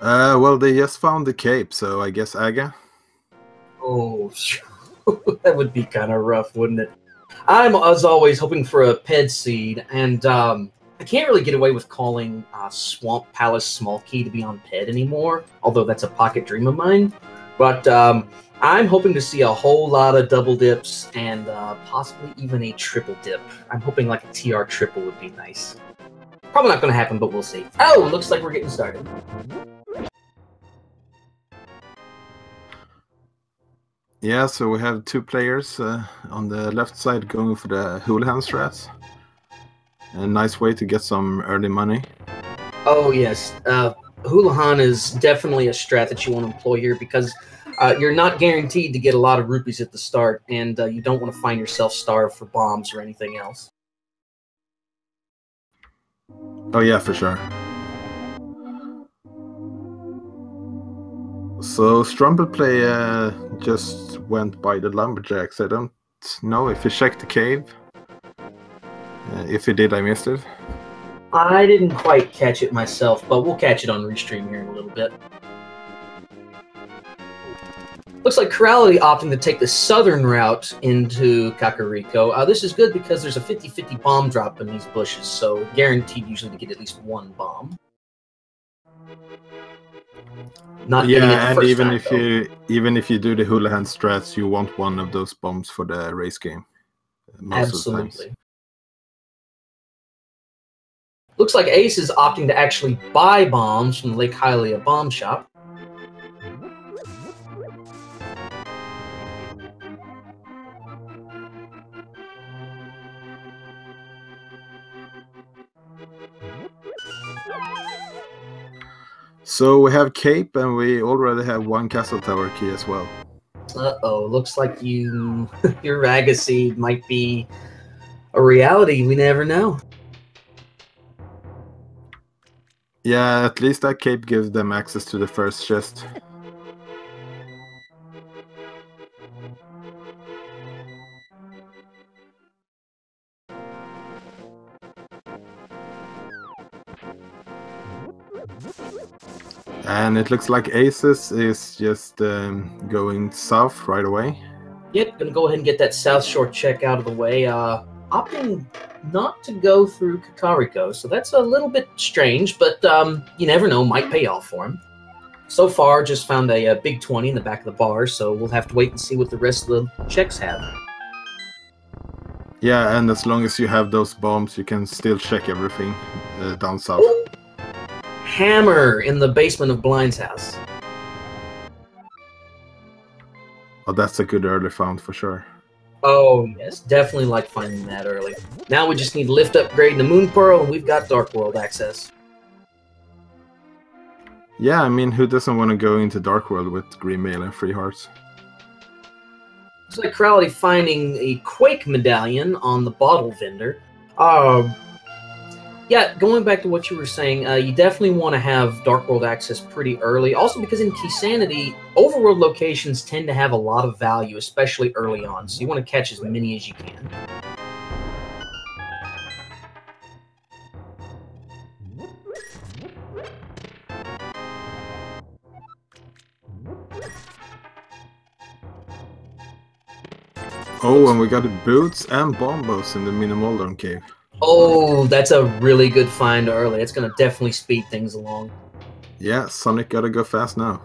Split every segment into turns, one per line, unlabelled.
Well, they just found the cape, so I guess Aga.
Oh, that would be kind of rough, wouldn't it? I'm, as always, hoping for a Ped Seed, and I can't really get away with calling Swamp Palace Small Key to be on Ped anymore, although that's a pocket dream of mine. But I'm hoping to see a whole lot of double dips and possibly even a triple dip. I'm hoping like a TR triple would be nice. Probably not going to happen, but we'll see. Oh, looks like we're getting started.
Yeah, so we have two players on the left side going for the Houlihan strats. A nice way to get some early money.
Oh, yes. Houlihan is definitely a strat that you want to employ here because you're not guaranteed to get a lot of rupees at the start, and you don't want to find yourself starved for bombs or anything else.
Oh yeah, for sure. So Strumpetplaya just went by the lumberjacks. I don't know if he checked the cave. If he did, I missed it.
I didn't quite catch it myself, but we'll catch it on Restream here in a little bit. Looks like Chirality opting to take the southern route into Kakariko. This is good because there's a 50-50 bomb drop in these bushes, so guaranteed usually to get at least one bomb. Not
yeah, and
even
if you do the Houlihan strats, you want one of those bombs for the race game. Most of the times.
Looks like Ace is opting to actually buy bombs from the Lake Hylia bomb shop.
So we have Cape, and we already have one Castle Tower key as well.
Uh-oh, looks like your Ragaseed might be a reality. We never know.
Yeah, at least that Cape gives them access to the first chest. And it looks like Aces is just going south right away.
Yep, gonna go ahead and get that South Shore check out of the way. Opting not to go through Kakariko, so that's a little bit strange, but you never know, might pay off for him. So far, just found a big 20 in the back of the bar, so we'll have to wait and see what the rest of the checks have.
Yeah, and as long as you have those bombs, you can still check everything down south.
Ooh. Hammer in the basement of Blind's house.
Oh, that's a good early found for sure.
Oh, yes, definitely like finding that early. Now we just need to lift upgrade the Moon Pearl, and we've got Dark World access.
Yeah, I mean, who doesn't want to go into Dark World with green mail and 3 hearts?
Looks like Chirality finding a Quake medallion on the bottle vendor. Yeah, going back to what you were saying, you definitely want to have Dark World access pretty early. Also because in Keysanity, overworld locations tend to have a lot of value, especially early on. So you want to catch as many as you can.
Oh, and we got boots and bombos in the Minimoldon cave.
Oh, that's a really good find early. It's going to definitely speed things along.
Yeah, Sonic gotta go fast now.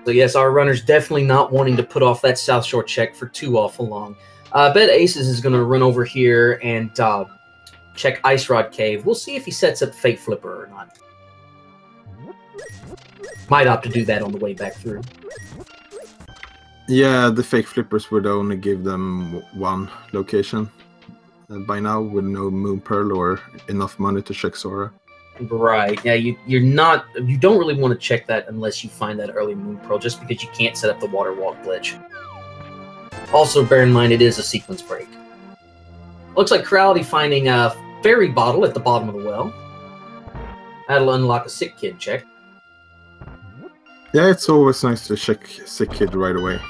So yes, our runner's definitely not wanting to put off that South Shore check for too awful long. I bet Aces is going to run over here and check Ice Rod Cave. We'll see if he sets up Fate Flipper or not. Might opt to do that on the way back through.
Yeah, the fake flippers would only give them one location by now with no Moon Pearl or enough money to check Sora.
Right. Yeah, you don't really want to check that unless you find that early Moon Pearl, just because you can't set up the Water Walk glitch. Also, bear in mind it is a sequence break. Looks like Chirality finding a fairy bottle at the bottom of the well. That'll unlock a Sick Kid check.
Yeah, it's always nice to check Sick Kid right away.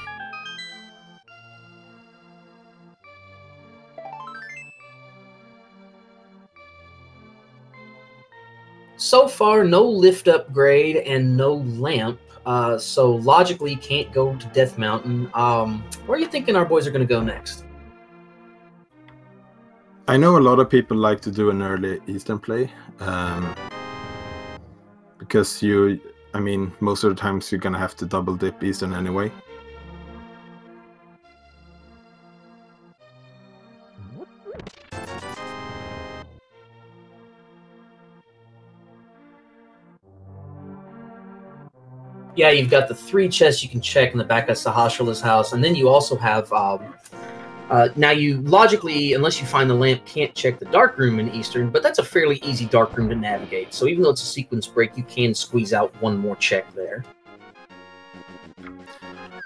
So far, no lift upgrade and no lamp. So logically, can't go to Death Mountain. Where are you thinking our boys are going to go next?
I know a lot of people like to do an early Eastern play. Because I mean, most of the times you're going to have to double dip Eastern anyway.
Yeah, you've got the 3 chests you can check in the back of Sahasrala's house, and then you also have now you logically, unless you find the lamp, can't check the dark room in Eastern, but that's a fairly easy dark room to navigate. So even though it's a sequence break, you can squeeze out one more check there.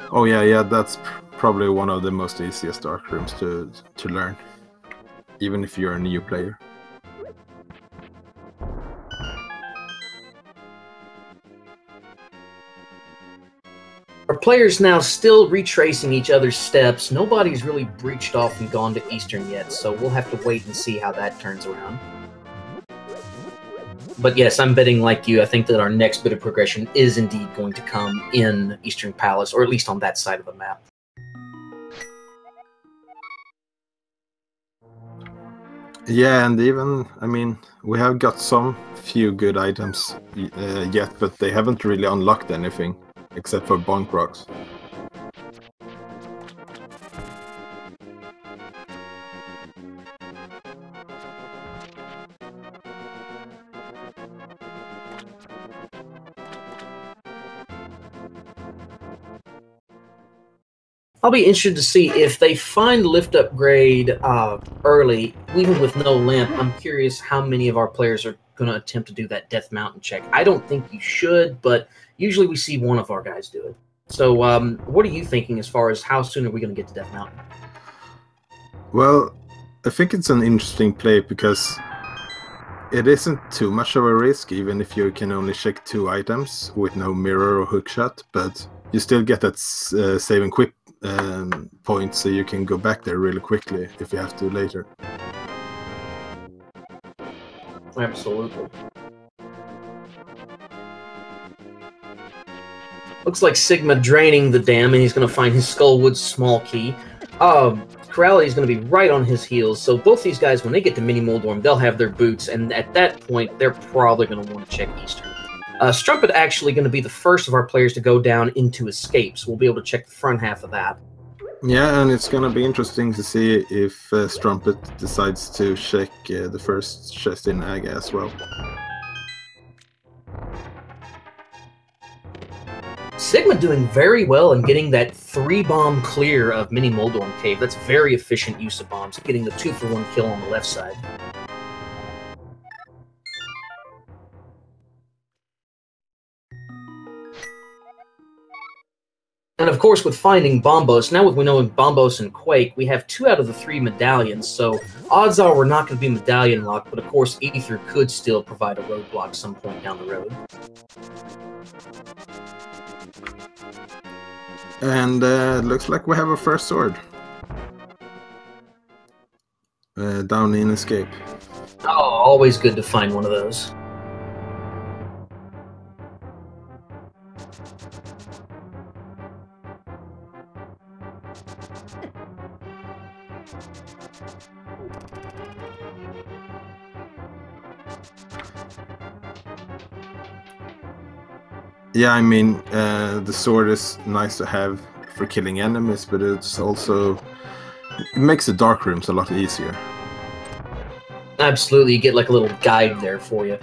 Oh yeah, that's probably one of the most easiest dark rooms to learn, even if you're a new player.
Our players now still retracing each other's steps. Nobody's really breached off and gone to Eastern yet, so we'll have to wait and see how that turns around. But yes, I'm betting like you. I think that our next bit of progression is indeed going to come in Eastern Palace, or at least on that side of the map.
Yeah, and even, I mean, we have got some few good items yet, but they haven't really unlocked anything. Except for Bonk Rocks.
I'll be interested to see if they find lift upgrade early, even with no lamp. I'm curious how many of our players are going to attempt to do that Death Mountain check. I don't think you should, but usually we see one of our guys do it. So what are you thinking as far as how soon are we going to get to Death Mountain?
Well, I think it's an interesting play because it isn't too much of a risk, even if you can only check 2 items with no mirror or hookshot, but you still get that save and quip point, so you can go back there really quickly if you have to later.
Absolutely. Looks like Sigma draining the dam, and he's going to find his Skullwood small key. Chirality is going to be right on his heels, so both these guys, when they get to Mini Moldorm, they'll have their boots, and at that point, they're probably going to want to check Eastern. Strumpet actually going to be the first of our players to go down into Escapes. We'll be able to check the front half of that.
Yeah, and it's going to be interesting to see if Strumpet decides to check the first chest in Aga as well.
Sigma doing very well in getting that 3-bomb clear of Mini Moldorm Cave. That's very efficient use of bombs, getting the 2-for-1 kill on the left side. And of course, with finding Bombos, now we know in Bombos and Quake, we have 2 out of the 3 medallions, so odds are we're not going to be medallion locked, but of course Ether could still provide a roadblock some point down the road.
And looks like we have a first sword. Down in Escape.
Oh, always good to find one of those.
Yeah, I mean, the sword is nice to have for killing enemies, but it's also... it makes the dark rooms a lot easier.
Absolutely, you get like a little guide there for you.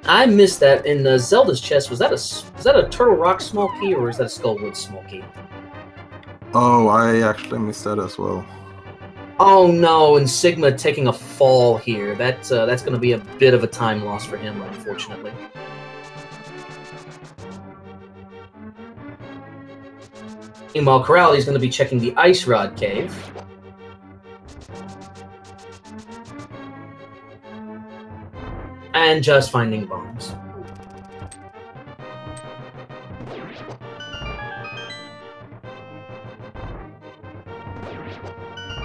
I missed that in Zelda's chest. Was that a Turtle Rock small key, or is that a Skullwood small key?
Oh, I actually missed that as well.
Oh no, and Sigma taking a fall here. That's going to be a bit of a time loss for him, unfortunately. Meanwhile, Chirality is going to be checking the Ice Rod Cave. And just finding bombs.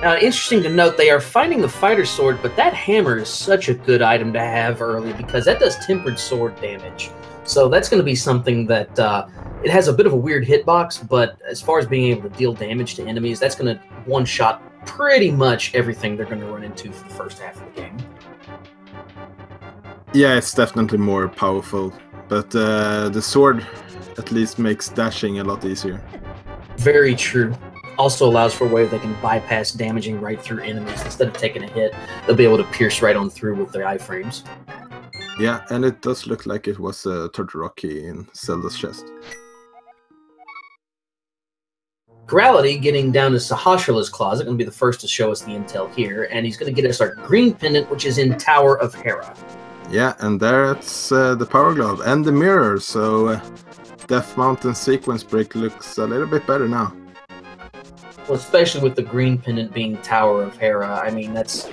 Interesting to note, they are finding the fighter sword, but that hammer is such a good item to have early because that does tempered sword damage. So that's going to be something that it has a bit of a weird hitbox, but as far as being able to deal damage to enemies, that's going to one-shot pretty much everything they're going to run into for the first half of the game.
Yeah, it's definitely more powerful, but the sword at least makes dashing a lot easier.
Very true. Also allows for a way they can bypass damaging right through enemies. Instead of taking a hit, they'll be able to pierce right on through with their iframes.
Yeah, and it does look like it was a Todoroki in Zelda's chest.
Chirality, getting down to Sahasrah's closet, going to be the first to show us the intel here, and he's going to get us our green pendant, which is in Tower of Hera.
Yeah, and there's the power glove and the mirror, so Death Mountain sequence break looks a little bit better now.
Well, especially with the green pendant being Tower of Hera. I mean, that's...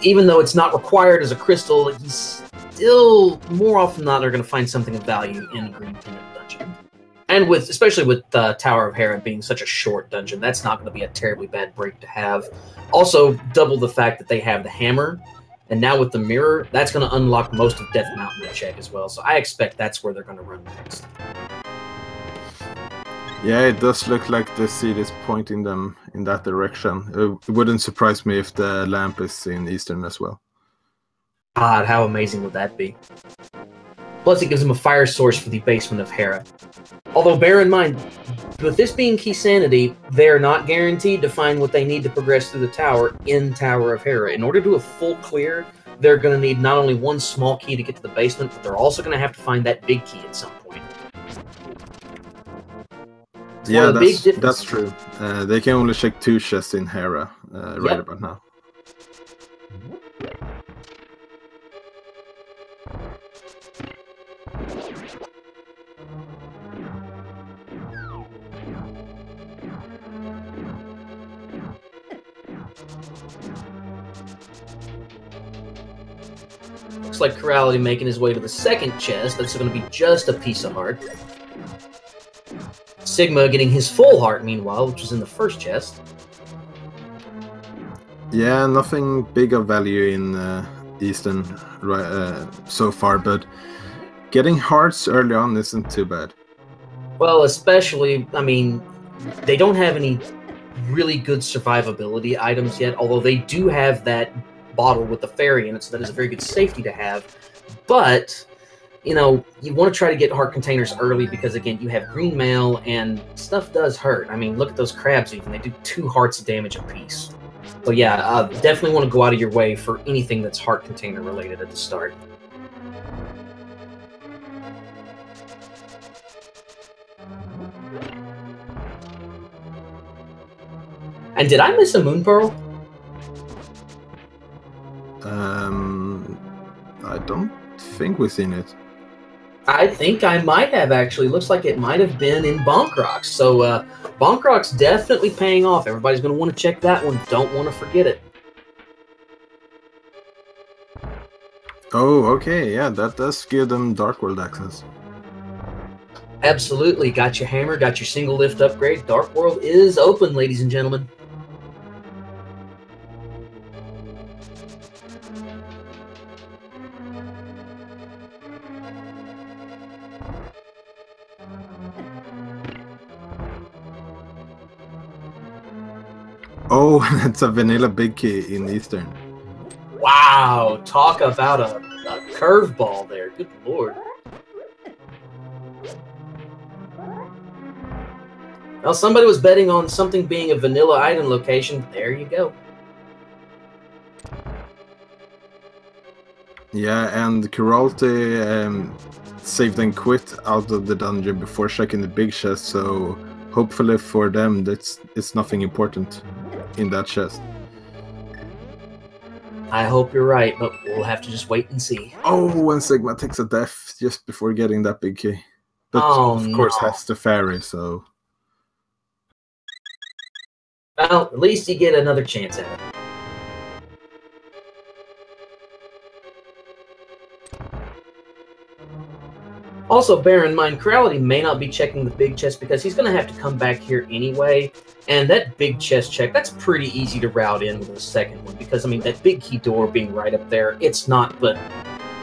Even though it's not required as a crystal, he's still, more often than not, are going to find something of value in a green pendant dungeon. And with, especially with Tower of Hera being such a short dungeon, that's not going to be a terribly bad break to have. Also, double the fact that they have the hammer, and now with the mirror, that's going to unlock most of Death Mountain to check as well. So I expect that's where they're going to run next.
Yeah, it does look like the seed is pointing them in that direction. It wouldn't surprise me if the lamp is in Eastern as well.
God, how amazing would that be? Plus, it gives them a fire source for the basement of Hera. Although, bear in mind, with this being Keysanity, they're not guaranteed to find what they need to progress through the tower in Tower of Hera. In order to do a full clear, they're going to need not only one small key to get to the basement, but they're also going to have to find that big key at some point.
Yeah, that's true. They can only check 2 chests in Hera right about now.
Looks like Chirality making his way to the second chest. That's going to be just a piece of heart. Sigma getting his full heart, meanwhile, which was in the first chest.
Yeah, nothing big of value in Eastern so far, but getting hearts early on isn't too bad.
Well, especially, I mean, they don't have any really good survivability items yet, although they do have that bottle with the fairy in it, so that is a very good safety to have. But, you know, you want to try to get heart containers early because, again, you have green mail and stuff does hurt. I mean, look at those crabs even. They do 2 hearts of damage apiece. So yeah, definitely want to go out of your way for anything that's heart container related at the start. And did I miss a moon pearl?
I don't think we've seen it.
I think I might have, actually. Looks like it might have been in Bonk Rocks. So Bonk Rocks definitely paying off. Everybody's going to want to check that one. Don't want to forget it.
Oh, okay. Yeah, that does give them Dark World access.
Absolutely. Got your hammer, got your single lift upgrade. Dark World is open, ladies and gentlemen.
Oh, that's a vanilla big key in Eastern.
Wow, talk about a curveball there. Good lord. Well, somebody was betting on something being a vanilla item location. There you go.
Yeah, and Chirality saved and quit out of the dungeon before checking the big chest, so hopefully for them it's nothing important in that chest.
I hope you're right, but we'll have to just wait and see.
Oh, and Sigma takes a death just before getting that big key. But of course has the fairy, so...
Well, at least you get another chance at it. Also, bear in mind, Chirality may not be checking the big chest because he's going to have to come back here anyway. And that big chest check, that's pretty easy to route in with the second one. Because, I mean, that big key door being right up there, it's not but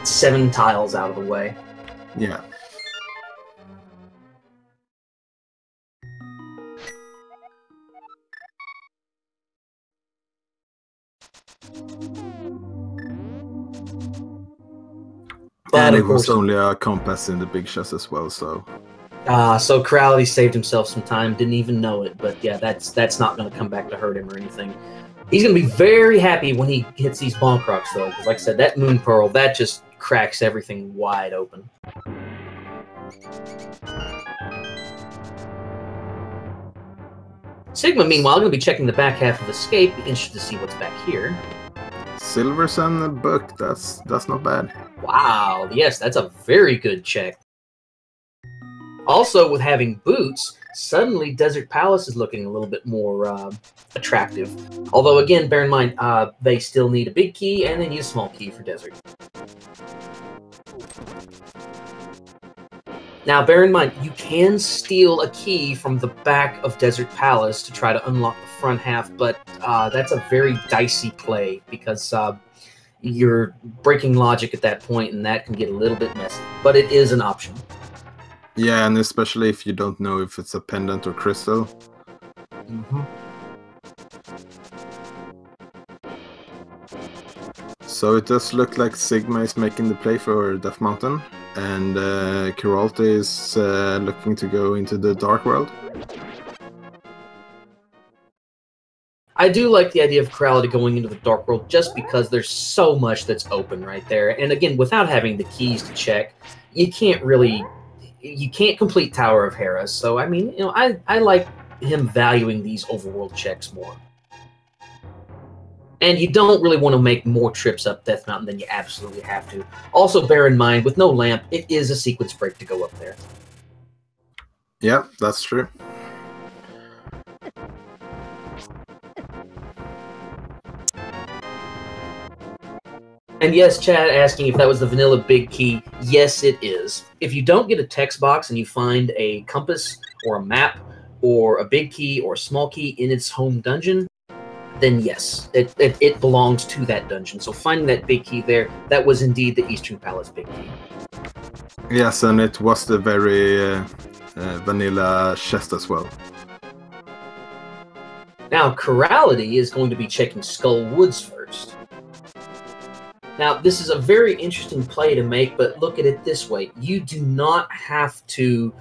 7 tiles out of the way.
Yeah.
But
and
of
it was
course,
only a compass in the big chest as well, so...
so Chirality saved himself some time, didn't even know it, but yeah, that's not going to come back to hurt him or anything. He's going to be very happy when he hits these bonk rocks, though, because like I said, that moon pearl, that just cracks everything wide open. Sigma, meanwhile, going to be checking the back half of Escape, interested to see what's back here.
Silvers and a book, that's not bad.
Wow, yes, that's a very good check. Also, with having boots, suddenly Desert Palace is looking a little bit more attractive. Although, again, bear in mind, they still need a big key, and they need a small key for Desert. Now, bear in mind, you can steal a key from the back of Desert Palace to try to unlock the front half, but that's a very dicey play, because you're breaking logic at that point, and that can get a little bit messy. But it is an option.
Yeah, and especially if you don't know if it's a pendant or crystal.
Mm-hmm.
So it does look like Sigma is making the play for Death Mountain, and Chirality is looking to go into the Dark World.
I do like the idea of Chirality going into the Dark World just because there's so much that's open right there. And again, without having the keys to check, you can't complete Tower of Hera. So, I mean, you know, I like him valuing these overworld checks more. And you don't really want to make more trips up Death Mountain than you absolutely have to. Also, bear in mind, with no lamp, it is a sequence break to go up there.
Yeah, that's true.
And yes, Chad asking if that was the vanilla big key. Yes, it is. If you don't get a text box and you find a compass or a map or a big key or a small key in its home dungeon, then yes, it belongs to that dungeon. So finding that big key there, that was indeed the Eastern Palace big key.
Yes, and it was the very vanilla chest as well.
Now, Chirality is going to be checking Skull Woods first. Now, this is a very interesting play to make, but look at it this way. You do not have to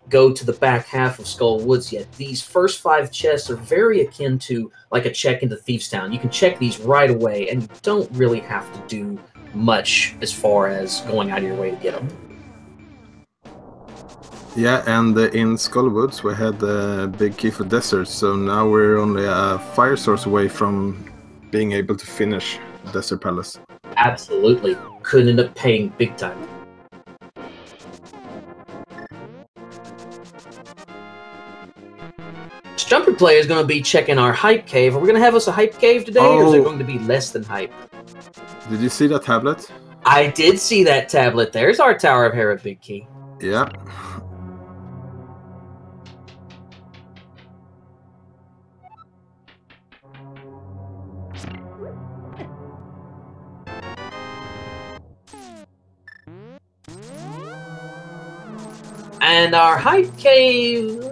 go to the back half of Skull Woods yet. These first 5 chests are very akin to like a check into Thieves Town. You can check these right away, and you don't really have to do much as far as going out of your way to get them.
Yeah, and in Skull Woods we had the big key for Desert, so now we're only a fire source away from being able to finish Desert Palace.
Absolutely. Could end up paying big time. Strumpetplaya is going to be checking our hype cave. Are we going to have us a hype cave today, or is it going to be less than hype?
Did you see that tablet?
I did see that tablet. There's our Tower of Hera big key.
Yeah.
And our hype cave,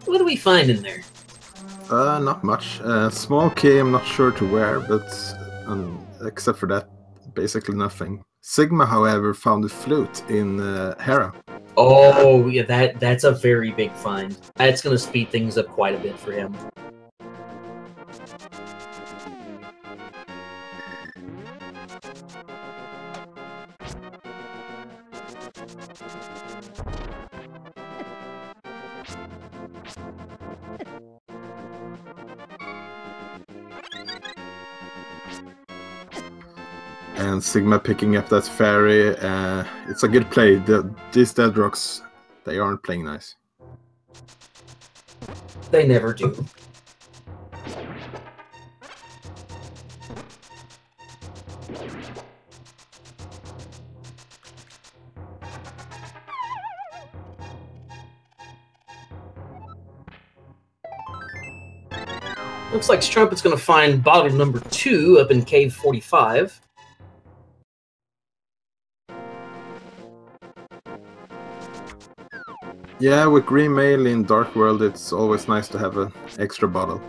what do we find in there?
Not much. Small key, I'm not sure to where, but except for that, basically nothing. Sigma, however, found a flute in Hera.
Oh, yeah, that's a very big find. That's going to speed things up quite a bit for him.
And Sigma picking up that fairy, it's a good play. These dead rocks, they aren't playing nice.
They never do. Looks like Strumpet's going to find bottle number 2 up in Cave 45.
Yeah, with green mail in Dark World, it's always nice to have an extra bottle.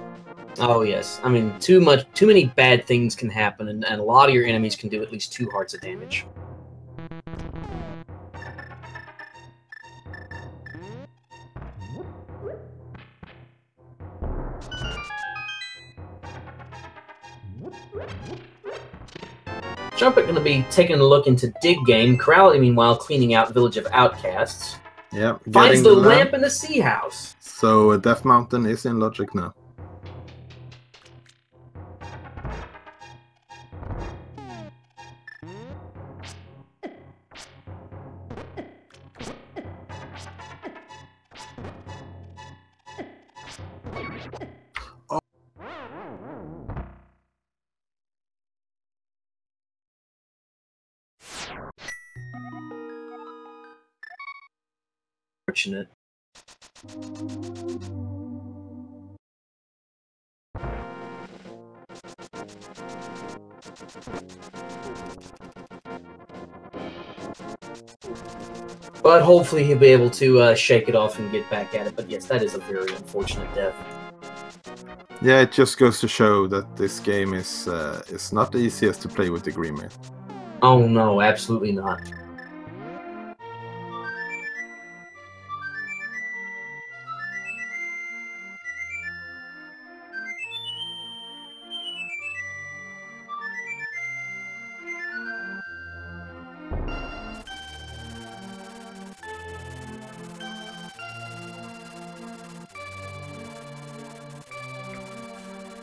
Oh yes, I mean too many bad things can happen, and a lot of your enemies can do at least 2 hearts of damage. Strumpet going to be taking a look into Dig Game. Chirality, meanwhile, cleaning out Village of Outcasts.
Yeah,
Finds the lamp in the sea house.
So Death Mountain is in logic now.
Fortunate. But hopefully he'll be able to shake it off and get back at it. But yes, that is a very unfortunate death.
Yeah, it just goes to show that this game is not the easiest to play with the green mail.
Oh no, absolutely not.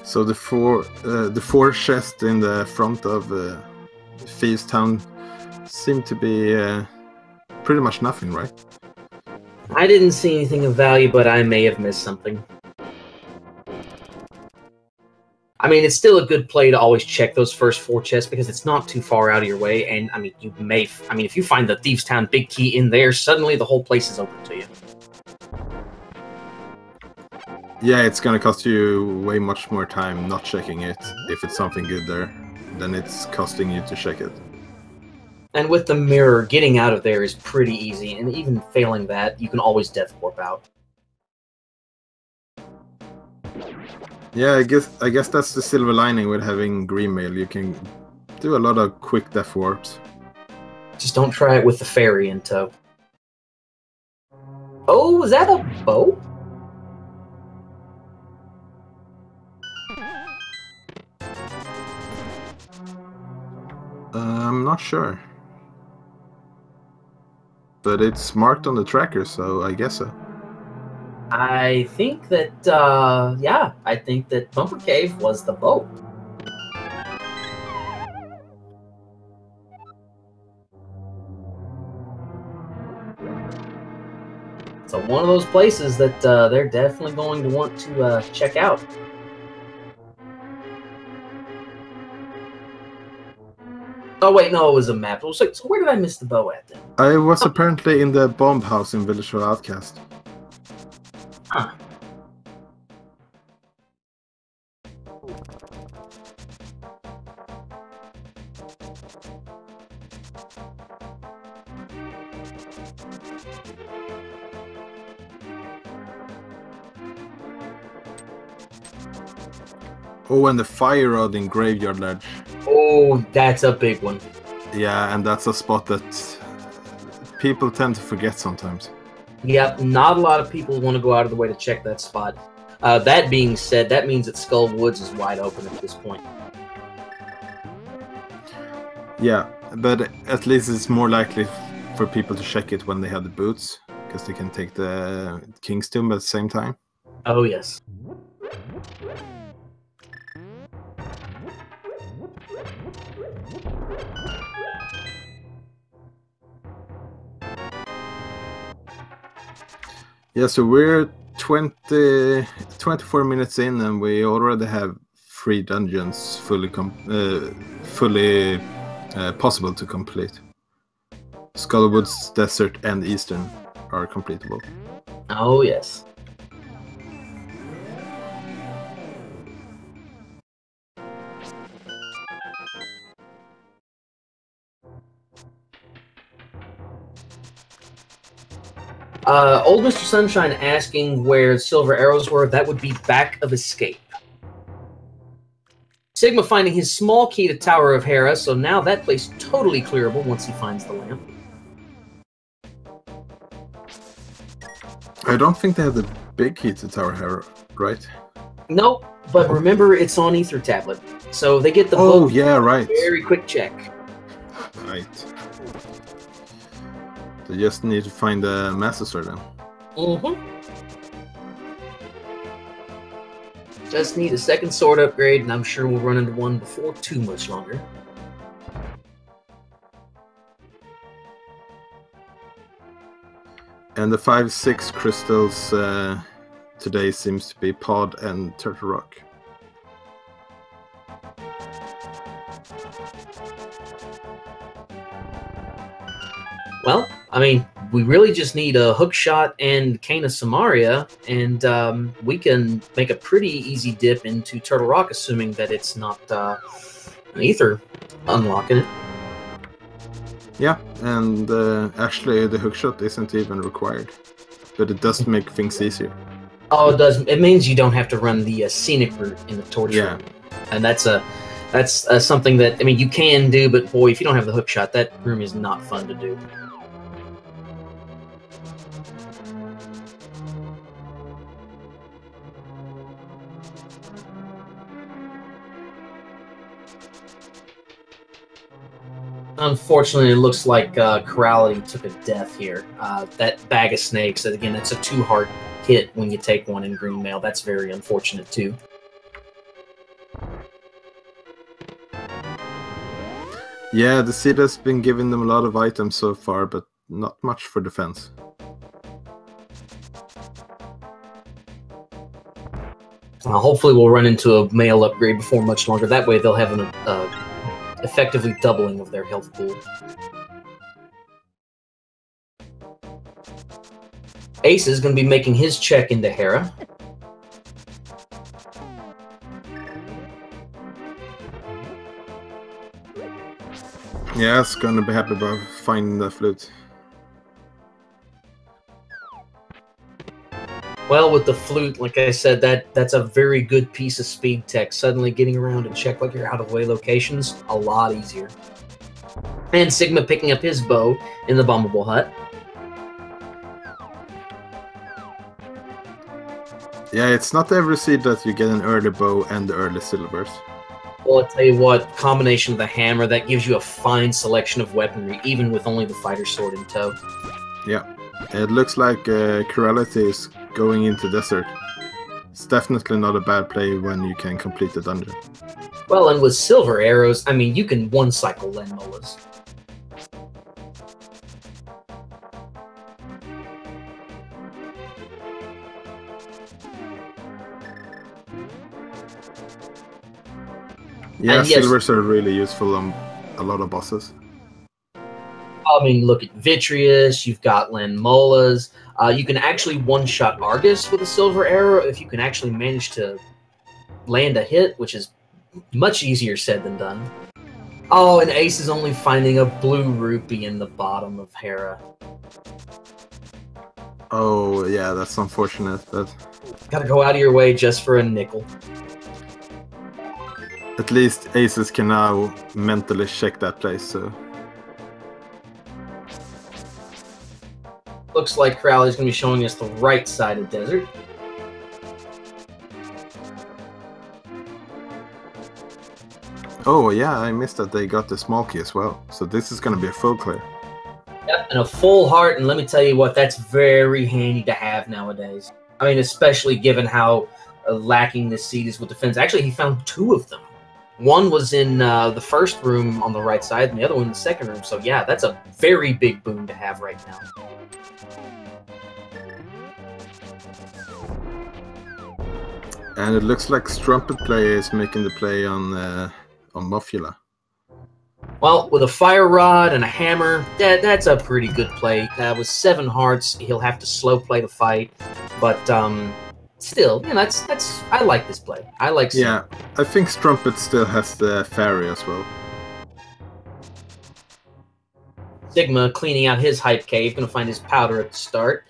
So the four chests in the front of Thieves Town seem to be pretty much nothing, right?
I didn't see anything of value, but I may have missed something. I mean, it's still a good play to always check those first 4 chests because it's not too far out of your way. And I mean, if you find the Thieves Town big key in there, suddenly the whole place is open to you.
Yeah, it's gonna cost you way much more time not checking it if it's something good there than it's costing you to check it.
And with the mirror, getting out of there is pretty easy, and even failing that, you can always death warp out.
Yeah, I guess that's the silver lining with having green mail. You can do a lot of quick death warps.
Just don't try it with the fairy in tow. Oh, was that a bow?
I'm not sure. But it's marked on the tracker, so I guess so.
I think that, yeah, I think that Bumper Cave was the boat. So one of those places that they're definitely going to want to check out. Oh wait, no, it was a map. It was like, so where did I miss the bow at then?
I was apparently in the bomb house in Village of Outcast.
Huh.
Oh, and the fire rod in Graveyard Ledge.
Oh, that's a big one.
Yeah, and that's a spot that people tend to forget sometimes.
Yep, not a lot of people want to go out of the way to check that spot. That being said, that means that Skull Woods is wide open at this point.
Yeah, but at least it's more likely for people to check it when they have the boots, because they can take the King's Tomb at the same time.
Oh, yes.
Yeah, so we're 24 minutes in, and we already have 3 dungeons fully possible to complete. Skullwoods, Desert, and Eastern are completable.
Oh, yes. Old Mr. Sunshine asking where silver arrows were. That would be back of escape. Sigma finding his small key to Tower of Hera, so now that place totally clearable once he finds the lamp.
I don't think they have the big key to Tower of Hera, right?
Nope, but remember it's on Ether Tablet, so they get the
Oh,
book.
yeah, right.
Very quick check.
Right. They just need to find the Master Sword then.
Mm-hmm. Just need a second sword upgrade, and I'm sure we'll run into one before too much longer.
And the 5-6 crystals today seems to be Pod and Turtle Rock.
Well, I mean, we really just need a hook shot and Cane of Somaria, and we can make a pretty easy dip into Turtle Rock, assuming that it's not an Ether unlocking it.
Yeah, and actually the hookshot isn't even required, but it does make things easier.
Oh, it does. It means you don't have to run the scenic route in the torture room, and that's something that, I mean, you can do, but boy, if you don't have the hookshot, that room is not fun to do. Unfortunately, it looks like Chirality took a death here. That bag of snakes, again, it's a 2-heart hit when you take one in green mail. That's very unfortunate, too.
Yeah, the seed has been giving them a lot of items so far, but not much for defense.
Hopefully we'll run into a mail upgrade before much longer. That way they'll have an effectively doubling of their health pool. Ace is going to be making his check into Hera.
Yeah, it's gonna be happy about finding the flute.
Well, with the flute, like I said, that's a very good piece of speed tech. Suddenly getting around and check like you're out of way locations, a lot easier. And Sigma picking up his bow in the bombable hut.
Yeah, it's not every seed that you get an early bow and the early silvers.
Well, I'll tell you what, combination of the hammer, that gives you a fine selection of weaponry, even with only the fighter sword in tow.
Yeah, it looks like Chirality is going into desert. It's definitely not a bad play when you can complete the dungeon.
Well, and with silver arrows, I mean, you can one-cycle Lenmolas.
Yeah,
and yes,
silvers are really useful on a lot of bosses.
I mean, look at Vitreous, you've got Lenmolas. You can actually one-shot Argus with a silver arrow if you can actually manage to land a hit, which is much easier said than done. Oh, and Ace is only finding a blue rupee in the bottom of Hera.
Oh, yeah, that's unfortunate, but
Gotta go out of your way just for a nickel.
at least Aces can now mentally check that place, so...
Looks like Crowley's going to be showing us the right side of desert.
Oh, yeah, I missed that they got the small key as well. So this is going to be a full clear.
Yep, and a full heart, and let me tell you what, that's very handy to have nowadays. I mean, especially given how lacking this seed is with defense. Actually, he found 2 of them. One was in the first room on the right side, and the other one in the second room. So yeah, that's a very big boon to have right now.
And it looks like Strumpetplaya is making the play on Muffula.
Well, with a fire rod and a hammer, that's a pretty good play. With 7 hearts, he'll have to slow play the fight, but still, you know, that's I like this play. I like.
Yeah, I think Strumpet still has the fairy as well.
Sigma cleaning out his hype cave, gonna find his powder at the start.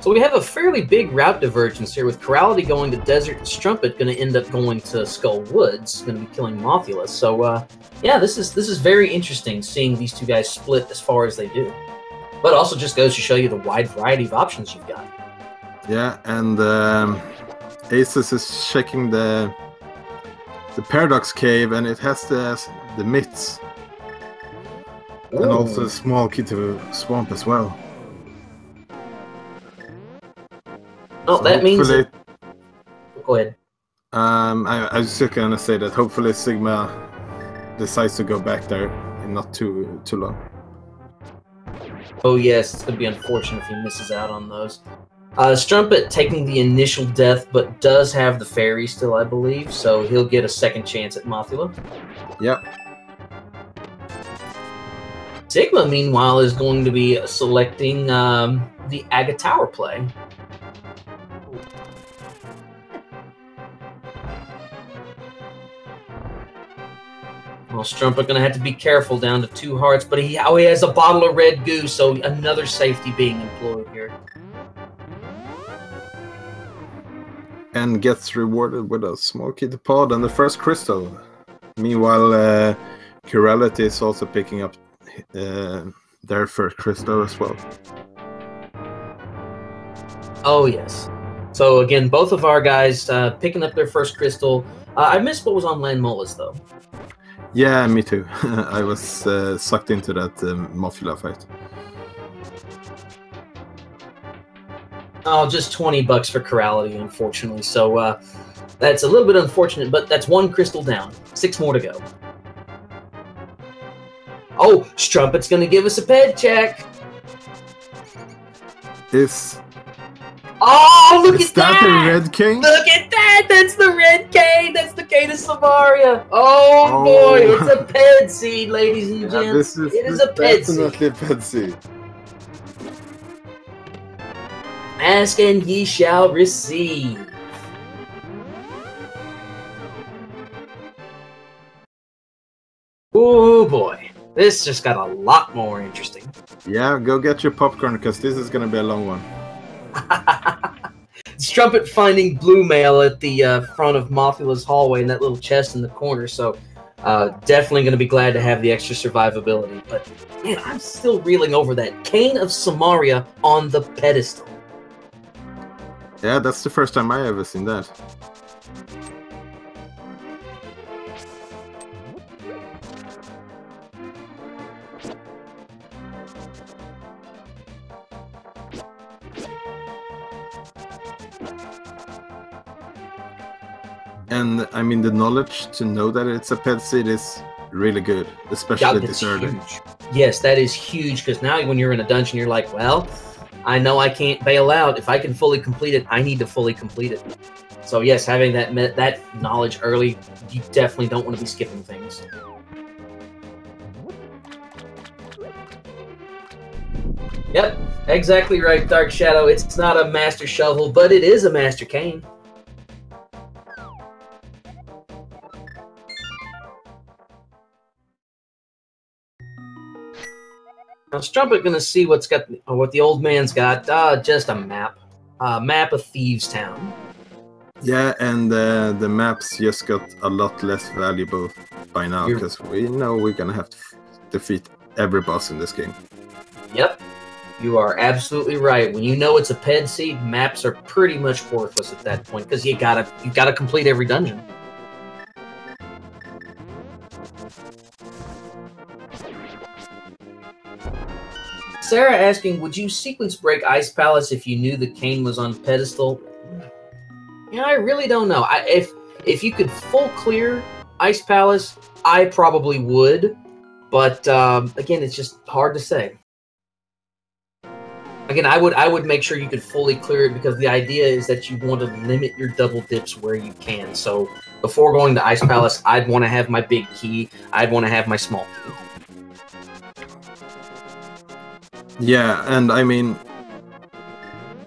So we have a fairly big route divergence here, with Chirality going to Desert and Strumpet going to end up going to Skull Woods, going to be killing Mothula. So yeah, this is very interesting seeing these two guys split as far as they do. But also just goes to show you the wide variety of options you've got.
Yeah, and Aces is checking the Paradox Cave, and it has the myths. Ooh. And also a small key to swamp as well.
Oh, so that means that... Go ahead.
I was just gonna say that hopefully Sigma decides to go back there in not too long.
Oh yes, it's gonna be unfortunate if he misses out on those. Strumpet taking the initial death, but does have the fairy still, I believe, so he'll get a second chance at Mothula.
Yep.
Sigma, meanwhile, is going to be selecting the Aga Tower play. Well, Strumpet gonna have to be careful down to 2 hearts, but he has a bottle of red goo, so another safety being employed here.
And gets rewarded with a small key to pod and the first crystal. Meanwhile, Chirality is also picking up their first crystal as well.
Oh yes. So again, both of our guys picking up their first crystal. I missed what was on Landmola's though.
Yeah, me too. I was sucked into that Mothula fight.
Oh, just $20 for Chirality, unfortunately. So that's a little bit unfortunate, but that's 1 crystal down. 6 more to go. Oh, Strumpet's going to give us a ped check. Oh, look at that! Is that
the red cane?
Look at that! That's the red cane! That's the Cane of Somaria! Oh boy, it's a ped seed, ladies and gents. It is a ped seed.
Definitely a ped seed.
Ask and ye shall receive. Oh boy, this just got a lot more interesting.
Yeah, go get your popcorn because this is going to be a long one.
Strumpet finding blue mail at the front of Mothula's hallway in that little chest in the corner, so definitely going to be glad to have the extra survivability. But man, I'm still reeling over that Cane of Somaria on the pedestal.
Yeah, that's the first time I ever seen that. And I mean, the knowledge to know that it's a ped seed is really good, especially this early.
Yes, that is huge, because now when you're in a dungeon, you're like, well, I know I can't bail out. If I can fully complete it, I need to fully complete it. So yes, having that knowledge early, you definitely don't want to be skipping things. Yep, exactly right, Dark Shadow. It's not a Master Shovel, but it is a Master Cane. Now, Strumpet gonna see what the old man's got. Just a map. Map of Thieves Town.
Yeah, and the maps just got a lot less valuable by now, because we know we're gonna have to defeat every boss in this game.
Yep, you are absolutely right. When you know it's a ped seed, maps are pretty much worthless at that point, because you gotta complete every dungeon. Sarah asking, would you sequence break Ice Palace if you knew the cane was on pedestal? Yeah, I really don't know. If you could full clear Ice Palace, I probably would. But again, it's just hard to say. Again, I would make sure you could fully clear it, because the idea is that you want to limit your double dips where you can. So before going to Ice Palace, I'd want to have my big key. I'd want to have my small key.
Yeah, and I mean,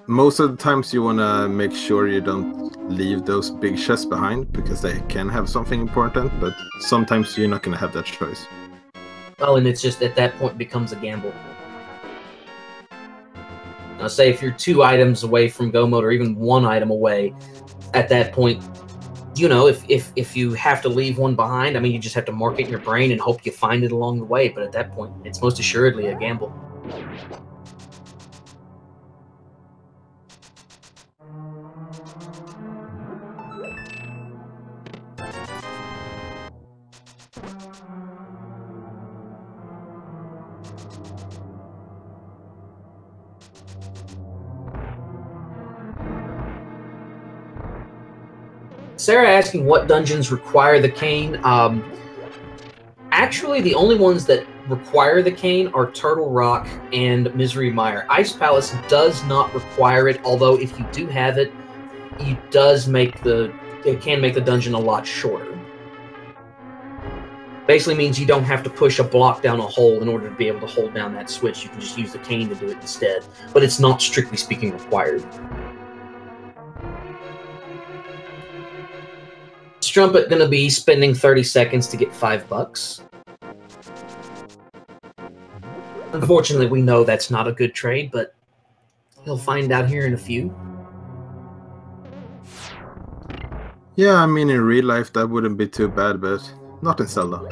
most of the times you want to make sure you don't leave those big chests behind because they can have something important, but sometimes you're not going to have that choice.
Oh, and it's just at that point becomes a gamble. Now, say if you're 2 items away from go mode or even 1 item away, at that point, you know, if you have to leave one behind, I mean, you just have to mark it in your brain and hope you find it along the way. But at that point, it's most assuredly a gamble. Sarah asking what dungeons require the cane. Actually, the only ones that require the cane are Turtle Rock and Misery Mire. Ice Palace does not require it, although if you do have it, it can make the dungeon a lot shorter. Basically means you don't have to push a block down a hole in order to be able to hold down that switch. You can just use the cane to do it instead, but it's not strictly speaking required. Strumpet gonna be spending 30 seconds to get $5. Unfortunately, we know that's not a good trade, but he'll find out here in a few.
Yeah, I mean, in real life that wouldn't be too bad, but not in Zelda.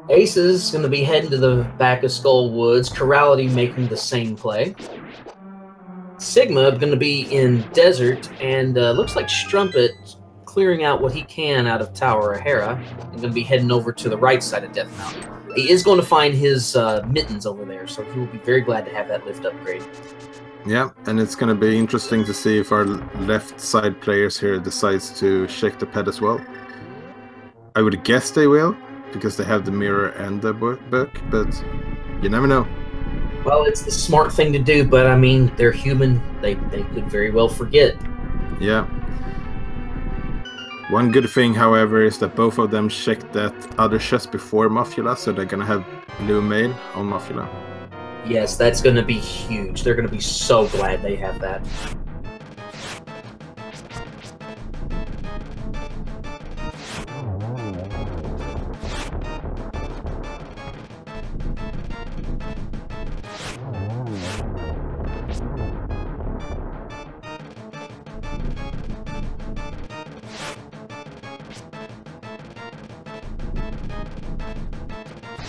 Ace is going to be heading to the back of Skull Woods. Chirality making the same play. Sigma going to be in Desert, and looks like Strumpet clearing out what he can out of Tower of Hera, and going to be heading over to the right side of Death Mountain. He is going to find his mittens over there, so he will be very glad to have that lift upgrade.
Yeah, and it's going to be interesting to see if our left side players here decides to shake the pet as well. I would guess they will, because they have the mirror and the book, but you never know.
Well, it's the smart thing to do, but I mean, they're human. They could very well forget.
Yeah. One good thing, however, is that both of them checked that other chest before Muffula, so they're going to have blue mail on Muffula.
Yes, that's going to be huge. They're going to be so glad they have that.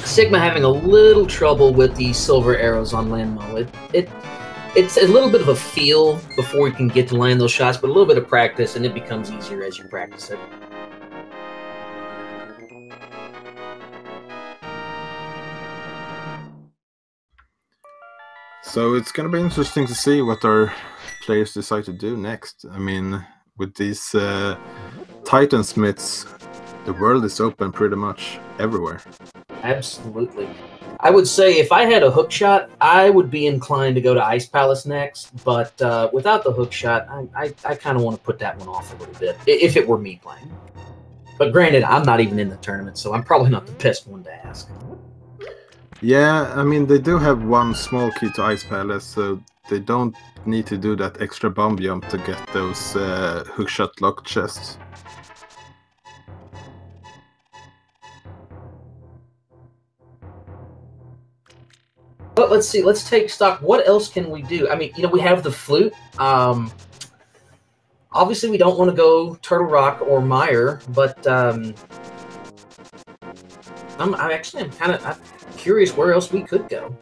Sigma having a little trouble with the silver arrows on Landmo. It's a little bit of a feel before we can get to land those shots, but a little bit of practice, and it becomes easier as you practice it.
So it's going to be interesting to see what our players decide to do next. I mean, with these Titan Smiths, the world is open pretty much everywhere.
Absolutely. I would say if I had a hook shot, I would be inclined to go to Ice Palace next, but without the hook shot, I kind of want to put that one off a little bit, if it were me playing. But granted, I'm not even in the tournament, so I'm probably not the best one to ask.
Yeah, I mean, they do have one small key to Ice Palace, so they don't need to do that extra bomb jump to get those hookshot lock chests.
But let's see, let's take stock. What else can we do? I mean, you know, we have the flute. Obviously, we don't want to go Turtle Rock or Mire, but I'm kind of curious where else we could go.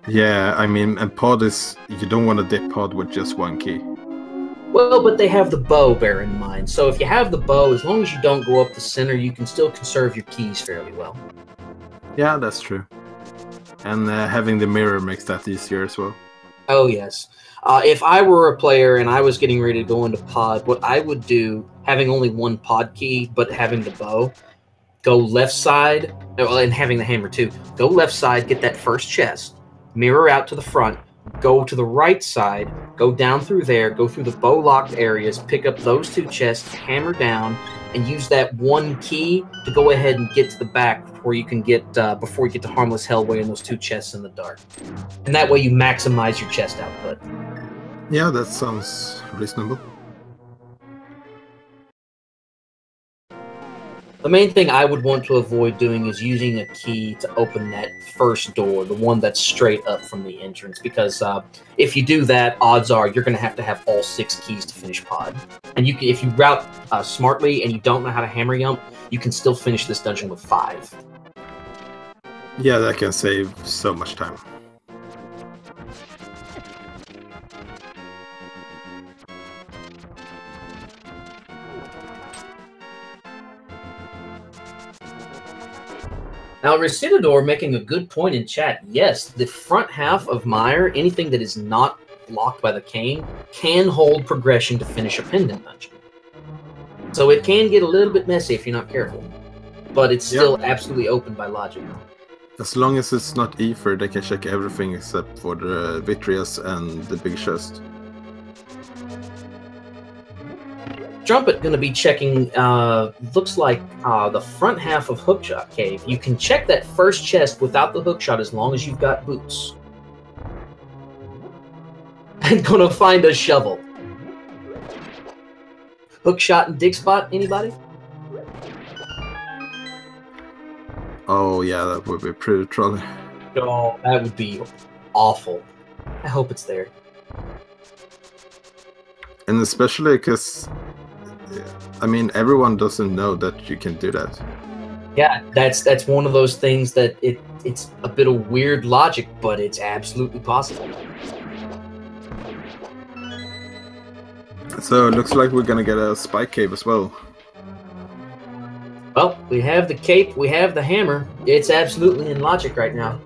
Yeah, I mean, and pod is, you don't want to dip pod with just one key.
Well, but they have the bow, bear in mind. So if you have the bow, as long as you don't go up the center, you can still conserve your keys fairly well.
Yeah, that's true. And having the mirror makes that easier as well.
Oh, yes. If I were a player and I was getting ready to go into pod, what I would do, having only one pod key, but having the bow, go left side, and having the hammer too, go left side, get that first chest, mirror out to the front, go to the right side, go down through there, go through the bow-locked areas, pick up those 2 chests, hammer down, and use that 1 key to go ahead and get to the back before you can get before you get to Harmless Hellway and those 2 chests in the dark. And that way you maximize your chest output.
Yeah, that sounds reasonable.
The main thing I would want to avoid doing is using a key to open that first door, the one that's straight up from the entrance, because if you do that, odds are you're going to have all 6 keys to finish pod. And you can, if you route smartly and you don't know how to hammer jump, you can still finish this dungeon with 5.
Yeah, that can save so much time.
Now, Recidador making a good point in chat. Yes, the front half of Mire, anything that is not blocked by the cane, can hold progression to finish a pendant dungeon. So it can get a little bit messy if you're not careful. But it's still absolutely open by logic.
As long as it's not Ether, they can check everything except for the Vitreous and the big chest.
Strumpet going to be checking, looks like the front half of Hookshot Cave. You can check that first chest without the hookshot as long as you've got boots. And going to find a shovel. Hookshot and dig spot, anybody?
Oh yeah, that would be pretty trolly.
Oh, that would be awful. I hope it's there.
And especially because, I mean, everyone doesn't know that you can do that.
Yeah, that's one of those things that it's a bit of weird logic, but it's absolutely possible.
So it looks like we're gonna get a spike cave as well.
Well, we have the cape, we have the hammer. It's absolutely in logic right now.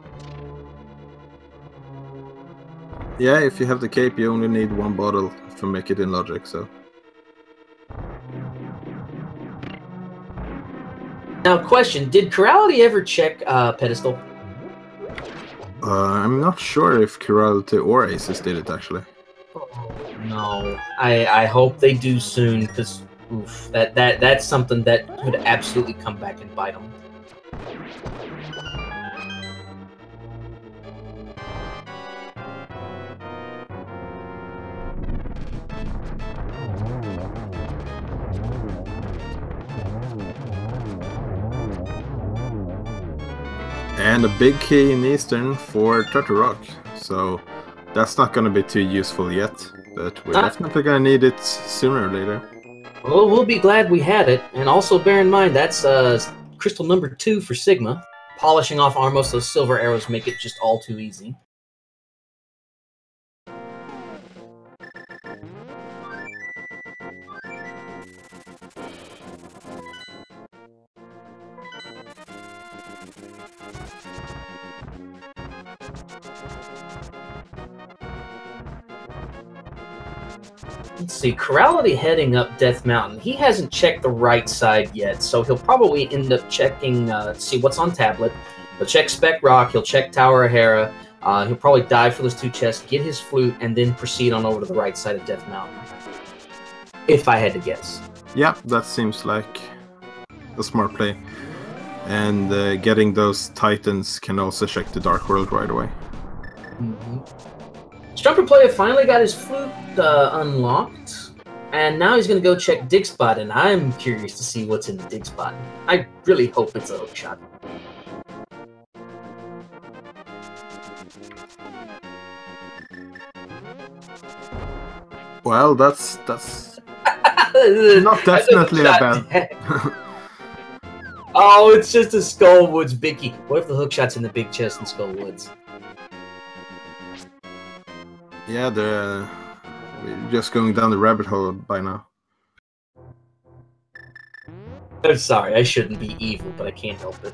Yeah, if you have the cape, you only need 1 bottle to make it in logic, so.
Now, question, did Chirality ever check Pedestal?
I'm not sure if Chirality or Aces did it, actually.
Oh, no. I hope they do soon, because oof, that's something that could absolutely come back and bite them.
And a big key in Eastern for Turtle Rock, so that's not going to be too useful yet, but we're definitely going to need it sooner or later.
Well, we'll be glad we had it, and also bear in mind that's crystal number 2 for Sigma. Polishing off Armos, those silver arrows make it just all too easy. Let's see, Chirality heading up Death Mountain. He hasn't checked the right side yet, so he'll probably end up checking, see what's on tablet. He'll check Spec Rock, he'll check Tower of Hera, he'll probably dive for those 2 chests, get his flute, and then proceed on over to the right side of Death Mountain. If I had to guess.
Yeah, that seems like a smart play. And getting those Titans can also check the Dark World right away.
Strumpetplaya finally got his flute unlocked, and now he's going to go check Dig Spot, and I'm curious to see what's in the Dig Spot. I really hope it's a hookshot.
Well, that's not definitely a bad.
Oh, it's just a Skullwoods biggie. What if the hookshot's in the big chest in Skullwoods?
Yeah, we're just going down the rabbit hole by now.
I'm sorry, I shouldn't be evil, but I can't help it.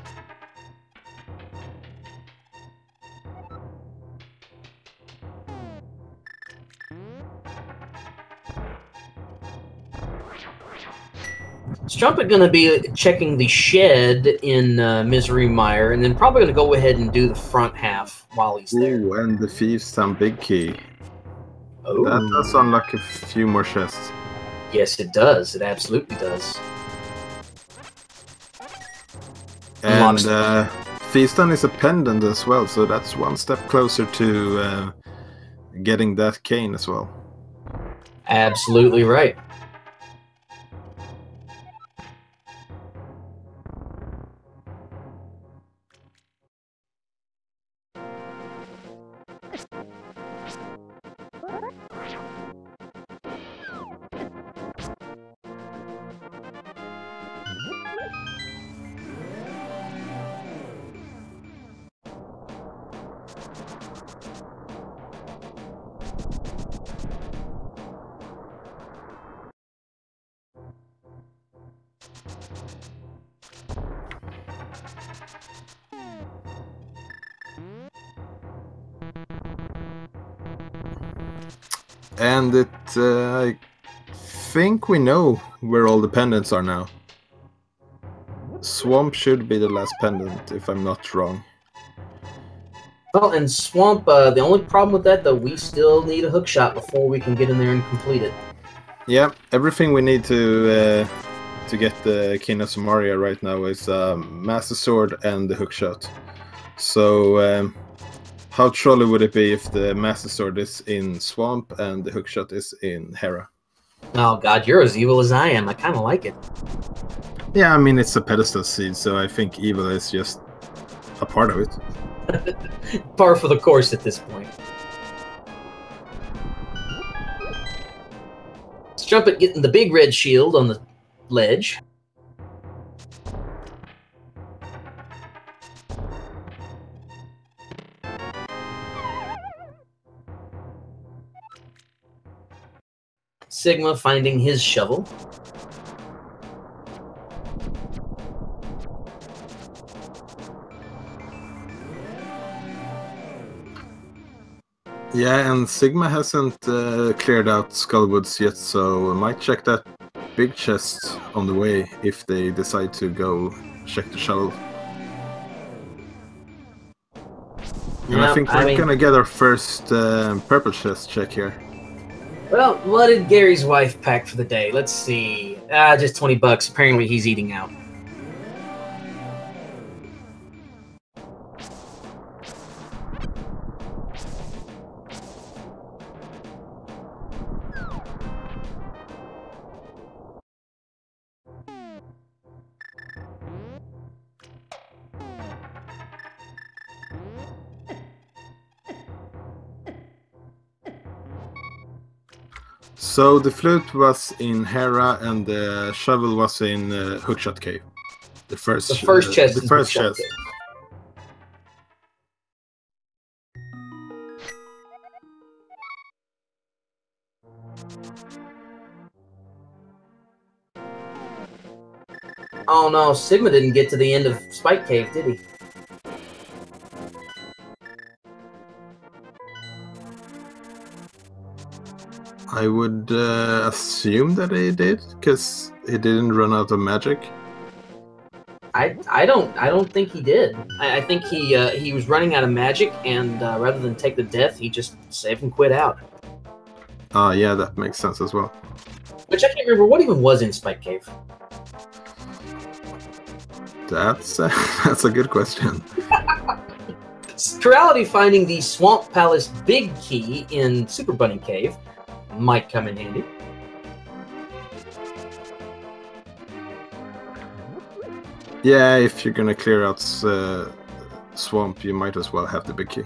Strumpet going to be checking the shed in Misery Mire, and then probably going to go ahead and do the front half while he's there.
Ooh, and the Thieves' Town Big Key.
Oh.
That does unlock a few more chests.
Yes, it does. It absolutely does.
And Thieves' Town is a pendant as well, so that's one step closer to getting that cane as well.
Absolutely right.
And I think we know where all the pendants are now. Swamp should be the last pendant, if I'm not wrong.
Well, and Swamp, the only problem with that, though, we still need a hook shot before we can get in there and complete it.
Yeah, everything we need to get the Cane of Somaria right now is Master Sword and the hook shot. So how trolly would it be if the Master Sword is in Swamp and the hook shot is in Hera?
Oh god, you're as evil as I am. I kind of like it.
Yeah, I mean, it's a pedestal seed, so I think evil is just a part of it.
Par for the course at this point. Strumpet getting the big red shield on the ledge. Sigma finding his shovel.
Yeah, and Sigma hasn't cleared out Skullwoods yet, so I might check that big chest on the way if they decide to go check the shovel. And
Yeah,
I think we're gonna get our first purple chest check here.
Well, what did Gary's wife pack for the day? Let's see. Just 20 bucks. Apparently he's eating out.
So the flute was in Hera and the shovel was in Hookshot Cave. The first
chest.
The first chest.
Oh no, Sigma didn't get to the end of Spike Cave, did he?
I would assume that he did, because he didn't run out of magic.
I don't think he did. I think he was running out of magic, and rather than take the death, he just saved and quit out.
Yeah, that makes sense as well.
Which I can't remember what even was in Spike Cave.
That's a good question.
Chirality finding the Swamp Palace Big Key in Super Bunny Cave might come in handy.
Yeah, if you're gonna clear out Swamp, you might as well have the big key.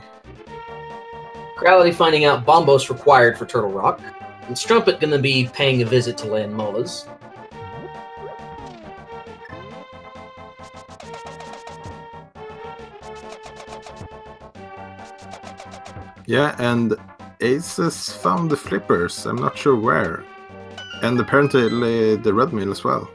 Chirality finding out Bombos required for Turtle Rock. And Strumpet gonna be paying a visit to Land Mola's.
Yeah, and Ace has found the flippers. I'm not sure where. And apparently the red mill as well.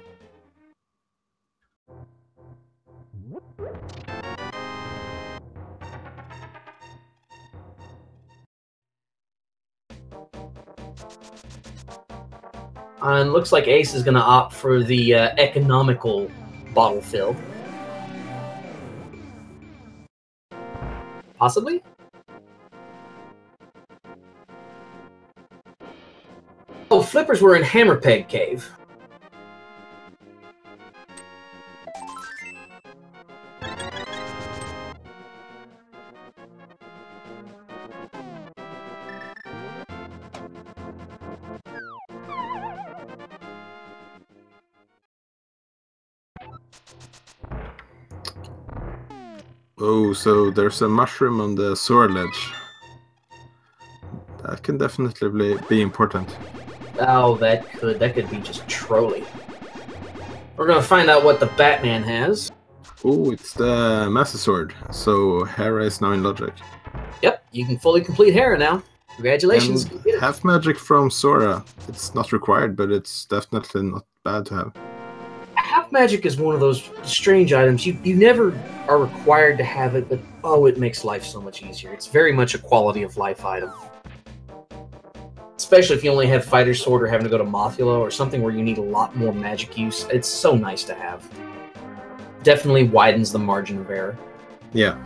And looks like Ace is going to opt for the economical bottle fill. Possibly? Oh, flippers were in Hammerpeg Cave.
Oh, so there's a mushroom on the sewer ledge. That can definitely be important.
Oh, that could be just trolly. We're gonna find out what the Batman has.
Oh, it's the Master Sword. So Hera is now in logic.
Yep, you can fully complete Hera now. Congratulations.
And half magic from Sora. It's not required, but it's definitely not bad to have.
Half magic is one of those strange items. You never are required to have it, but oh, it makes life so much easier. It's very much a quality of life item. Especially if you only have Fighter Sword or having to go to Mothula or something where you need a lot more magic use. It's so nice to have. Definitely widens the margin of error.
Yeah.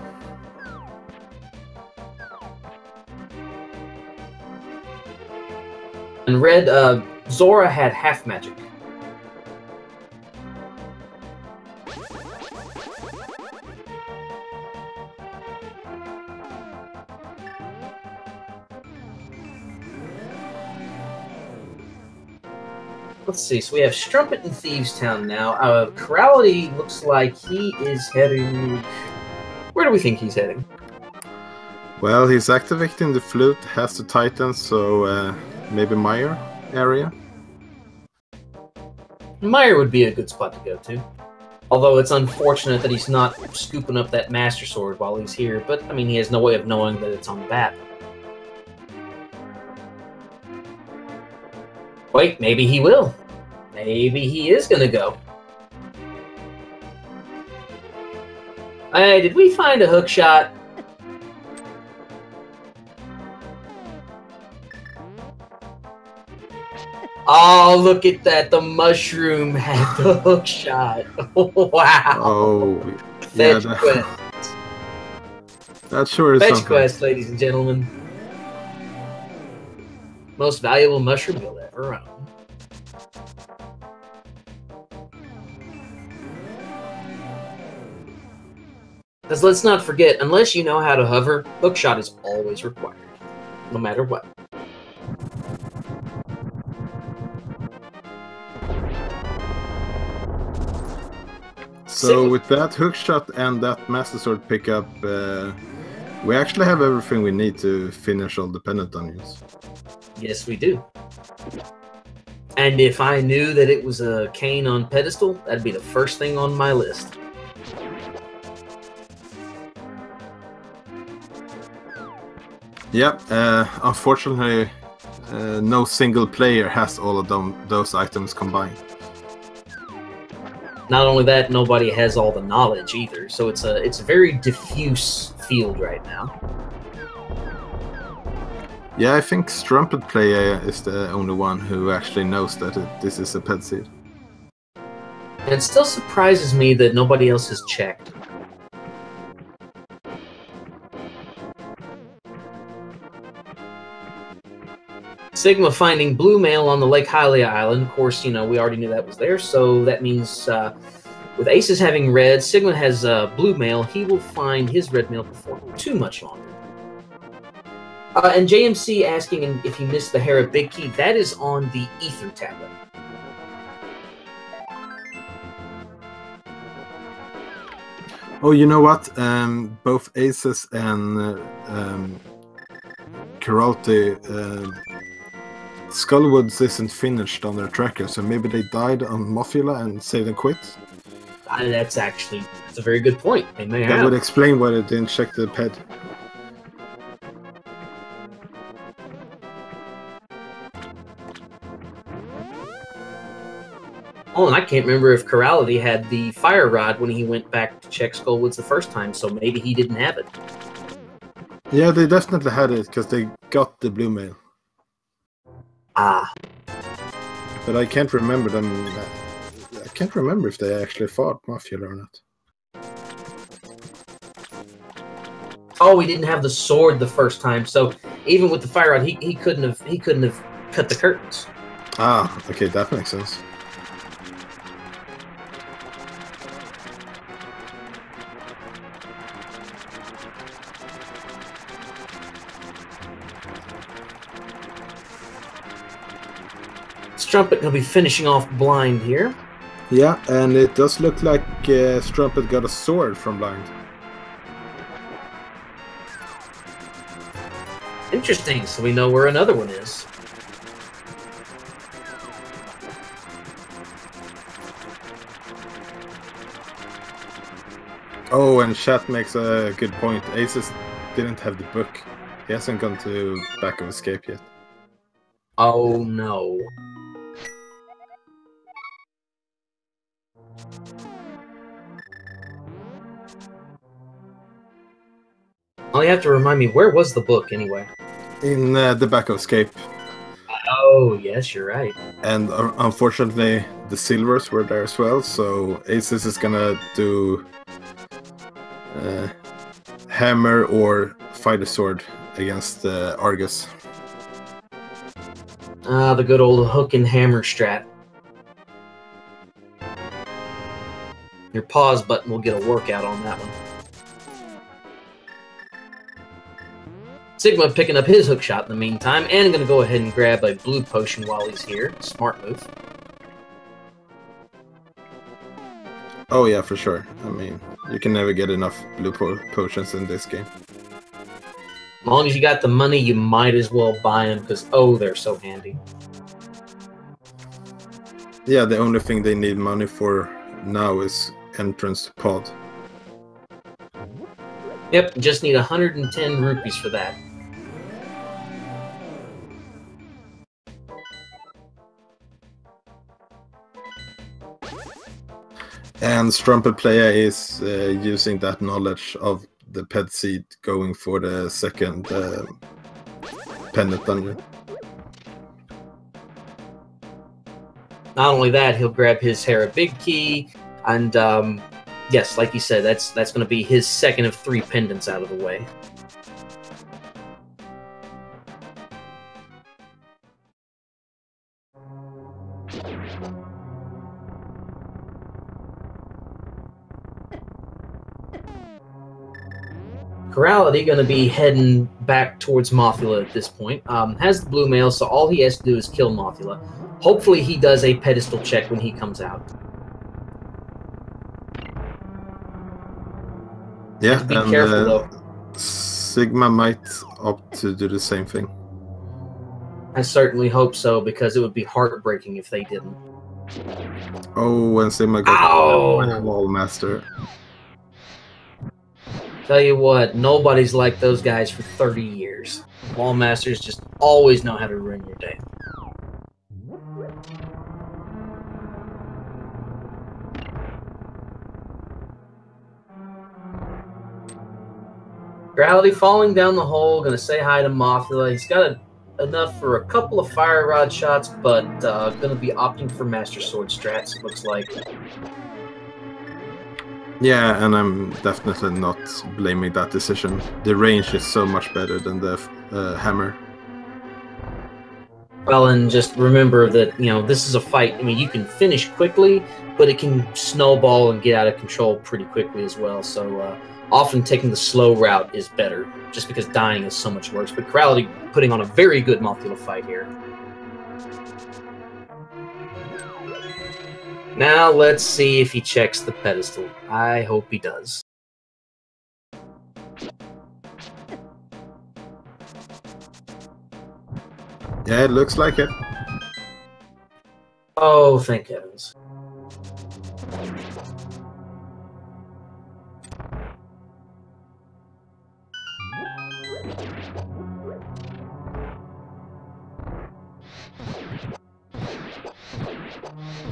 And red, Zora had half magic. Let's see, so we have Strumpet in Thieves Town now. Chirality looks like he is heading... Where do we think he's heading?
Well, he's activating the flute, has the Titans, so maybe Meyer area?
Meyer would be a good spot to go to. Although it's unfortunate that he's not scooping up that Master Sword while he's here, but, I mean, he has no way of knowing that it's on Bat. Wait, maybe he will. Maybe he is gonna go. Hey, did we find a hook shot? Oh, look at that. The mushroom had the hook shot. Wow.
Oh,
Fetch
yeah,
quest.
That sure is
Fetch
something.
quest, ladies and gentlemen. Most valuable mushroom you'll ever own. Because let's not forget, unless you know how to hover, hookshot is always required, no matter what.
So with that hookshot and that Master Sword pickup, we actually have everything we need to finish all the Pendant Dungeons.
Yes, we do. And if I knew that it was a cane on pedestal, that'd be the first thing on my list.
Yep, unfortunately, no single player has all of those items combined.
Not only that, nobody has all the knowledge either, so it's a very diffuse field right now.
Yeah, I think Strumpetplaya is the only one who actually knows that this is a pet seed.
And it still surprises me that nobody else has checked. Sigma finding blue mail on the Lake Hylia Island. Of course, you know, we already knew that was there, so that means with Aces having red, Sigma has blue mail. He will find his red mail before too much longer. And JMC asking if he missed the Hera Big Key. That is on the Ether tablet.
Oh, you know what? Both Aces and Chirality, Skullwoods isn't finished on their tracker, so maybe they died on Mothula and saved and quit?
That's a very good point. They may have.
That would explain why they didn't check the ped.
Oh, and I can't remember if Chirality had the fire rod when he went back to check Skullwoods the first time, so maybe he didn't have it.
Yeah, they definitely had it, because they got the blue mail.
Ah.
But I can't remember them. I can't remember if they actually fought Mafia or not.
Oh, he didn't have the sword the first time, so even with the fire rod, he couldn't have cut the curtains.
Ah, okay, that makes sense.
Strumpet gonna be finishing off Blind here.
Yeah, and it does look like Strumpet got a sword from Blind.
Interesting, so we know where another one is.
Oh, and chat makes a good point. Aces didn't have the book. He hasn't gone to Back of Escape yet.
Oh no. Oh, you have to remind me, where was the book anyway?
In the Back of Escape.
Oh, yes, you're right.
And unfortunately, the silvers were there as well, so Aces is gonna do hammer or fighter sword against Argus.
Ah, the good old hook and hammer strat. Your pause button will get a workout on that one. Sigma picking up his hook shot in the meantime, and going to go ahead and grab a blue potion while he's here. Smart move.
Oh yeah, for sure. I mean, you can never get enough blue potions in this game.
As long as you got the money, you might as well buy them, because, oh, they're so handy.
Yeah, the only thing they need money for now is entrance to pod.
Yep, just need 110 rupees for that.
And Strumpetplaya is using that knowledge of the pet seed going for the second pendant dungeon.
Not only that, he'll grab his Hera Big Key, and yes, like you said, that's going to be his second of 3 pendants out of the way. Chirality going to be heading back towards Mothula at this point. Has the blue mail, so all he has to do is kill Mothula. Hopefully he does a pedestal check when he comes out.
Yeah,
be careful though.
Sigma might opt to do the same thing.
I certainly hope so, because it would be heartbreaking if they didn't.
Oh, and Sigma got Wall Master.
Tell you what, nobody's like those guys for 30 years. Wall Masters just always know how to ruin your day. Chirality falling down the hole, gonna say hi to Mothula. He's got enough for a couple of fire rod shots, but gonna be opting for Master Sword strats, it looks like.
Yeah, and I'm definitely not blaming that decision. The range is so much better than the hammer.
Well, and just remember that, you know, this is a fight. I mean, you can finish quickly, but it can snowball and get out of control pretty quickly as well. So often taking the slow route is better, just because dying is so much worse. But Chirality putting on a very good Mothula fight here. Now let's see if he checks the pedestal. I hope he does.
Yeah, it looks like it.
Oh, thank heavens.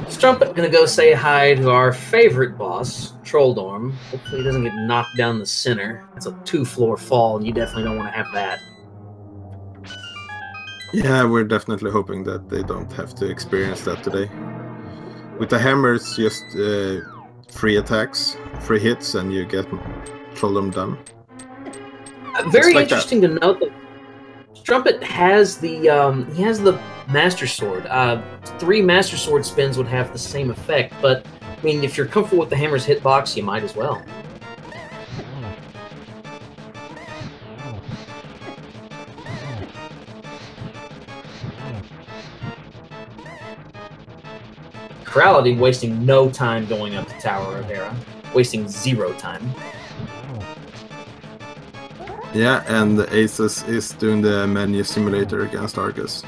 Strumpet gonna go say hi to our favorite boss, Trolldorm. Hopefully he doesn't get knocked down the center. That's a 2-floor fall, and you definitely don't want to have that.
Yeah, we're definitely hoping that they don't have to experience that today. With the hammers, just free attacks, free hits, and you get troll them done.
Very
like
interesting to note that Strumpet has the Master Sword. 3 Master Sword spins would have the same effect, but I mean, if you're comfortable with the hammer's hitbox, you might as well. Chirality wasting no time going up to Tower of Hera, wasting 0 time.
Yeah, and Aces is doing the menu simulator against Argus.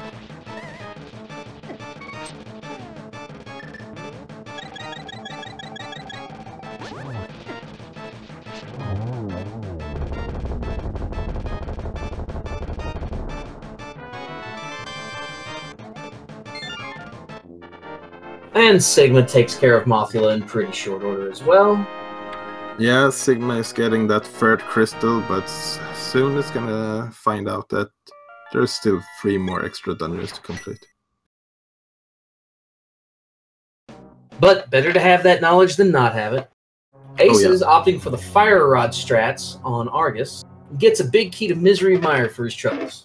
And Sigma takes care of Mothula in pretty short order as well.
Yeah, Sigma is getting that third crystal, but soon it's gonna find out that there's still 3 more extra dungeons to complete.
But better to have that knowledge than not have it. Aces, opting for the Fire Rod strats on Argus, gets a big key to Misery Mire for his troubles.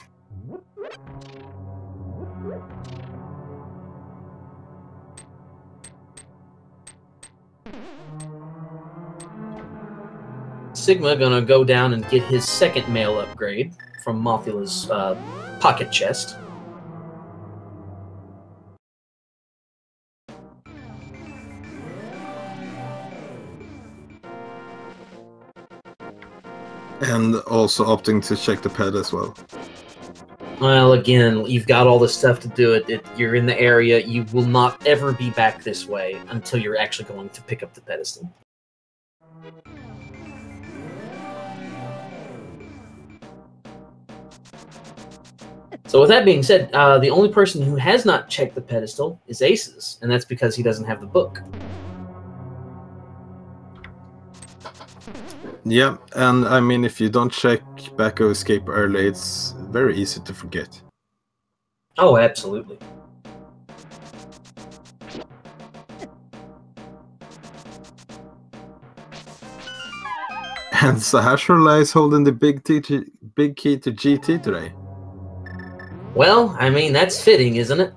Sigma gonna go down and get his second mail upgrade from Mothula's pocket chest.
And also opting to check the pet as well.
Well, again, you've got all this stuff to do it. You're in the area. You will not ever be back this way until you're actually going to pick up the pedestal. So with that being said, the only person who has not checked the pedestal is Aces, and that's because he doesn't have the book.
Yeah, and I mean, if you don't check Backo Escape early, it's very easy to forget.
Oh, absolutely.
And Sahasrarla is holding the big key to GT today.
Well, I mean, that's fitting, isn't it?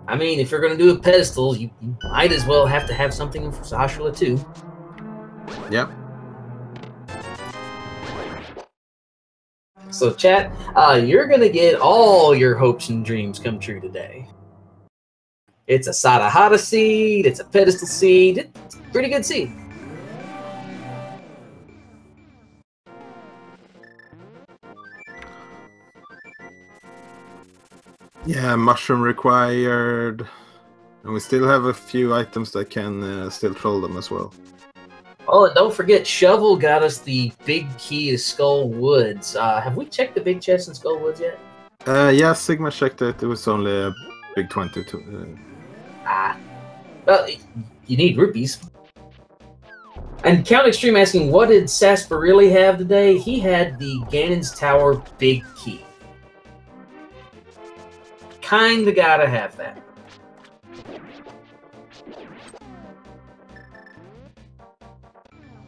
I mean, if you're going to do a pedestal, you might as well have to have something for Sahasrarla too.
Yep.
So, chat, you're going to get all your hopes and dreams come true today. It's a Sadahara seed, it's a pedestal seed, it's a pretty good seed.
Yeah, mushroom required. And we still have a few items that can still troll them as well.
Oh, and don't forget, Shovel got us the big key to Skull Woods. Have we checked the big chest in Skull Woods yet?
Yeah, Sigma checked it. It was only a big 20.
Well, you need rupees. And Count Extreme asking, what did Sarsaparilla have today? He had the Ganon's Tower big key. Kinda gotta have that.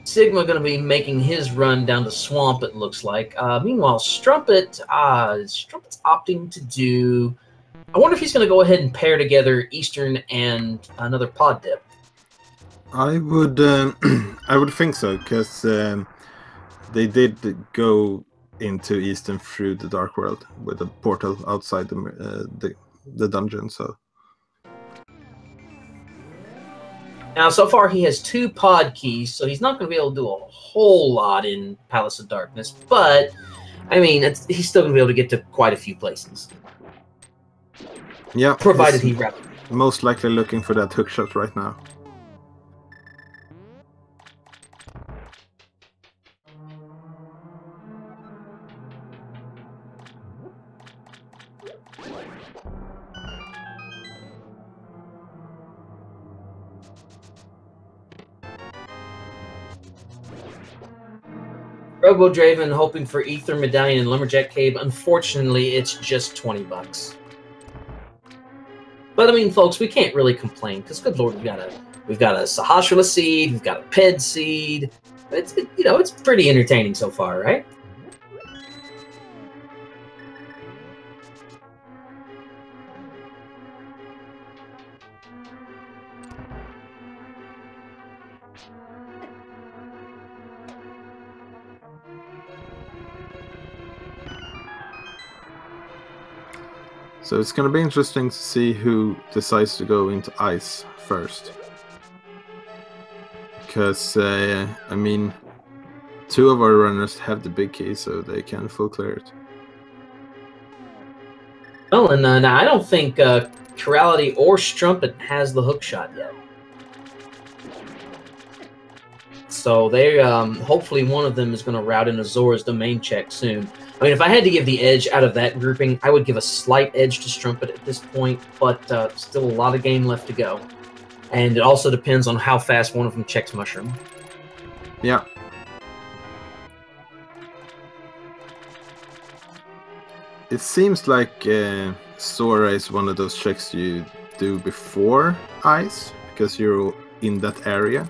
Sigma gonna be making his run down to Swamp, it looks like. Meanwhile, Strumpet's opting to do... I wonder if he's gonna go ahead and pair together Eastern and another pod dip.
I would I would think so, because they did go into Eastern through the Dark World with a portal outside the dungeon, so...
Now, so far he has 2 pod keys, so he's not going to be able to do a whole lot in Palace of Darkness, but, I mean, he's still going to be able to get to quite a few places.
Yeah.
Provided he rapidly.
Most likely looking for that hookshot right now.
Robo Draven hoping for Ether Medallion and Lumberjack Cave. Unfortunately, it's just $20. But I mean, folks, we can't really complain because, good lord, we've got a Sahasrara seed, we've got a Ped seed. It's pretty entertaining so far, right?
So it's going to be interesting to see who decides to go into ice first. Because, I mean, 2 of our runners have the big key, so they can full clear it.
Well, and now I don't think Chirality or Strumpet has the hook shot yet. So they hopefully one of them is going to route in Azora's domain check soon. I mean, if I had to give the edge out of that grouping, I would give a slight edge to Strumpet at this point, but still a lot of game left to go. And it also depends on how fast one of them checks Mushroom.
Yeah. It seems like Sora is one of those checks you do before ice, because you're in that area.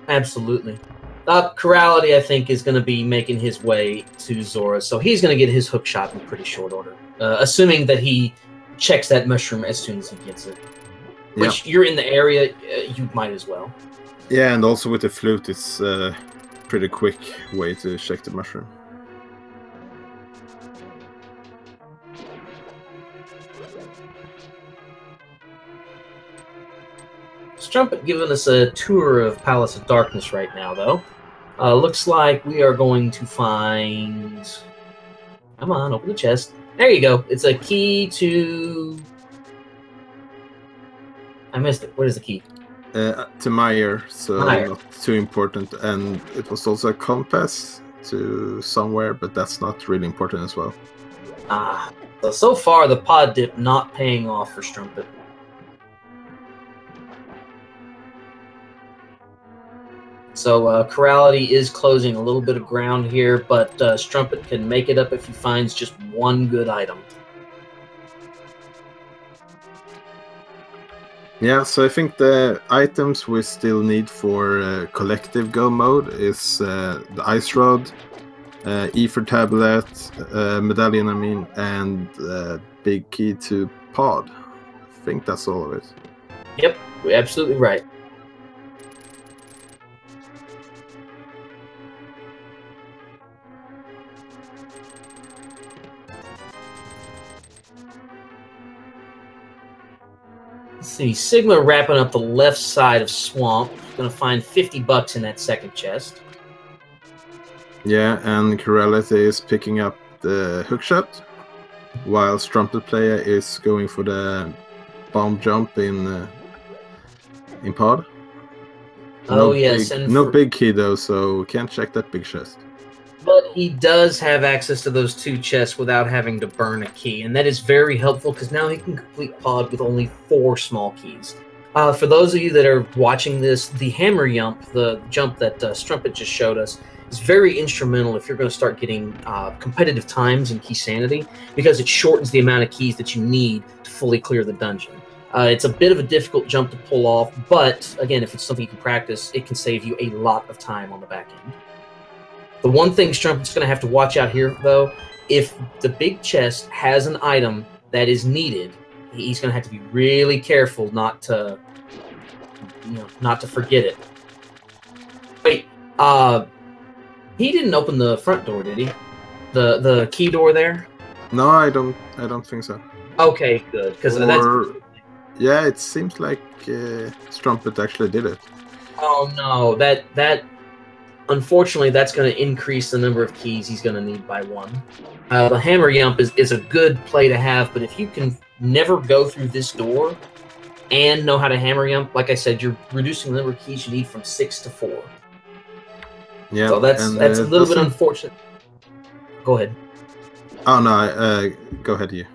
Absolutely. Chirality, I think, is going to be making his way to Zora, so he's going to get his hook shot in pretty short order, assuming that he checks that mushroom as soon as he gets it. Which, you're in the area, you might as well.
Yeah, and also with the flute, it's a pretty quick way to check the mushroom.
Strumpet giving us a tour of Palace of Darkness right now, though. Looks like we are going to find... Come on, open the chest. There you go. It's a key to... I missed it. What is the key?
To Meyer, so not too important. And it was also a compass to somewhere, but that's not really important as well.
So far, the pod dip not paying off for Strumpet. So Chirality is closing a little bit of ground here, but Strumpet can make it up if he finds just one good item.
Yeah, so I think the items we still need for collective go mode is the Ice Rod, Ether Tablet, Medallion, I mean, and Big Key to Pod. I think that's all of it.
Yep, you're absolutely right. Let's see, Sigma wrapping up the left side of Swamp. Gonna find $50 in that second chest.
Yeah, and Chirality is picking up the hookshot, while Strumpetplaya is going for the bomb jump in pod.
Oh yes,
and no big key though, so can't check that big chest.
But he does have access to those 2 chests without having to burn a key, and that is very helpful because now he can complete pod with only 4 small keys. For those of you that are watching this, the hammer jump, the jump that Strumpet just showed us, is very instrumental if you're going to start getting competitive times in Keysanity, because it shortens the amount of keys that you need to fully clear the dungeon. It's a bit of a difficult jump to pull off, but again, if it's something you can practice, it can save you a lot of time on the back end. The one thing Strumpet's going to have to watch out here, though, if the big chest has an item that is needed, he's going to have to be really careful not to, not to forget it. Wait, he didn't open the front door, did he? The key door there?
No, I don't think so.
Okay, good. Because
yeah, it seems like Strumpet actually did it.
Oh no, that. Unfortunately, that's going to increase the number of keys he's going to need by 1. The hammer jump is a good play to have, but if you can never go through this door and know how to hammer jump, like I said, you're reducing the number of keys you need from 6 to 4.
Yeah,
so that's a little bit unfortunate. Go ahead.
Oh no, go ahead, you.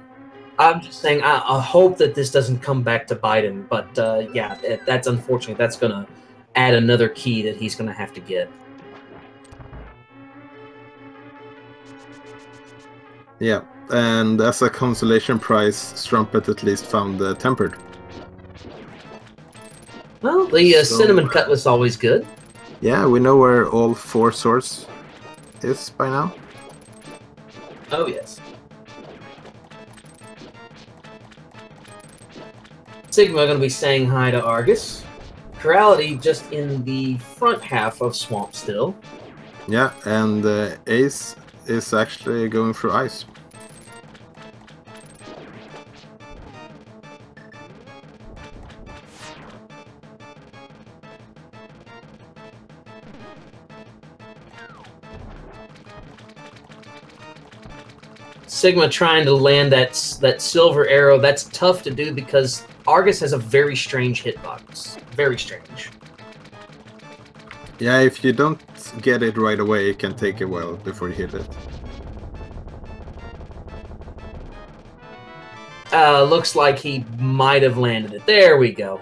I'm just saying, I hope that this doesn't come back to bite him, but yeah, that's unfortunate. That's going to add another key that he's going to have to get.
Yeah, and as a consolation prize, Strumpet at least found the tempered.
Well, the cinnamon cutlass always good.
Yeah, we know where all 4 swords is by now.
Oh, yes. Sigma going to be saying hi to Argus. Chirality just in the front half of Swamp still.
Yeah, and Ace is actually going through ice.
Sigma trying to land that silver arrow. That's tough to do because Argus has a very strange hitbox. Very strange.
Yeah, if you don't get it right away, it can take a while before you hit it.
Looks like he might have landed it. There we go.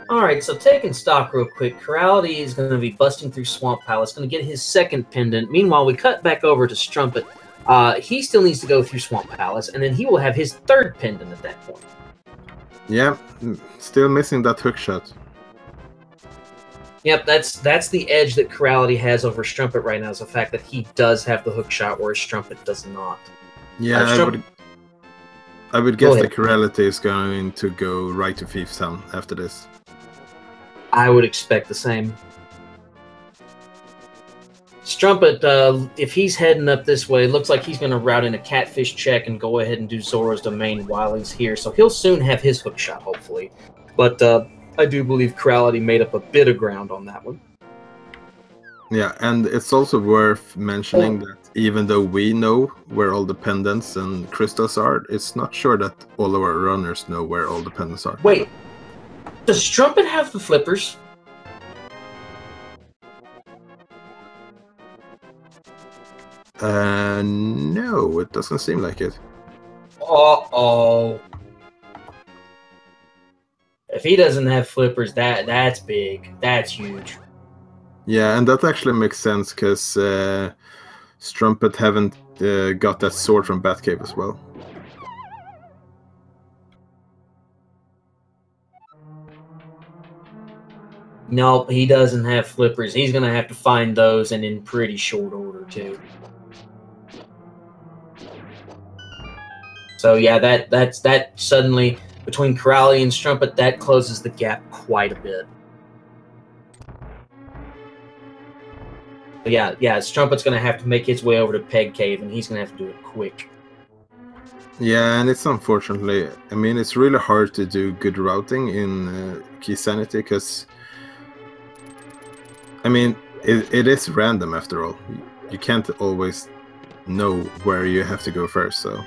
Alright, so taking stock real quick, Chirality is going to be busting through Swamp Palace, going to get his second pendant. Meanwhile, we cut back over to Strumpet. He still needs to go through Swamp Palace, and then he will have his third pendant at that point.
Yeah, still missing that hook shot.
Yep, that's the edge that Chirality has over Strumpet right now, is the fact that he does have the hook shot, whereas Strumpet does not.
Yeah, I would guess that Chirality is going to go right to Thief's Town after this.
I would expect the same. Strumpet, if he's heading up this way, looks like he's going to route in a catfish check and go ahead and do Zora's Domain while he's here. So he'll soon have his hook shot, hopefully. But I do believe Chirality made up a bit of ground on that one.
Yeah, and it's also worth mentioning that even though we know where all the pendants and crystals are, it's not sure that all of our runners know where all the pendants are.
Wait, does Strumpet have the flippers?
No, it doesn't seem like it.
Uh-oh. If he doesn't have flippers, that's big. That's huge.
Yeah, and that actually makes sense, because Strumpet haven't got that sword from Batcave as well.
No, he doesn't have flippers. He's going to have to find those, and in pretty short order, too. So, yeah, that suddenly, between Chirality and Strumpet, that closes the gap quite a bit. But yeah, Strumpet's going to have to make his way over to Peg Cave, and he's going to have to do it quick.
Yeah, and it's unfortunately, I mean, it's really hard to do good routing in Keysanity, because, I mean, it is random after all. You can't always know where you have to go first, so...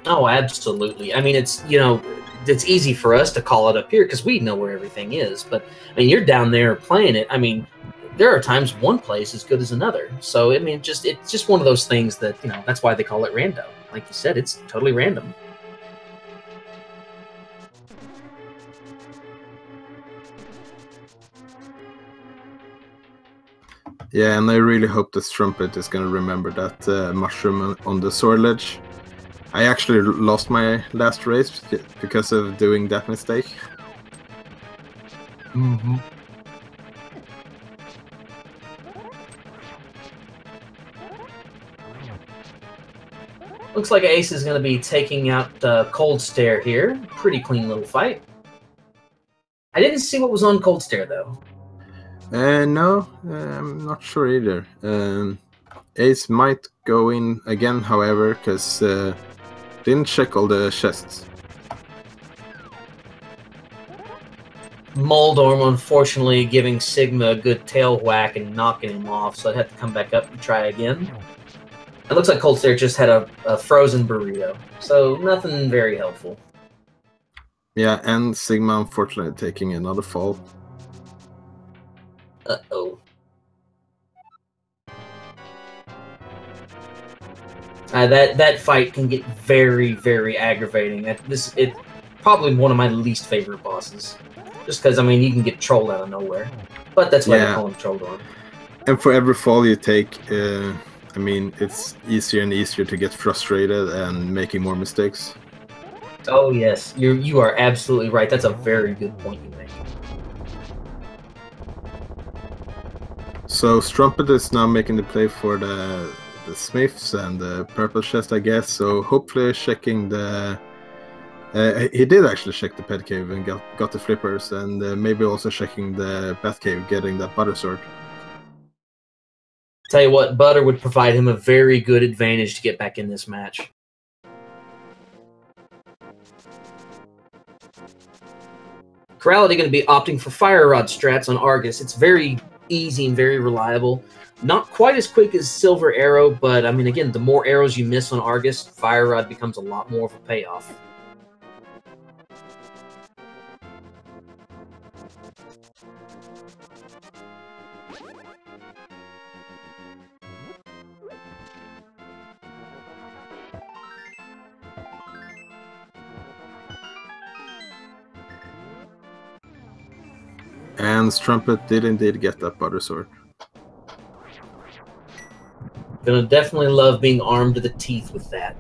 Oh, absolutely. I mean, it's easy for us to call it up here because we know where everything is. But I mean, you're down there playing it. I mean, there are times one place is as good as another. So I mean, it's just one of those things that that's why they call it rando. Like you said, it's totally random.
Yeah, and I really hope the Strumpet is going to remember that mushroom on the sword ledge. I actually lost my last race because of doing that mistake.
Mm-hmm. Looks like Ace is going to be taking out Cold Stare here. Pretty clean little fight. I didn't see what was on Cold Stare, though.
No, I'm not sure either. Ace might go in again, however, because didn't check all the chests.
Moldorm, unfortunately, giving Sigma a good tail whack and knocking him off, so I'd have to come back up and try again. It looks like Cold Stare just had a frozen burrito, so nothing very helpful.
Yeah, and Sigma unfortunately taking another fall.
Uh-oh. That fight can get very, very aggravating. It's probably one of my least favorite bosses. Just because, I mean, you can get trolled out of nowhere. But that's why they call him Trolldor.
And for every fall you take, I mean, it's easier and easier to get frustrated and making more mistakes.
Oh yes, you are absolutely right. That's a very good point you make.
So Strumpet is now making the play for the Smiths and the purple chest, I guess. So hopefully checking the... he did actually check the pet cave and got the flippers, and maybe also checking the Bat cave, getting that butter sword.
Tell you what, butter would provide him a very good advantage to get back in this match. Chirality going to be opting for Fire Rod strats on Argus. It's very easy and very reliable. Not quite as quick as Silver Arrow, but I mean, again, the more arrows you miss on Argus, Fire Rod becomes a lot more of a payoff.
And Strumpet did indeed get that butter sword.
Gonna definitely love being armed to the teeth with that.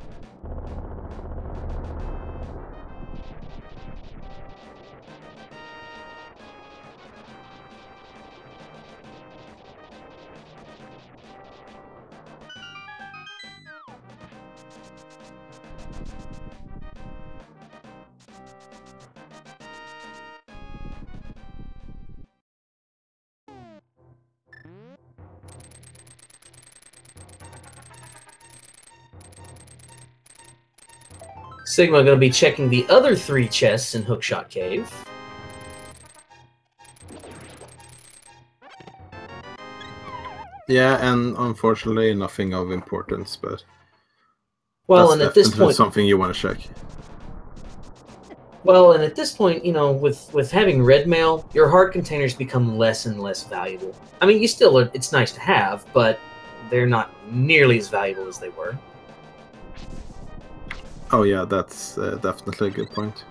Sigma going to be checking the other 3 chests in Hookshot Cave.
Yeah, and unfortunately nothing of importance, but
well,
that's
and at this point,
something you want to check.
Well, and at this point, you know, with having red mail, your heart containers become less and less valuable. I mean, you still are, it's nice to have, but they're not nearly as valuable as they were.
Oh yeah, that's definitely a good point.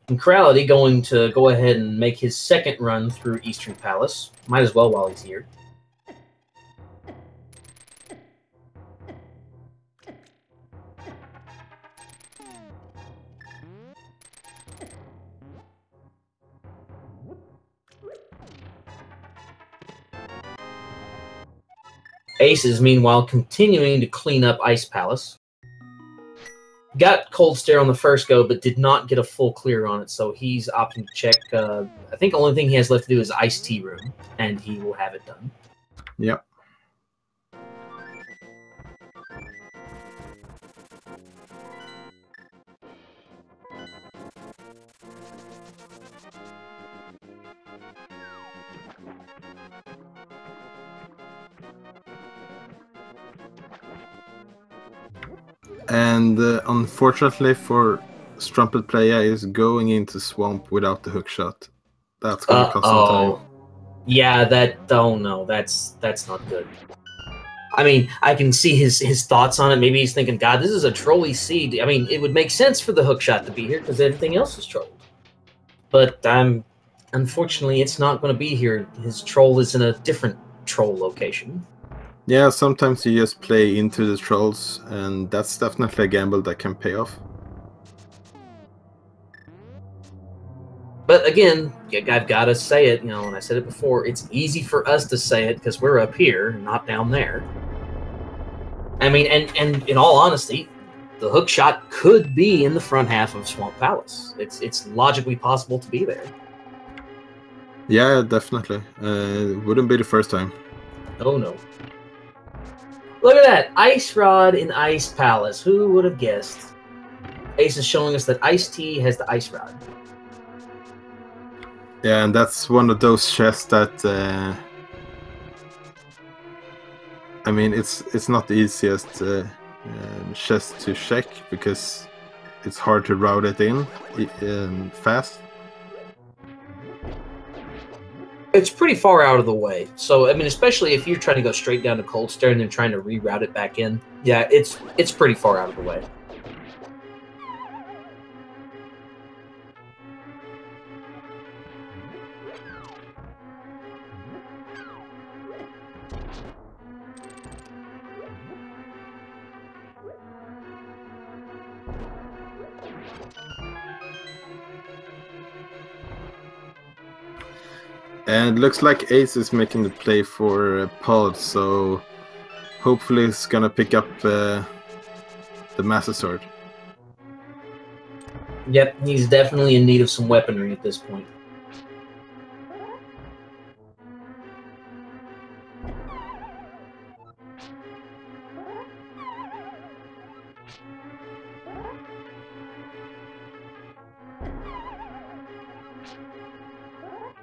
And Chirality going to go ahead and make his second run through Eastern Palace. Might as well while he's here. Ace is meanwhile continuing to clean up Ice Palace. Got Cold Stare on the first go, but did not get a full clear on it, so he's opting to check. I think the only thing he has left to do is Ice Tea Room, and he will have it done.
Yep. And unfortunately for Strumpetplaya is going into Swamp without the hookshot. That's going to cost some time.
Yeah, oh no, that's not good. I mean, I can see his thoughts on it. Maybe he's thinking, God, this is a trolly seed. I mean, it would make sense for the hookshot to be here because everything else is trolled. But unfortunately, it's not going to be here. His troll is in a different troll location.
Yeah, sometimes you just play into the trolls, and that's definitely a gamble that can pay off.
But again, I've got to say it, you know, and I said it before, it's easy for us to say it because we're up here, not down there. I mean, and in all honesty, the hookshot could be in the front half of Swamp Palace. It's logically possible to be there.
Yeah, definitely. Wouldn't be the first time.
Oh no. Look at that! Ice Rod in Ice Palace. Who would have guessed? Ace is showing us that Ice Tea has the Ice Rod.
Yeah, and that's one of those chests that I mean, it's not the easiest chest to check because it's hard to route it in fast.
It's pretty far out of the way. So, I mean, especially if you're trying to go straight down to Cold Stare and then trying to reroute it back in. Yeah, it's pretty far out of the way.
And it looks like Ace is making the play for Pod, so hopefully it's gonna pick up the Master Sword.
Yep, he's definitely in need of some weaponry at this point.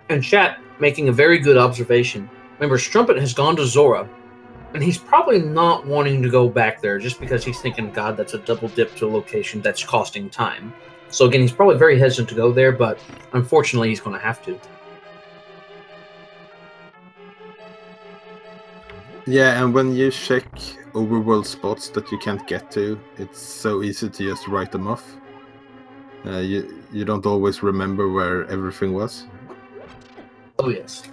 And chat making a very good observation. Remember, Strumpet has gone to Zora, and he's probably not wanting to go back there just because he's thinking, God, that's a double dip to a location that's costing time. So again, he's probably very hesitant to go there, but unfortunately he's going to have to.
Yeah, and when you check overworld spots that you can't get to, it's so easy to just write them off. You don't always remember where everything was.
Oh, yes.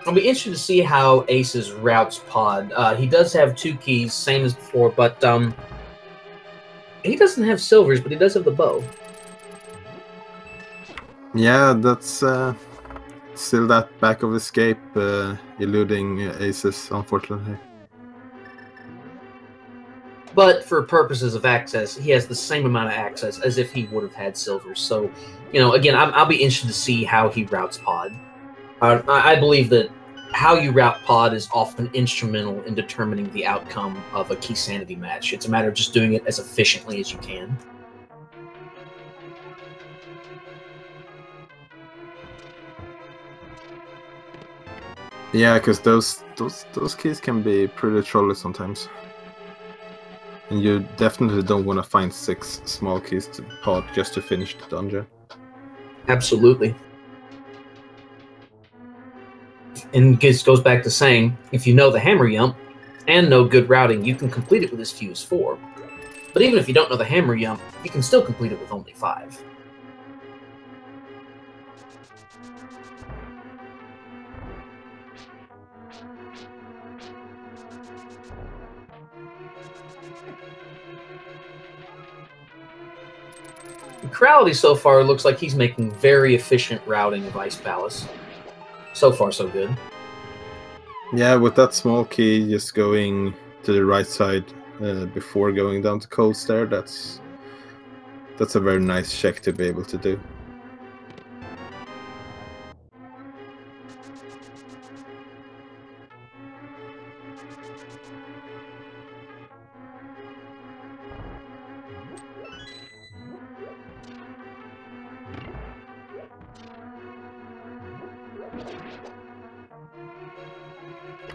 I'll be interested to see how Ace's routes Pod. He does have 2 keys, same as before, but he doesn't have silvers, but he does have the bow.
Yeah, that's still that back of escape eluding Aces, unfortunately.
But for purposes of access, he has the same amount of access as if he would have had silvers. So, you know, again, I'll be interested to see how he routes Pod. I believe that how you route Pod is often instrumental in determining the outcome of a Keysanity match. It's a matter of just doing it as efficiently as you can.
Yeah, because those keys can be pretty trolly sometimes. And you definitely don't want to find 6 small keys to Pod just to finish the dungeon.
Absolutely. And this goes back to saying, if you know the hammer yump and know good routing, you can complete it with as few as 4. But even if you don't know the hammer yump, you can still complete it with only 5. Chirality so far looks like he's making very efficient routing of Ice Palace. So far, so good.
Yeah, with that small key just going to the right side before going down to Cold Stare, that's a very nice check to be able to do.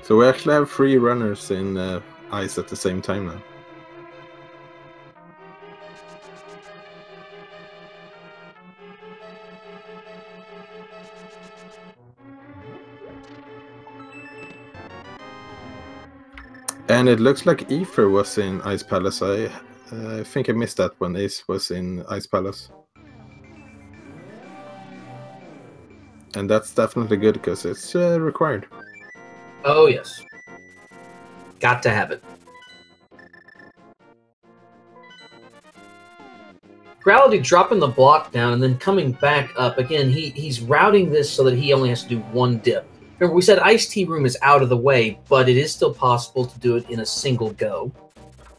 So we actually have 3 runners in ice at the same time now. And it looks like Ether was in Ice Palace. I think I missed that when Ace was in Ice Palace. And that's definitely good because it's required.
Oh, yes. Got to have it. Chirality dropping the block down and then coming back up. Again, he's routing this so that he only has to do 1 dip. Remember, we said Ice Tea Room is out of the way, but it is still possible to do it in a single go.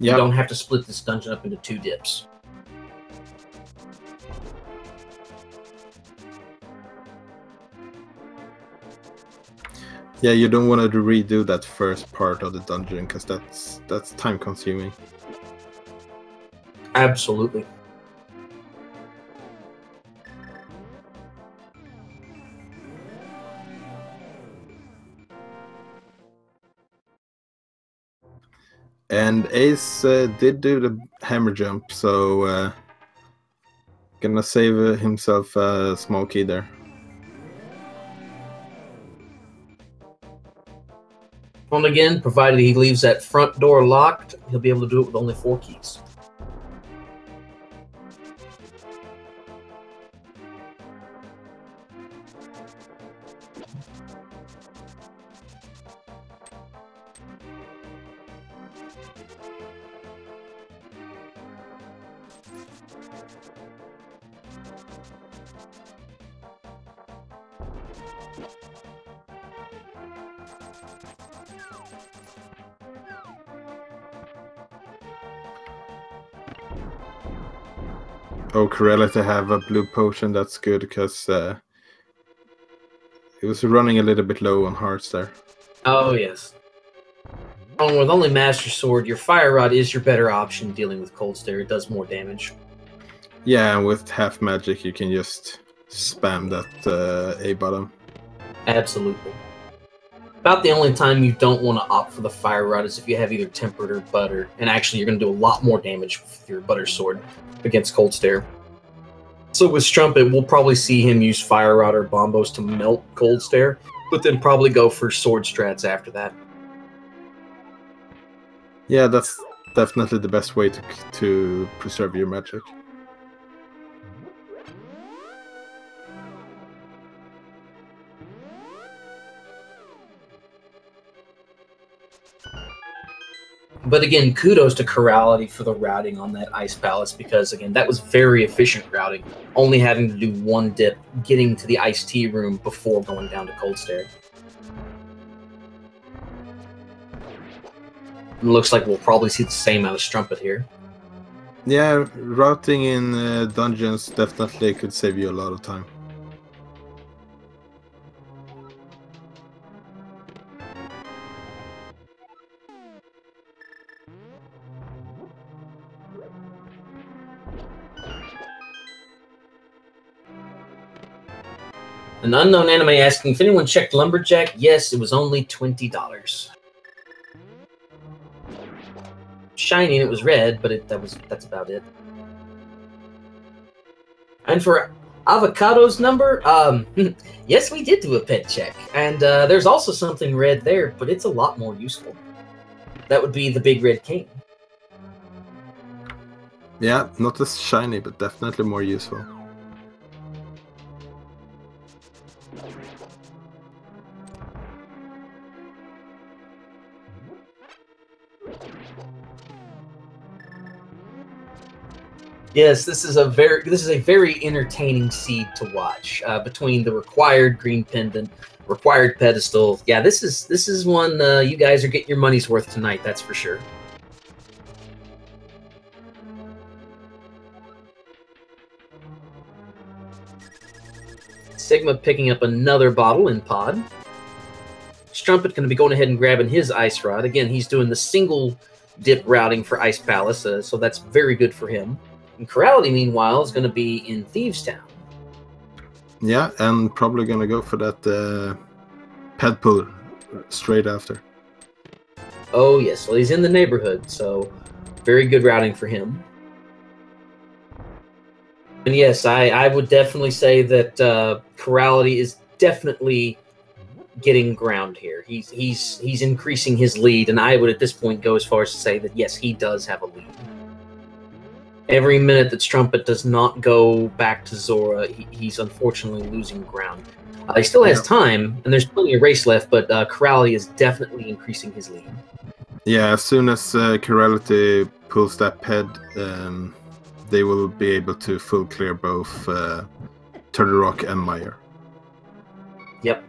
Yep. You don't have to split this dungeon up into 2 dips.
Yeah, you don't want to redo that first part of the dungeon because that's time consuming.
Absolutely.
And Ace did do the hammer jump, so gonna save himself a small key there.
And again, provided he leaves that front door locked, he'll be able to do it with only 4 keys.
Oh, Chirality have a blue potion. That's good because he was running a little bit low on hearts there.
Oh, yes. Oh, with only Master Sword, your Fire Rod is your better option dealing with Cold Stare. It does more damage.
Yeah, and with half magic, you can just spam that A bottom.
Absolutely. About the only time you don't want to opt for the Fire Rod is if you have either Tempered or Butter, and actually you're going to do a lot more damage with your Butter Sword against Cold Stare. So with Strumpet, we'll probably see him use Fire Rod or Bombos to melt Cold Stare, but then probably go for Sword strats after that.
Yeah, that's definitely the best way to preserve your magic.
But again, kudos to Chirality for the routing on that Ice Palace, because again, that was very efficient routing, only having to do 1 dip, getting to the Iced Tea room before going down to Cold Stare. And looks like we'll probably see the same out of Strumpet here.
Yeah, routing in dungeons definitely could save you a lot of time.
An unknown anime asking if anyone checked Lumberjack. Yes, it was only $20. Shiny and it was red, but that's about it. And for Avocado's number, yes, we did do a pet check, and there's also something red there, but it's a lot more useful. That would be the big red cane.
Yeah, not as shiny, but definitely more useful.
Yes, this is a very entertaining seed to watch. Between the required green pendant, required pedestal. Yeah, this is one you guys are getting your money's worth tonight. That's for sure. Sigma picking up another bottle in pod. Strumpet going to be going ahead and grabbing his Ice Rod. Again, he's doing the single dip routing for Ice Palace, so that's very good for him. And Chirality, meanwhile, is going to be in Thieves Town.
Yeah, and probably going to go for that ped pull straight after.
Oh, yes. Well, he's in the neighborhood, so very good routing for him. And yes, I would definitely say that Chirality is definitely getting ground here. He's increasing his lead, and I would at this point go as far as to say that yes, he does have a lead. Every minute that Strumpet does not go back to Zora, he's unfortunately losing ground. He still has time, and there's plenty of race left, but Chirality is definitely increasing his lead.
Yeah, as soon as Chirality pulls that ped, they will be able to full clear both Turtle Rock and Meyer.
Yep.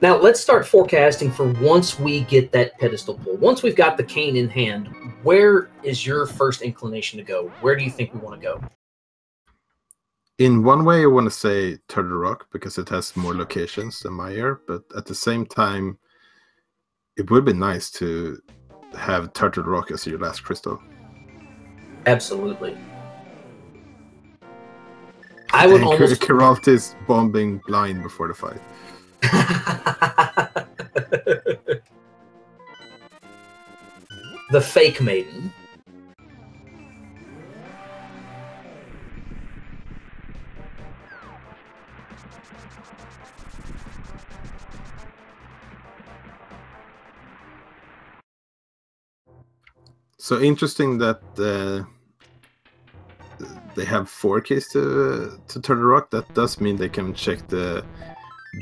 Now, let's start forecasting for once we get that pedestal pull. Once we've got the cane in hand, where is your first inclination to go? Where do you think we want to go?
In one way, I want to say Turtle Rock because it has more locations than Meyer, but at the same time, it would be nice to have Turtle Rock as your last crystal.
Absolutely. I would almost...
Chirality's bombing blind before the fight.
The fake maiden.
So interesting that they have 4 keys to Turtle Rock. That does mean they can check the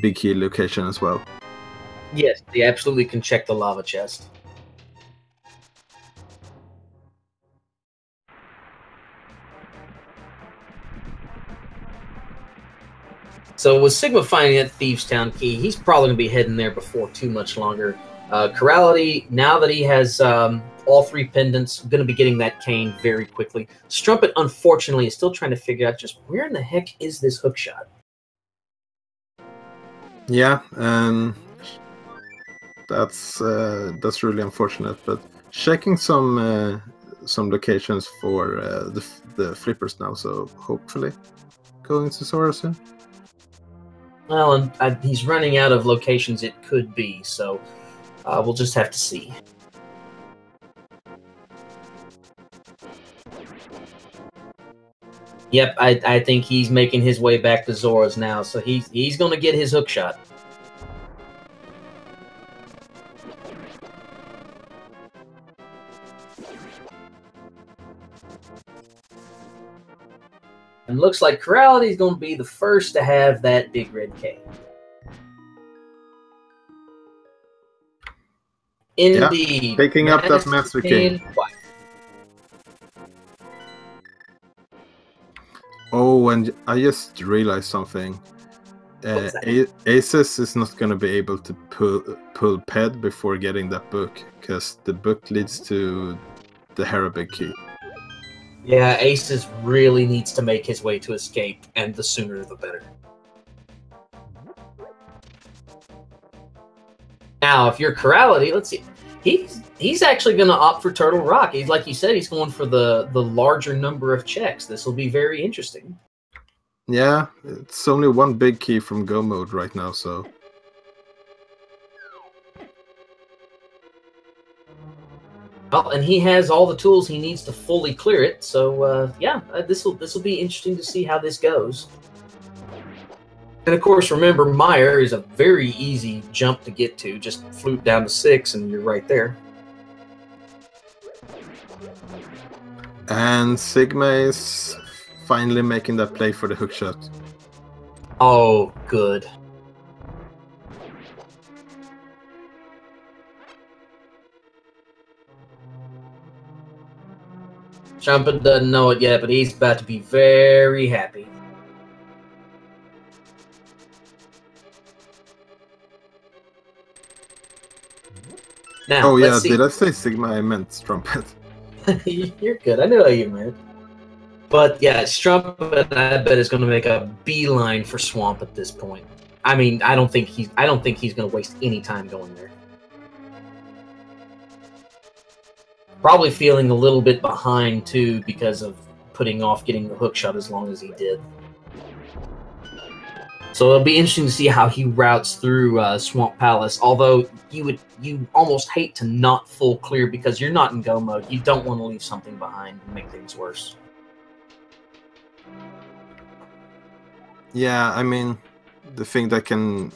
big key location as well.
Yes, they absolutely can check the lava chest. So with Sigma finding that Thieves Town key, he's probably going to be heading there before too much longer. Chirality, now that he has all 3 pendants, going to be getting that cane very quickly. Strumpet, unfortunately, is still trying to figure out just where in the heck is this hookshot.
Yeah, that's really unfortunate. But checking some locations for the flippers now, so hopefully going to Sora soon.
Well, and he's running out of locations it could be, so we'll just have to see. Yep, I think he's making his way back to Zora's now, so he's going to get his hookshot. And looks like Chirality is going to be the first to have that big red cane. Indeed.
Yeah, picking up that Master Cane. Oh, and I just realized something. Aces is not going to be able to pull Ped before getting that book, because the book leads to the Harabig key.
Yeah, Aces really needs to make his way to escape, and the sooner the better. Now, if you're Chirality, let's see. He's actually going to opt for Turtle Rock. He's, like you said, he's going for the larger number of checks. This will be very interesting.
Yeah, it's only 1 big key from Go mode right now, so...
Well, and he has all the tools he needs to fully clear it, so yeah, this will be interesting to see how this goes. And of course, remember, Meyer is a very easy jump to get to. Just flute down to 6 and you're right there.
And Sigma is finally making that play for the hookshot.
Oh, good. Strumpet doesn't know it yet, but he's about to be very happy. Now,
oh yeah, did I say Sigma? I meant Strumpet.
You're good. I know how you meant. But yeah, Strumpet, I bet, is going to make a beeline for Swamp at this point. I mean, I don't think he's going to waste any time going there. Probably feeling a little bit behind too because of putting off getting the hookshot as long as he did. So it'll be interesting to see how he routes through Swamp Palace. Although you almost hate to not full clear because you're not in go mode. You don't want to leave something behind and make things worse.
Yeah, I mean, the thing that can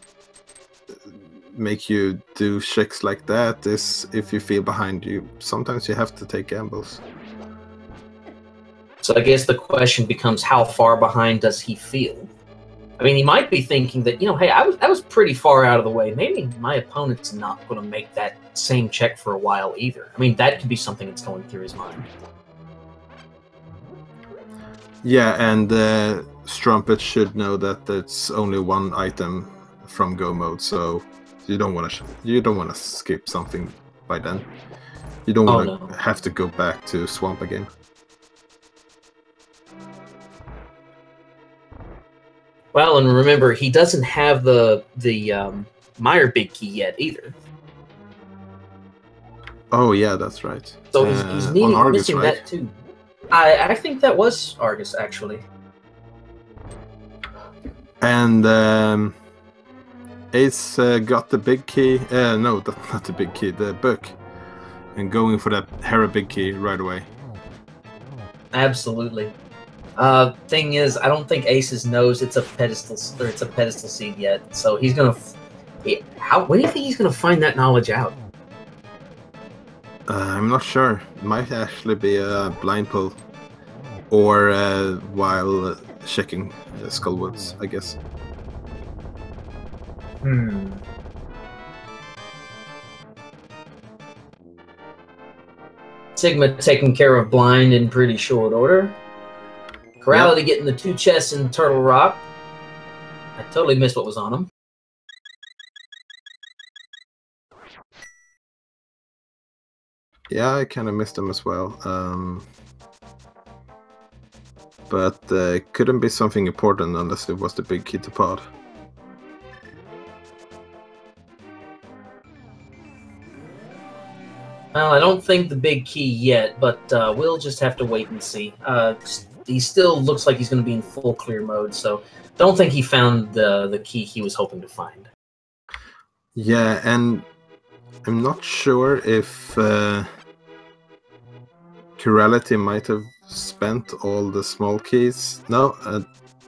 make you do checks like that is if you feel behind, sometimes you have to take gambles.
So I guess the question becomes, how far behind does he feel? I mean, he might be thinking that, you know, hey, I was pretty far out of the way. Maybe my opponent's not going to make that same check for a while either. I mean, that could be something that's going through his mind.
Yeah, and Strumpet should know that it's only 1 item from go mode, so you don't want to skip something by then. You don't want to have to go back to Swamp again.
Well, and remember, he doesn't have the Meyer big key yet either.
Oh yeah, that's right.
So he's
Argus,
missing
right?
that too. I think that was Argus actually.
And Ace got the big key. No, not the big key. The book, and going for that Hera big key right away.
Absolutely. Thing is, I don't think Aces knows it's a pedestal or it's a pedestal seed yet. So he's gonna. When do you think he's gonna find that knowledge out?
I'm not sure. It might actually be a blind pull, or while checking Skullwoods, I guess.
Sigma taking care of blind in pretty short order. Chirality getting the 2 chests in Turtle Rock. I totally missed what was on them.
Yeah, I kind of missed them as well. But it couldn't be something important unless it was the big key to pod.
Well, I don't think the big key yet, but we'll just have to wait and see. He still looks like he's going to be in full clear mode, so don't think he found the key he was hoping to find.
Yeah, and I'm not sure if Chirality might have spent all the small keys. No,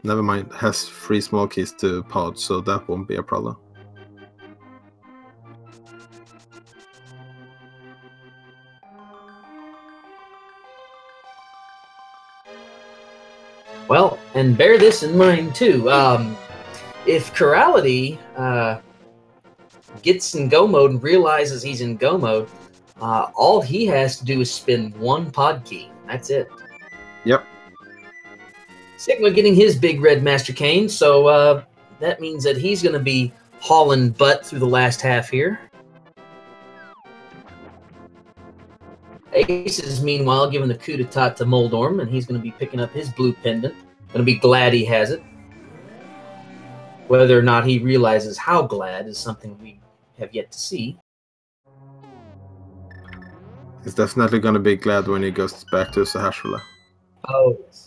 never mind. Has 3 small keys to pod, so that won't be a problem.
Well, and bear this in mind too. If Chirality gets in go mode and realizes he's in go mode, all he has to do is spin 1 pod key. That's it.
Yep.
Sigma getting his big red Master Cane, so that means that he's going to be hauling butt through the last half here. Ace is meanwhile giving the coup d'etat to Moldorm, and he's going to be picking up his blue pendant. Going to be glad he has it. Whether or not he realizes how glad is something we have yet to see.
He's definitely going to be glad when he goes back to Sahasrahla.
Oh, yes.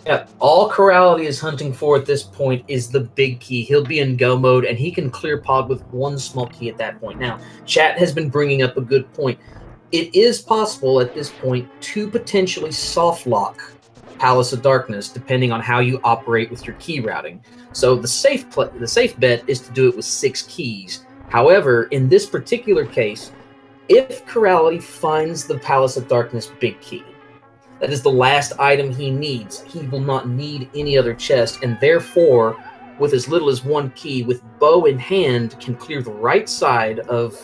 Yeah, all Chirality is hunting for at this point is the big key. He'll be in go mode, and he can clear pod with 1 small key at that point. Now, chat has been bringing up a good point. It is possible at this point to potentially soft lock Palace of Darkness, depending on how you operate with your key routing. So the safe bet is to do it with 6 keys. However, in this particular case, if Chirality finds the Palace of Darkness big key, that is the last item he needs. He will not need any other chest, and therefore, with as little as 1 key, with bow in hand, can clear the right side of,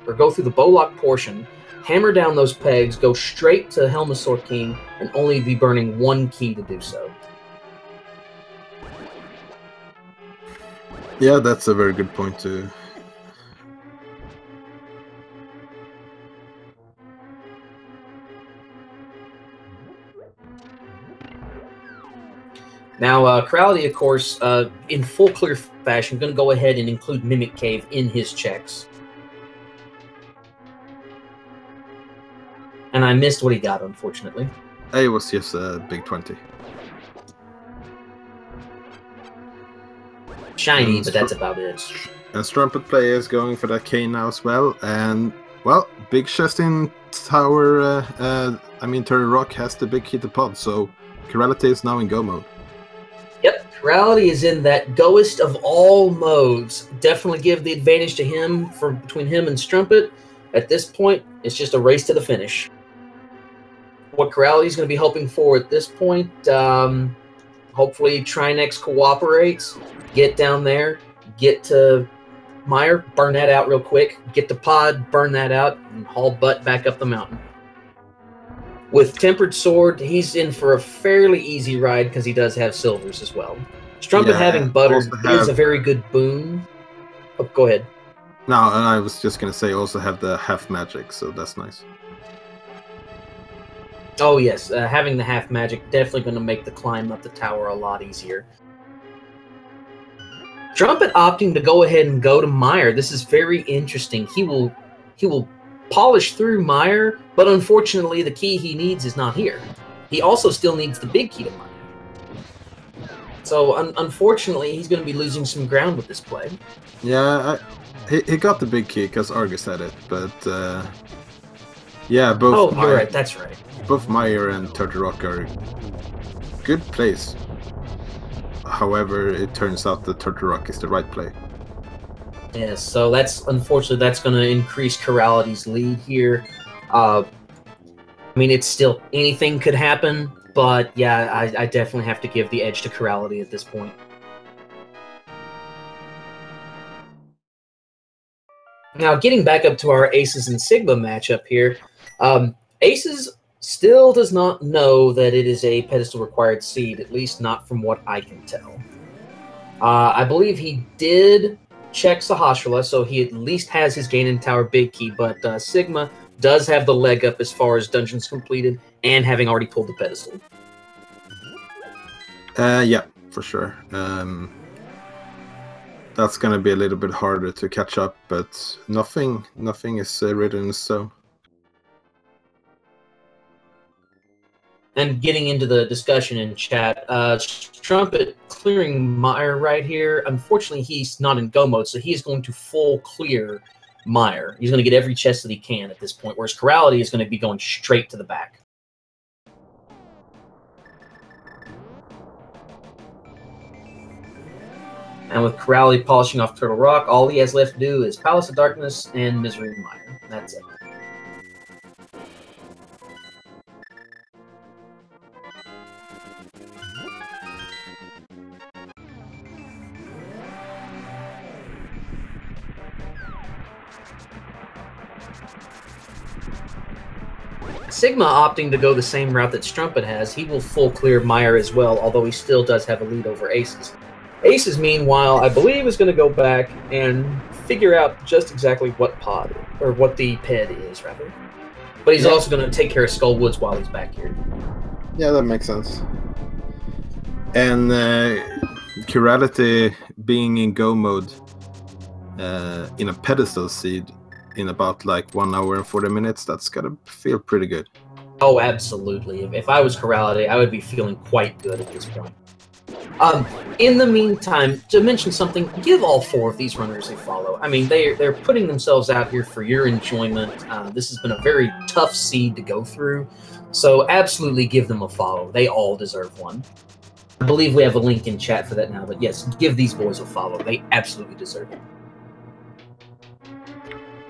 or go through the bowlock portion, hammer down those pegs, go straight to Helmasaur King, and only be burning 1 key to do so.
Yeah, that's a very good point too.
Now, Chirality, of course, in full clear fashion, going to go ahead and include Mimic Cave in his checks. And I missed what he got, unfortunately.
It was just a big 20.
Shiny, but that's about it.
And Strumpetplaya is going for that cane now as well. And, well, big chest in Tower, Turtle Rock has the big key to pod, so Chirality is now in go mode.
Yep, Chirality is in that goest of all modes. Definitely give the advantage to him between him and Strumpet. At this point, it's just a race to the finish. What Chirality is going to be hoping for at this point, hopefully Trinex cooperates, get down there, get to Meyer, burn that out real quick, get to Pod, burn that out, and haul butt back up the mountain. With Tempered Sword, he's in for a fairly easy ride because he does have silvers as well. Strumpet having butter is a very good boon. Oh, go ahead.
No, and I was just gonna say also have the half magic, so that's nice.
Oh yes, having the half magic definitely going to make the climb up the tower a lot easier. Strumpet opting to go ahead and go to Meyer. This is very interesting. He will polish through Meyer, but unfortunately the key he needs is not here. He also still needs the big key to Meyer. So unfortunately he's going to be losing some ground with this play.
Yeah, he got the big key because Argus had it, but yeah, both.
Oh, you're right. That's right.
Both Meyer and Turtle Rock are good plays. However, it turns out that Turtle Rock is the right play.
Yes, so that's unfortunately that's going to increase Chirality's lead here. I mean, it's still anything could happen, but yeah, I definitely have to give the edge to Chirality at this point. Now, getting back up to our Aces and Sigma matchup here, Aces still does not know that it is a pedestal required seed, at least not from what I can tell. I believe he did check Sahasrara, so he at least has his Ganon Tower big key, but Sigma does have the leg up as far as dungeons completed and having already pulled the pedestal.
Yeah, for sure. That's gonna be a little bit harder to catch up, but nothing is written in stone.
And getting into the discussion in chat, Strumpet clearing Meyer right here. Unfortunately, he's not in go mode, so he's going to full clear Meyer. He's going to get every chest that he can at this point, whereas Chirality is going to be going straight to the back. And with Chirality polishing off Turtle Rock, all he has left to do is Palace of Darkness and Misery Meyer. That's it. Sigma opting to go the same route that Strumpet has. He will full clear Meyer as well, although he still does have a lead over Aces. Aces, meanwhile, I believe is going to go back and figure out just exactly what pod, or what the ped is, rather. But he's also going to take care of Skull Woods while he's back here.
Yeah, that makes sense. And Chirality being in go mode in a pedestal seed in about like 1 hour and 40 minutes, that's gotta feel pretty good.
Oh, absolutely. If I was Chirality, I would be feeling quite good at this point. In the meantime, to mention something, give all 4 of these runners a follow. I mean, they're putting themselves out here for your enjoyment. This has been a very tough seed to go through, so absolutely give them a follow. They all deserve one. I believe we have a link in chat for that now, but yes, give these boys a follow. They absolutely deserve it.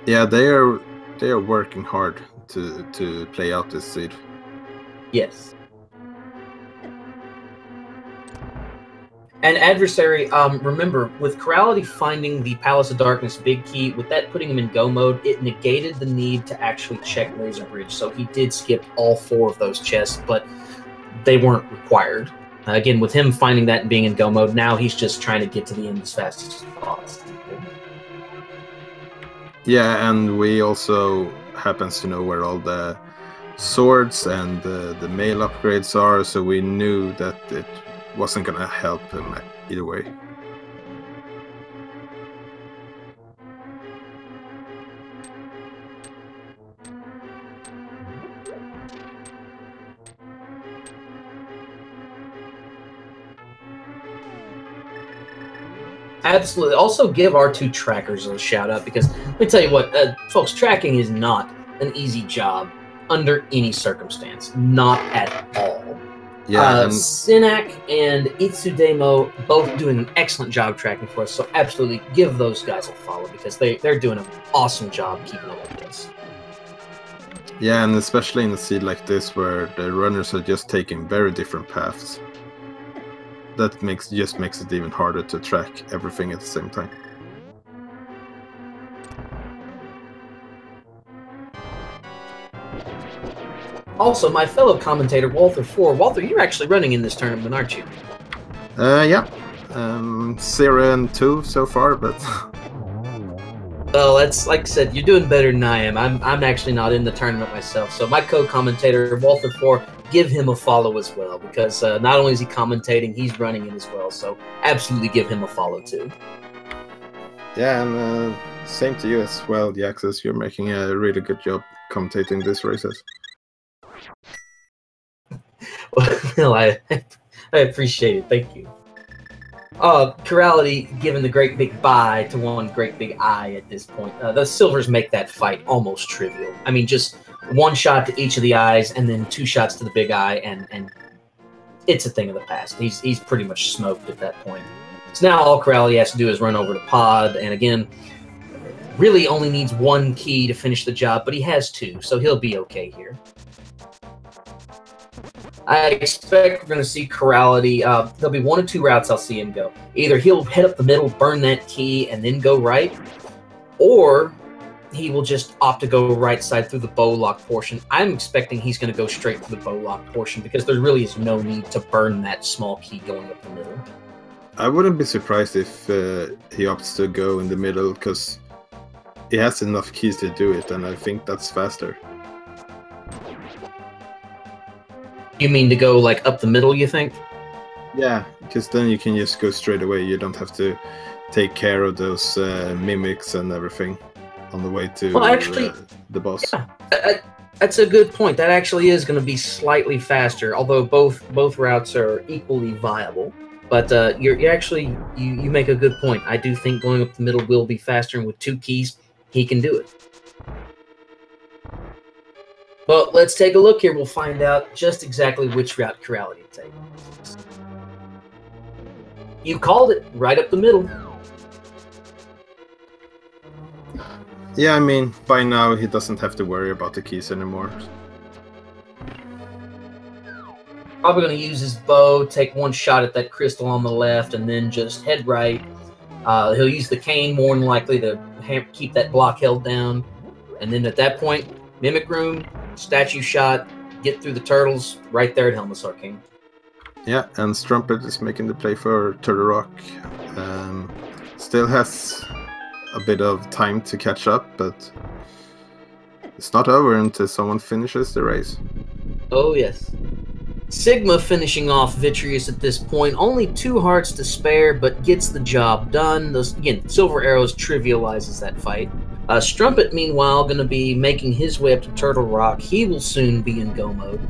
Yeah, they are working hard to play out this seed.
Yes. And Adversary, remember, with Chirality finding the Palace of Darkness big key, with that putting him in go mode, it negated the need to actually check Laser Bridge. So he did skip all 4 of those chests, but they weren't required. Again, with him finding that and being in go mode, now he's just trying to get to the end as fast as possible.
Yeah, and we also happens to know where all the swords and the mail upgrades are, so we knew that it wasn't gonna help him either way.
Absolutely. Also give our 2 trackers a shout out, because let me tell you what, folks, tracking is not an easy job under any circumstance. Not at all.
Yeah,
Sinak and Itsudemo both doing an excellent job tracking for us, so absolutely give those guys a follow, because they're doing an awesome job keeping up with this.
Yeah, and especially in a seed like this where the runners are just taking very different paths. That just makes it even harder to track everything at the same time.
Also, my fellow commentator, Walther4. Walther, you're actually running in this tournament, aren't you?
Yeah. 0 and 2 so far, but
Well, that's like I said, you're doing better than I am. I'm actually not in the tournament myself, so my co-commentator Walter 4, give him a follow as well, because not only is he commentating, he's running it as well. So absolutely give him a follow too.
yeah, and same to you as well, Yaxis. You're making a really good job commentating these races.
Well, I appreciate it. Thank you. Chirality giving the great big bye to one great big eye at this point. The silvers make that fight almost trivial. I mean, just one shot to each of the eyes, and then 2 shots to the big eye, and it's a thing of the past. He's pretty much smoked at that point. So now all Chirality has to do is run over to Pod, and again, really only needs 1 key to finish the job, but he has 2, so he'll be okay here. I expect we're going to see Chirality. There'll be 1 or 2 routes I'll see him go. Either he'll head up the middle, burn that key, and then go right, or he will just opt to go right side through the bow lock portion. I'm expecting he's going to go straight to the bow lock portion because there really is no need to burn that small key going up the middle.
I wouldn't be surprised if he opts to go in the middle, because he has enough keys to do it, and I think that's faster.
You mean to go like up the middle, you think?
Yeah, because then you can just go straight away. You don't have to take care of those mimics and everything on the way to the boss.
Yeah, that's a good point. That actually is going to be slightly faster, although both routes are equally viable. But you actually make a good point. I do think going up the middle will be faster, and with 2 keys, he can do it. Well, let's take a look here. We'll find out just exactly which route Chirality takes. You called it, right up the middle.
Yeah, I mean, by now he doesn't have to worry about the keys anymore.
Probably going to use his bow, take 1 shot at that crystal on the left, and then just head right. He'll use the cane more than likely to keep that block held down. And then at that point, Mimic Room, statue shot, get through the turtles, right there at Helmasaur King.
Yeah, and Strumpet is making the play for Turtle Rock. Still has a bit of time to catch up, but it's not over until someone finishes the race.
Oh, yes. Sigma finishing off Vitreous at this point. Only 2 hearts to spare, but gets the job done. Those, again, Silver Arrows trivializes that fight. Strumpet, meanwhile, going to be making his way up to Turtle Rock. He will soon be in go mode.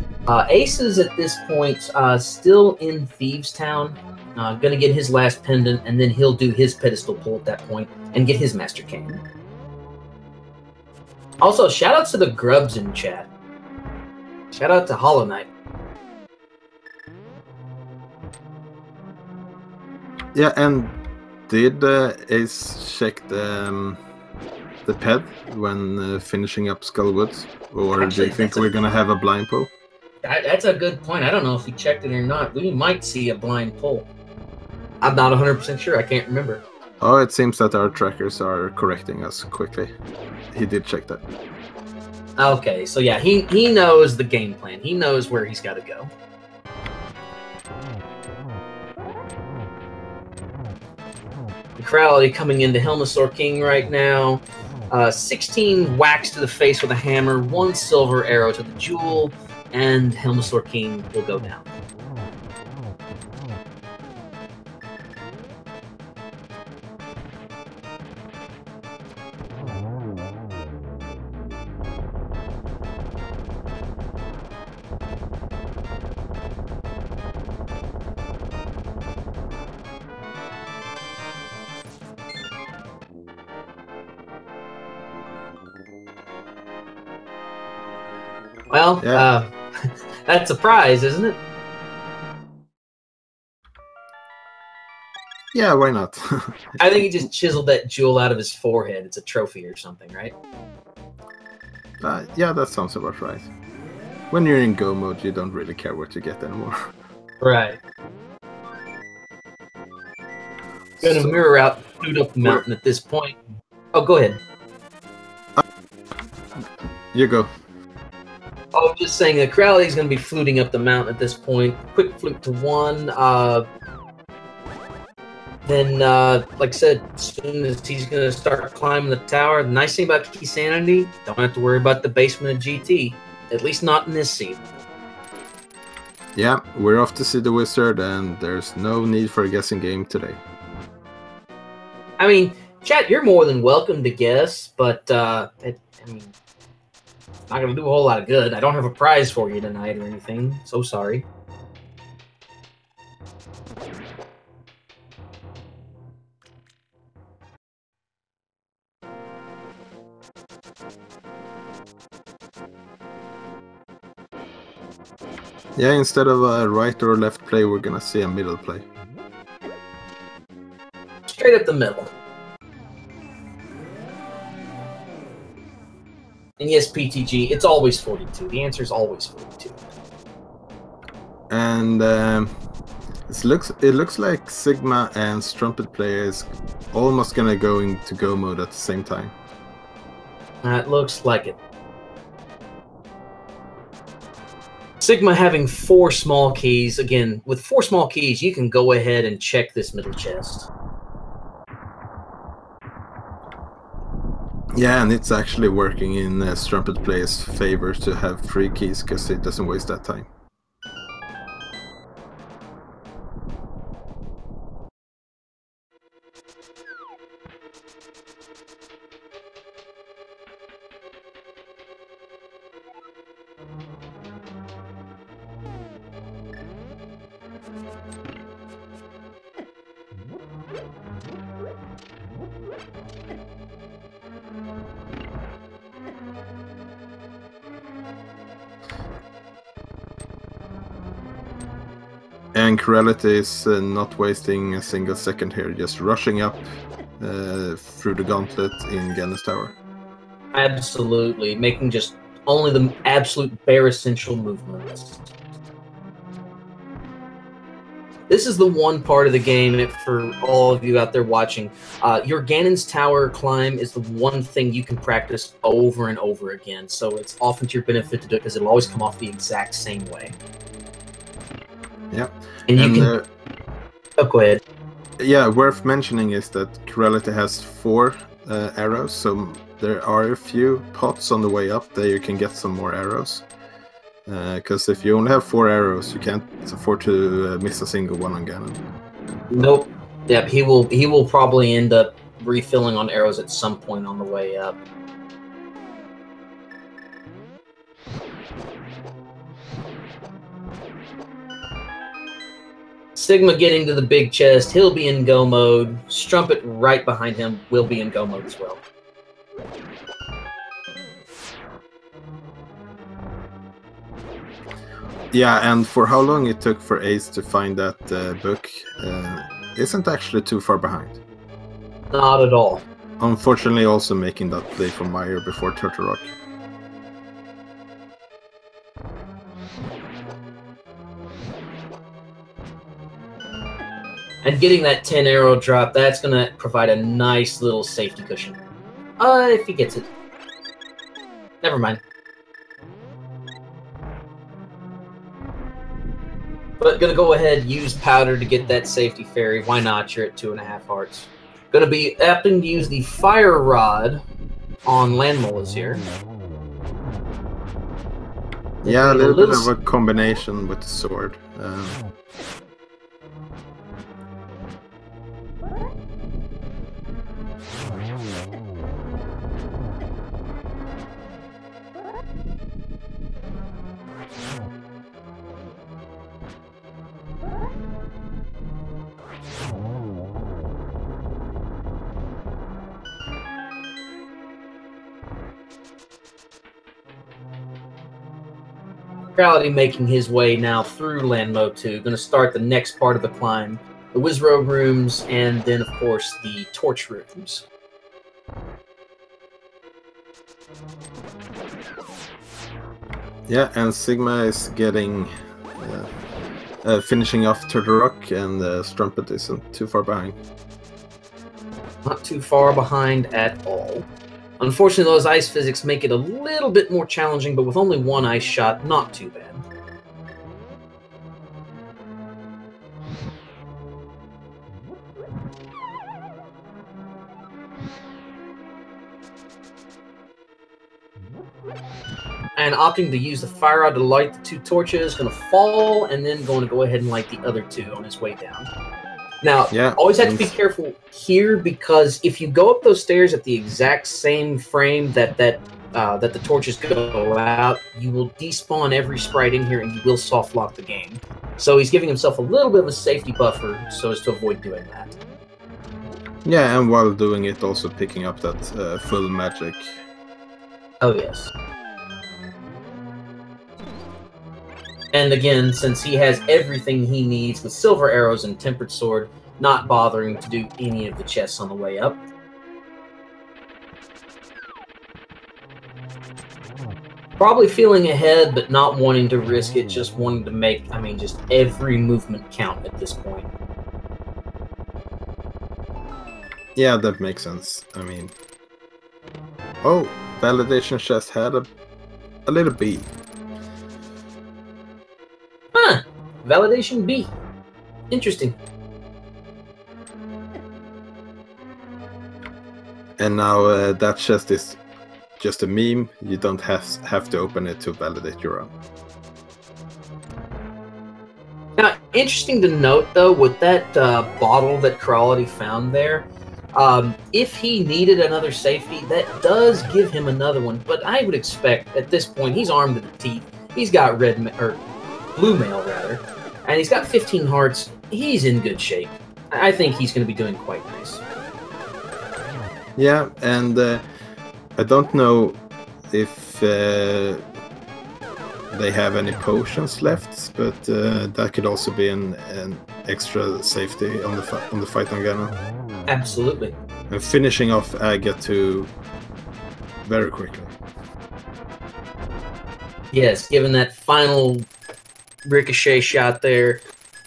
Aces at this point still in Thieves Town. Going to get his last pendant, and then he'll do his pedestal pull at that point and get his Master Cane. Also, shout out to the grubs in chat. Shout out to Hollow Knight.
Yeah, and did Ace check the ped when finishing up Skullwoods? Or actually, do you think we're going to have a blind pull?
That's a good point. I don't know if he checked it or not. We might see a blind pull. I'm not 100% sure. I can't remember.
Oh, it seems that our trackers are correcting us quickly. He did check that.
Okay, so yeah, he knows the game plan. He knows where he's got to go. Chirality coming into Helmasaur King right now. 16 whacks to the face with a hammer, 1 silver arrow to the jewel, and Helmasaur King will go down. Well, yeah. That's a prize, isn't it?
Yeah, why not?
I think he just chiseled that jewel out of his forehead. It's a trophy or something, right?
Yeah, that sounds about right. When you're in go mode, you don't really care what you get anymore.
Right. Gonna mirror out, shoot up the mountain at this point. Oh, go ahead.
You go.
Oh, just saying that Chirality's going to be fluting up the mountain at this point. Quick flute to 1. Then, like I said, as soon as he's going to start climbing the tower, the nice thing about Keysanity, don't have to worry about the basement of GT. At least not in this scene.
Yeah, we're off to see the wizard, and there's no need for a guessing game today.
I mean, chat, you're more than welcome to guess, but, I mean, it's not going to do a whole lot of good. I don't have a prize for you tonight or anything. So sorry.
Yeah, instead of a right or left play, we're gonna see a middle play.
Straight up the middle. And yes, PTG, it's always 42. The answer is always 42.
And it looks like Sigma and Strumpetplaya is almost gonna go into go mode at the same time.
It looks like it. Sigma having 4 small keys. Again, with 4 small keys, you can go ahead and check this middle chest.
Yeah, and it's actually working in Strumpetplaya's favor to have 3 keys, because it doesn't waste that time. And Chirality is not wasting a single second here, just rushing up through the gauntlet in Ganon's tower.
Absolutely. Making just only the absolute bare essential movements. This is the one part of the game, for all of you out there watching, your Ganon's tower climb is the one thing you can practice over and over again, so it's often to your benefit to do it, because it'll always come off the exact same way.
Yeah.
And you can... Oh, go ahead.
Yeah, worth mentioning is that Chirality has 4 arrows, so there are a few pots on the way up that you can get some more arrows. Because if you only have 4 arrows, you can't afford to miss a single one on Ganon.
Nope. Yep, he will probably end up refilling on arrows at some point on the way up. Sigma getting to the big chest, he'll be in go mode. Strumpet right behind him will be in go mode as well.
Yeah, and for how long it took for Ace to find that book isn't actually too far behind.
Not at all.
Unfortunately, also making that play from Meyer before Turtle Rock.
And getting that 10 arrow drop, that's going to provide a nice little safety cushion. If he gets it. Never mind. But gonna go ahead, use powder to get that safety fairy. Why not? You're at 2.5 hearts. Gonna be opting to use the fire rod on Landmollas here.
Yeah, a little bit of a combination with the sword.
Chirality making his way now through Landmo 2. Going to start the next part of the climb. The Wizrobe rooms, and then, of course, the Torch rooms.
Yeah, and Sigma is getting... finishing off Turtle Rock, and Strumpet isn't too far behind.
Not too far behind at all. Unfortunately, those ice physics make it a little bit more challenging, but with only 1 ice shot, not too bad. And opting to use the fire rod to light the 2 torches, going to fall, and then going to go ahead and light the other 2 on his way down. Now, always have to be careful here, because if you go up those stairs at the exact same frame that the torches go out, you will despawn every sprite in here, and you will soft lock the game. So he's giving himself a little bit of a safety buffer so as to avoid doing that.
Yeah, and while doing it, also picking up that full magic.
Oh, yes. And again, since he has everything he needs with silver arrows and tempered sword, not bothering to do any of the chests on the way up. Probably feeling ahead, but not wanting to risk it, just wanting to make, just every movement count at this point.
Yeah, that makes sense. Oh, validation chest had a little B.
Huh, validation B. Interesting.
And now that chest is just a meme. You don't have to open it to validate your own.
Now, interesting to note, though, with that bottle that Chirality found there, if he needed another safety, that does give him another one. But I would expect, at this point, he's armed to the teeth. He's got blue mail, rather. And he's got 15 hearts. He's in good shape. I think he's going to be doing quite nice.
Yeah, and I don't know if they have any potions left, but that could also be an extra safety on the fight on Ganon.
Absolutely.
And finishing off Aga 2 very quickly.
Yes, given that final ricochet shot there,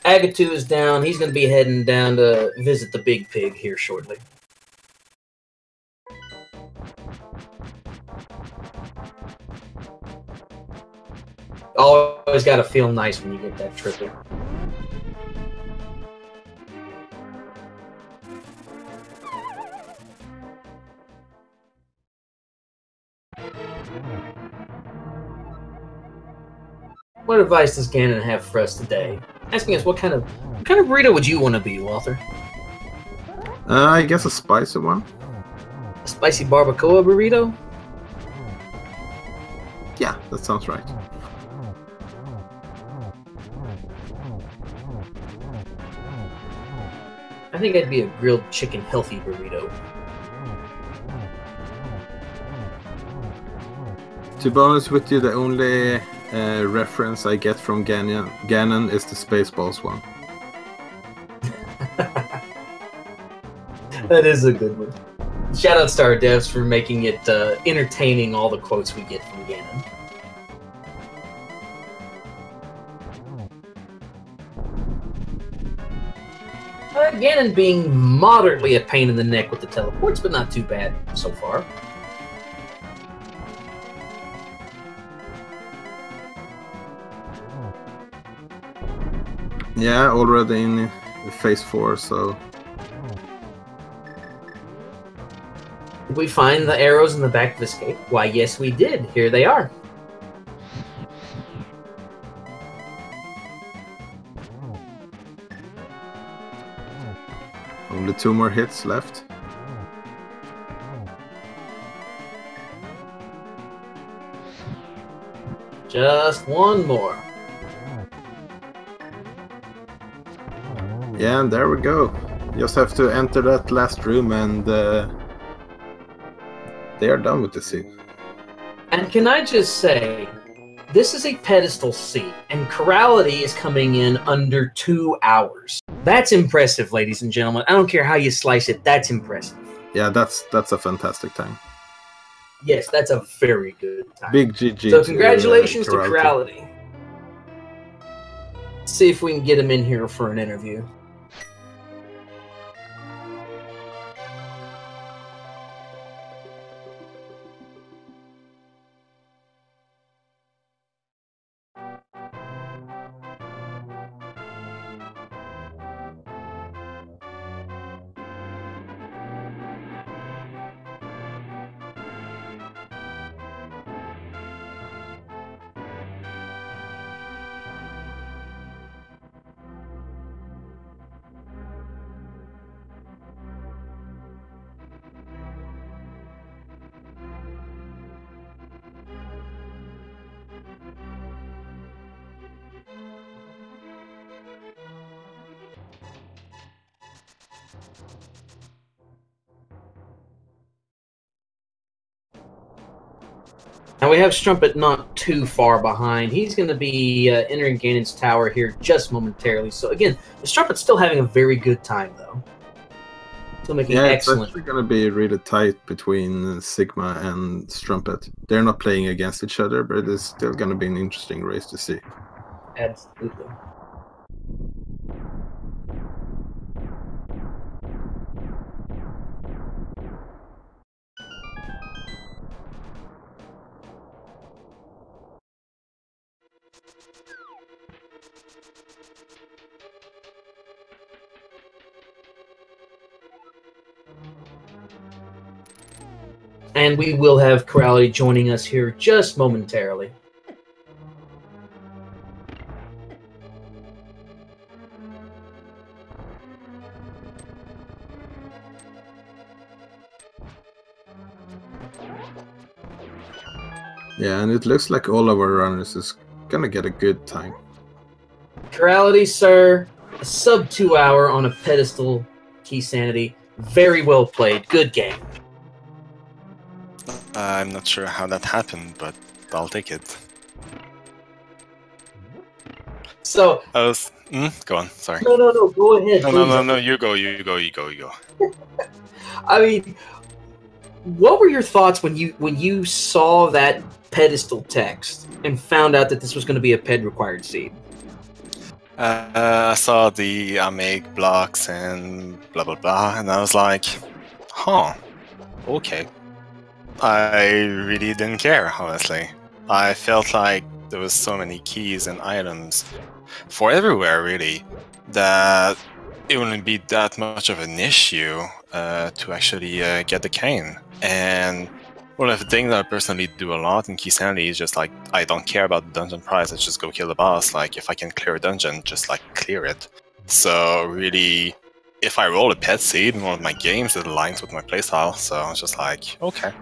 Aga 2 is down. He's going to be heading down to visit the big pig here shortly. Always got to feel nice when you get that triple. What advice does Ganon have for us today? Asking us what kind of burrito would you want to be, Walter?
I guess a spicy one.
A spicy barbacoa burrito?
Yeah, that sounds right.
I think I'd be a grilled chicken healthy burrito.
To be honest with you, the only reference I get from Ganon is the Spaceballs one.
That is a good one. Shoutouts to our devs for making it entertaining, all the quotes we get from Ganon. Ganon being moderately a pain in the neck with the teleports, but not too bad so far.
Yeah, already in phase 4, so...
Did we find the arrows in the back of the escape? Why, yes we did. Here they are.
Only 2 more hits left.
Just one more.
Yeah, and there we go. Just have to enter that last room and they are done with the scene.
And can I just say, this is a pedestal seat, and Chirality is coming in under 2 hours. That's impressive, ladies and gentlemen. I don't care how you slice it, that's impressive.
Yeah, that's a fantastic time.
Yes, that's a very good time.
Big GG.
So congratulations to Chirality. See if we can get him in here for an interview. Now we have Strumpet not too far behind. He's going to be entering Ganon's tower here just momentarily. So again, the Strumpet's still having a very good time, though. Still making excellent.
It's actually going to be really tight between Sigma and Strumpet. They're not playing against each other, but it's still going to be an interesting race to see.
Absolutely. And we will have Chirality joining us here just momentarily.
Yeah, and it looks like all of our runners is gonna get a good time.
Chirality, sir, a sub 2 hour on a pedestal, Keysanity. Very well played. Good game.
I'm not sure how that happened, but I'll take it.
So
I was... go on, sorry.
no, go ahead.
No, you go.
I mean, what were your thoughts when you saw that pedestal text and found out that this was going to be a ped required seed?
I saw the make blocks and blah blah blah, and I was like, huh, okay. I really didn't care, honestly. I felt like there was so many keys and items for everywhere, really, that it wouldn't be that much of an issue to actually get the cane. And one of the things that I personally do a lot in Keysanity is just like, I don't care about the dungeon prize, I just go kill the boss. Like, if I can clear a dungeon, just like clear it. So really, if I roll a pet seed in one of my games, it aligns with my playstyle. So I was just like, okay.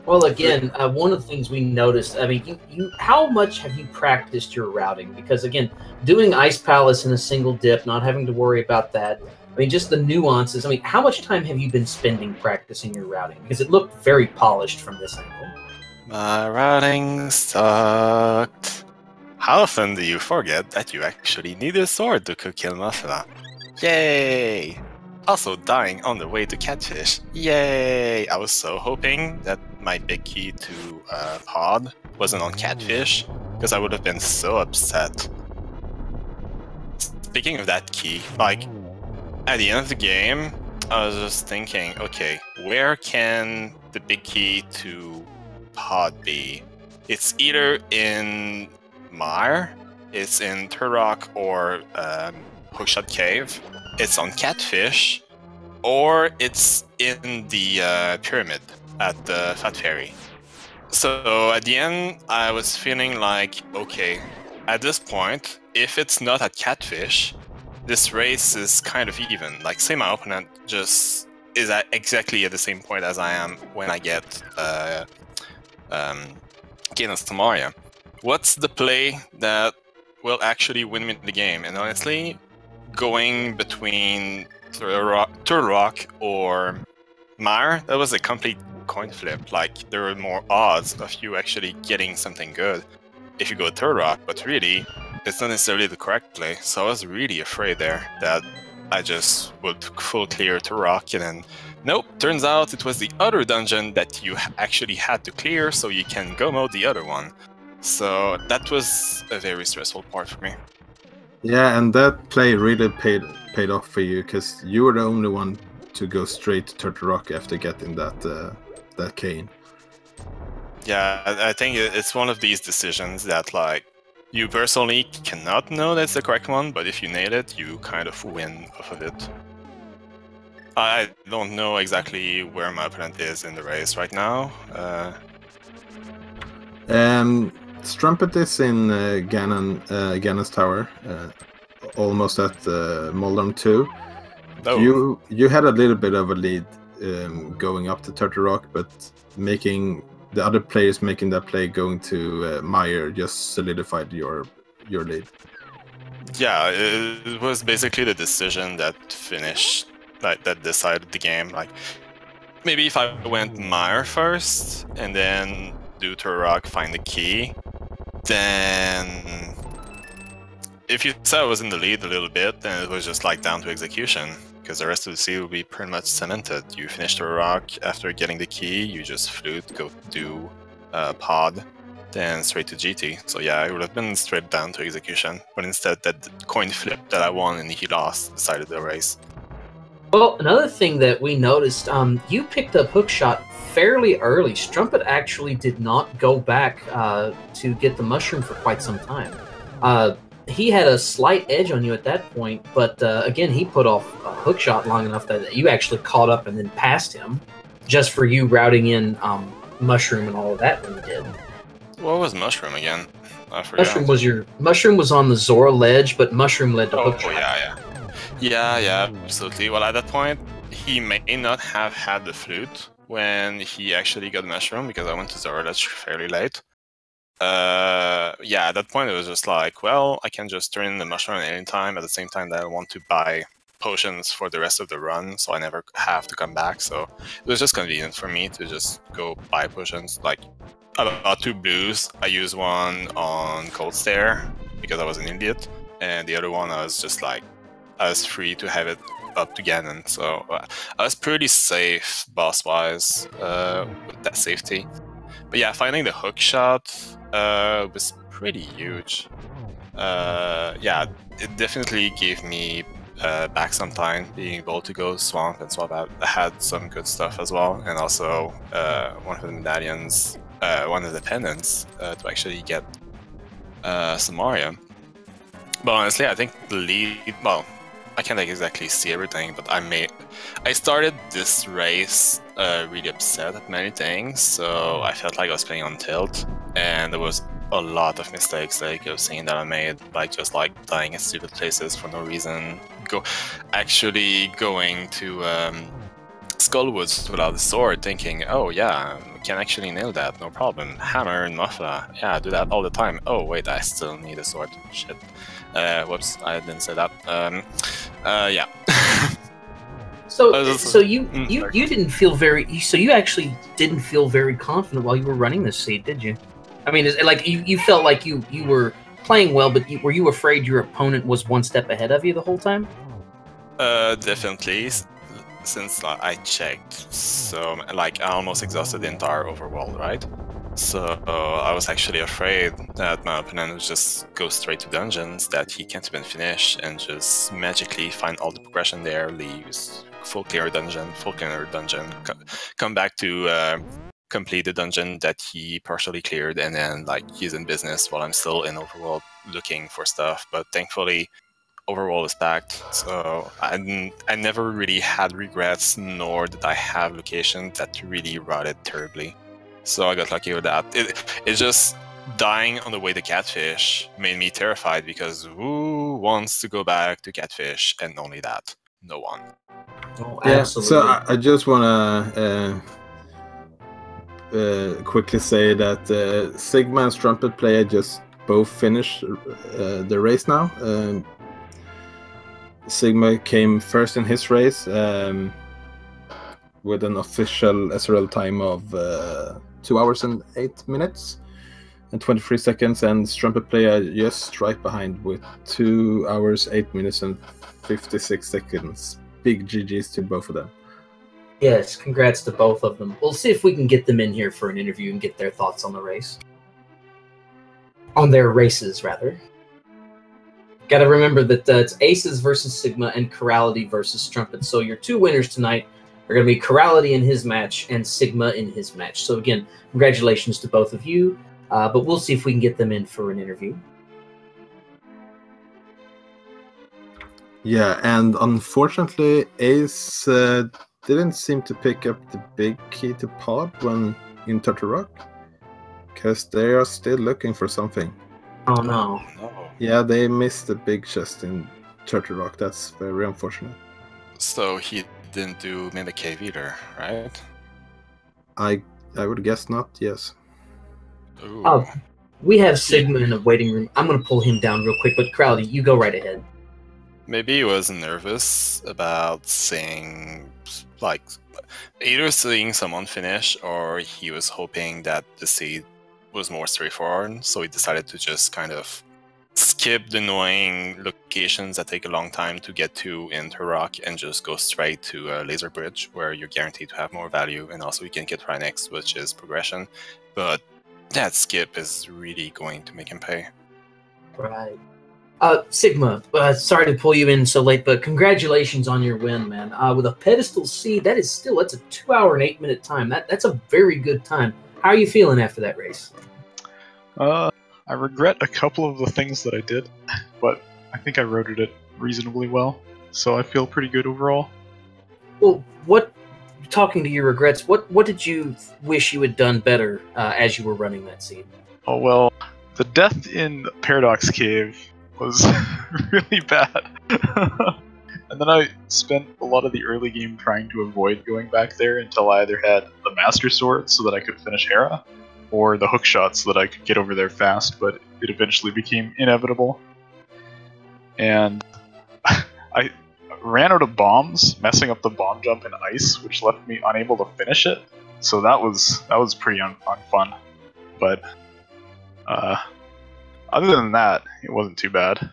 Well, again, one of the things we noticed, I mean, how much have you practiced your routing? Because, again, doing Ice Palace in a single dip, not having to worry about that, I mean, just the nuances. I mean, how much time have you been spending practicing your routing? Because it looked very polished from this angle.
My routing sucked. How often do you forget that you actually need a sword to kill Mafia? Yay! Also dying on the way to Catfish. Yay! I was so hoping that my big key to Pod wasn't on Catfish, because I would have been so upset. Speaking of that key, like, at the end of the game, I was just thinking, okay, where can the big key to Pod be? It's either in Mire, it's in Turok or Hookshot Cave, it's on Catfish, or it's in the pyramid at the Fat Fairy. So at the end, I was feeling like, okay, at this point, if it's not at Catfish, this race is kind of even. Like, say my opponent just is exactly at the same point as I am when I get Cane of Somaria. What's the play that will actually win me the game? And honestly, going between Turok or Mire, that was a complete coin flip. Like, there were more odds of you actually getting something good if you go Turok, but really, it's not necessarily the correct play. So I was really afraid there that I just would full clear Turok, and then nope, turns out it was the other dungeon that you actually had to clear so you can go mode the other one. So that was a very stressful part for me.
Yeah, and that play really paid off for you, because you were the only one to go straight to Turtle Rock after getting that cane.
Yeah, I think it's one of these decisions that, like, you personally cannot know that's the correct one, but if you nail it, you kind of win off of it. I don't know exactly where my opponent is in the race right now.
Strumpet is in Ganon's tower, almost at Moldam 2.
Oh.
You had a little bit of a lead going up to Turtle Rock, but the other players making that play going to Mire just solidified your lead.
Yeah, it was basically the decision that finished, like, that decided the game. Like, maybe if I went Mire first, and then do Turok, find the key, then if you said I was in the lead a little bit, then it was just like down to execution, because the rest of the sea would be pretty much cemented. You finish the rock, after getting the key, you just flute, go do pod, then straight to GT. So yeah, it would have been straight down to execution, but instead that coin flip that I won and he lost decided the race.
Well, another thing that we noticed, you picked up Hookshot fairly early. Strumpet actually did not go back to get the mushroom for quite some time. He had a slight edge on you at that point, but again, he put off a Hookshot long enough that you actually caught up and then passed him, just for you routing in mushroom and all of that when you did.
What was mushroom again? I forgot.
Mushroom was on the Zora ledge, but mushroom led to Hookshot.
Yeah, absolutely. Well, at that point, he may not have had the flute when he actually got the mushroom, because I went to Zora ledge fairly late. Yeah, at that point it was just like, well, I can just turn in the mushroom at any time, at the same time that I want to buy potions for the rest of the run, so I never have to come back. So it was just convenient for me to just go buy potions. Like, I bought 2 blues. I used one on Cold Stare because I was an idiot, and the other one I was just like, I was free to have it up to Ganon, so I was pretty safe boss-wise with that safety. But yeah, finding the Hookshot was pretty huge. Yeah, it definitely gave me back some time, being able to go swamp and swap out. I had some good stuff as well, and also one of the medallions, one of the pendants to actually get Somaria. But honestly, I think the lead, well, I can't exactly see everything, but I started this race really upset at many things, so I felt like I was playing on tilt, and there was a lot of mistakes like I've seen that I made, like just like dying at stupid places for no reason, actually going to Skullwoods without the sword, thinking, oh yeah, we can actually nail that, no problem. Hammer and Muffler, yeah, I do that all the time. Oh wait, I still need a sword. Shit. Whoops, I didn't say that. Yeah.
So you didn't feel very. So you actually didn't feel very confident while you were running this seed, did you? I mean, like you felt like you were playing well, but were you afraid your opponent was one step ahead of you the whole time?
Definitely. Since I checked, so like I almost exhausted the entire overworld, right? So I was actually afraid that my opponent would just go straight to dungeons that he can't even finish and just magically find all the progression there, leaves, full clear dungeon, come back to complete the dungeon that he partially cleared, and then like he's in business while I'm still in overworld looking for stuff. But thankfully, overworld is packed, so I never really had regrets, nor did I have locations that really rotted terribly. So I got lucky with that. It's just dying on the way to Catfish made me terrified, because who wants to go back to Catfish? And only that, no one.
Oh,
yeah,
absolutely.
so I just want to quickly say that Sigma and Strumpetplaya just both finished the race now. Sigma came first in his race with an official SRL time of 2 hours and 8 minutes and 23 seconds, and Strumpetplaya just right behind with 2 hours, 8 minutes and 56 seconds. Big GGs to both of them.
Yes, congrats to both of them. We'll see if we can get them in here for an interview and get their thoughts on the race. On their races, rather. Got to remember that it's Aces versus Sigma and Chirality versus Strumpet. So your 2 winners tonight are going to be Chirality in his match and Sigma in his match. So again, congratulations to both of you. But we'll see if we can get them in for an interview.
Yeah, and unfortunately, Ace didn't seem to pick up the big key to pod when in Turtle Rock, because they are still looking for something.
Oh no.
Yeah, they missed the big chest in Turtle Rock. That's very unfortunate.
So he didn't do Mimic Cave either, right?
I would guess not, yes.
Ooh.
Oh, we have Sigma in the waiting room. I'm going to pull him down real quick, but Chirality, you go right ahead.
Maybe he was nervous about seeing like either seeing someone finish or he was hoping that the seed was more straightforward, so he decided to just kind of skip the annoying locations that take a long time to get to in Turok and just go straight to a laser bridge where you're guaranteed to have more value, and also you can get right next, which is progression. But that skip is really going to make him pay.
Right. Sigma, sorry to pull you in so late, but congratulations on your win, man. With a pedestal seed, that's a 2 hour and 8 minute time. That's a very good time. How are you feeling after that race?
I regret a couple of the things that I did, but I think I roaded it reasonably well, so I feel pretty good overall.
Well, talking to your regrets, what did you wish you had done better as you were running that seed?
Oh well, the death in Paradox Cave was really bad. And then I spent a lot of the early game trying to avoid going back there until I either had the Master Sword so that I could finish Hera, or the hook shot so that I could get over there fast, but it eventually became inevitable. And I ran out of bombs, messing up the bomb jump in ice, which left me unable to finish it. So that was pretty unfun. But other than that, it wasn't too bad.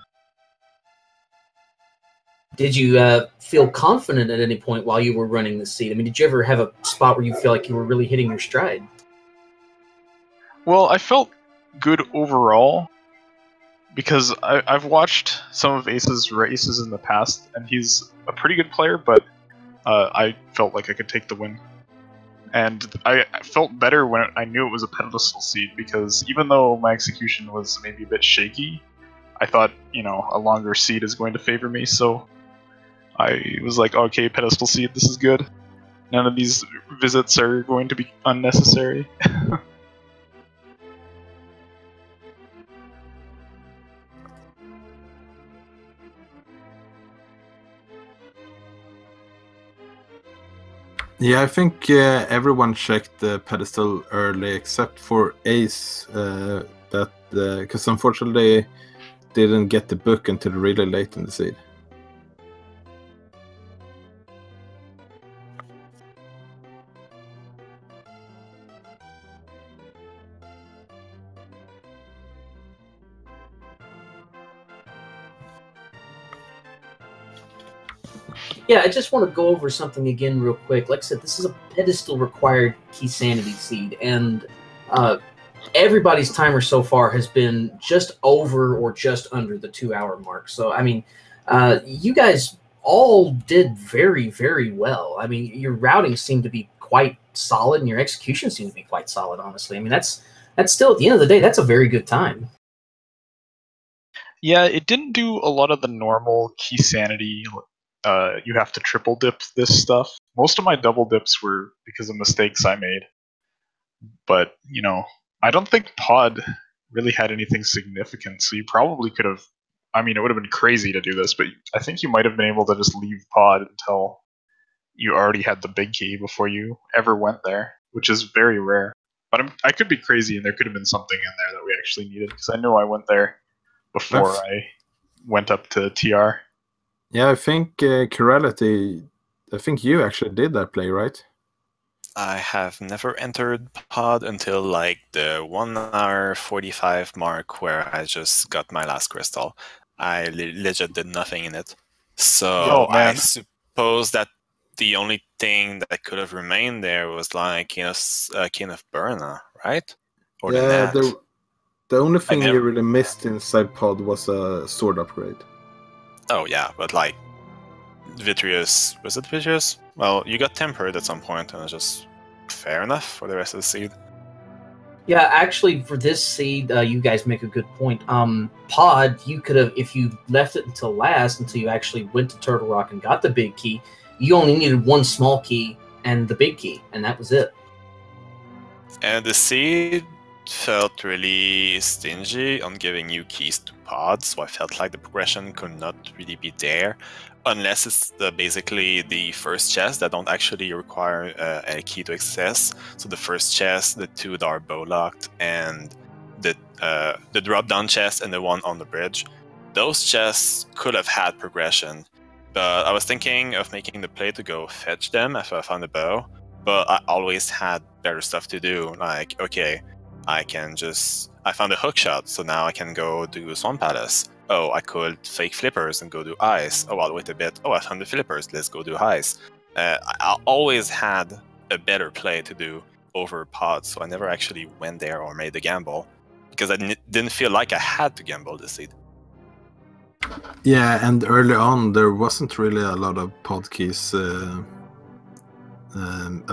Did you feel confident at any point while you were running the seed? I mean, did you ever have a spot where you feel like you were really hitting your stride?
Well, I felt good overall, because I've watched some of Ace's races in the past, and he's a pretty good player, but I felt like I could take the win. And I felt better when I knew it was a pedestal seed, because even though my execution was maybe a bit shaky, I thought, a longer seed is going to favor me, so I was like, okay, pedestal seed, this is good. None of these visits are going to be unnecessary.
Yeah, I think everyone checked the pedestal early except for Ace, because unfortunately they didn't get the book until really late in the seed.
Yeah, I just want to go over something again real quick. Like I said, this is a pedestal required Keysanity seed, and everybody's timer so far has been just over or just under the 2 hour mark. So, I mean, you guys all did very, very well. I mean, your routing seemed to be quite solid, and your execution seemed to be quite solid, honestly. I mean, that's still, at the end of the day, that's a very good time.
Yeah, it didn't do a lot of the normal Keysanity. You have to triple dip this stuff. Most of my double dips were because of mistakes I made. But, I don't think Pod really had anything significant, so you probably could have... I mean, it would have been crazy to do this, but I think you might have been able to just leave Pod until you already had the big key before you ever went there, which is very rare. But I could be crazy, and there could have been something in there that we actually needed, because I know I went there before I went up to TR.
Yeah, I think Chirality, I think you actually did that play, right?
I have never entered Pod until like the 1 hour 45 mark where I just got my last crystal. I legit did nothing in it. So I suppose that the only thing that could have remained there was like Cane of Burna, right? Or
yeah, the only thing you really missed inside Pod was a sword upgrade.
Oh yeah, but like Vitreous, was it Vitreous? Well, you got tempered at some point, and it's just fair enough for the rest of the seed.
Yeah, actually, for this seed, you guys make a good point. Pod, you could have, if you left it until last, until you actually went to Turtle Rock and got the big key, you only needed one small key and the big key, and that was it. And
the seed felt really stingy on giving you keys to Pod, so I felt like the progression could not really be there, unless it's basically the first chest that don't actually require a key to access. So the first chest, the two that are bow locked, and the drop down chest and the one on the bridge. Those chests could have had progression, But I was thinking of making the play to go fetch them after I found the bow, but I always had better stuff to do. Like, okay, I found a hook shot, so now I can go do Swamp Palace. Oh, I could fake flippers and go do ice. Oh, I'll wait a bit. Oh, I found the flippers, let's go do ice. I always had a better play to do over pod, so I never actually went there or made the gamble, because I didn't feel like I had to gamble this seed.
Yeah, and early on there wasn't really a lot of pod keys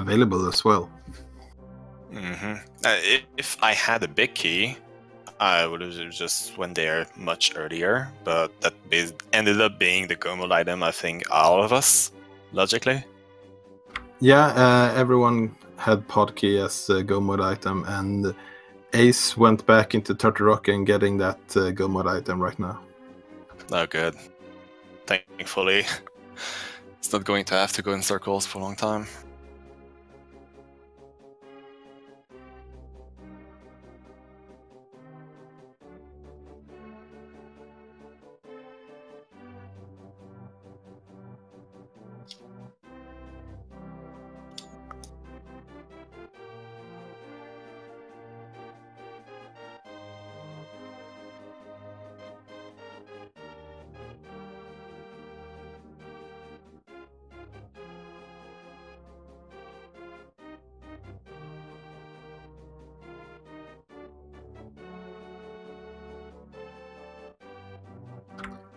available as well.
If I had a big key, I would have just went there much earlier, but that ended up being the go mode item, I think, all of us, logically.
Yeah, everyone had pod key as a go mode item, and Ace went back into Turtle Rock and getting that go mode item right now.
Oh, good. Thankfully, it's not going to have to go in circles for a long time.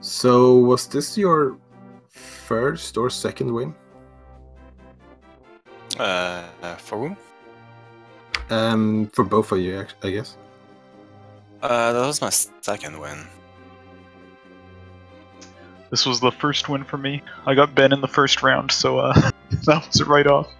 So, was this your first or second win?
For whom?
For both of you, I guess.
That was my second win.
This was the first win for me. I got Ben in the first round, so that was a write-off.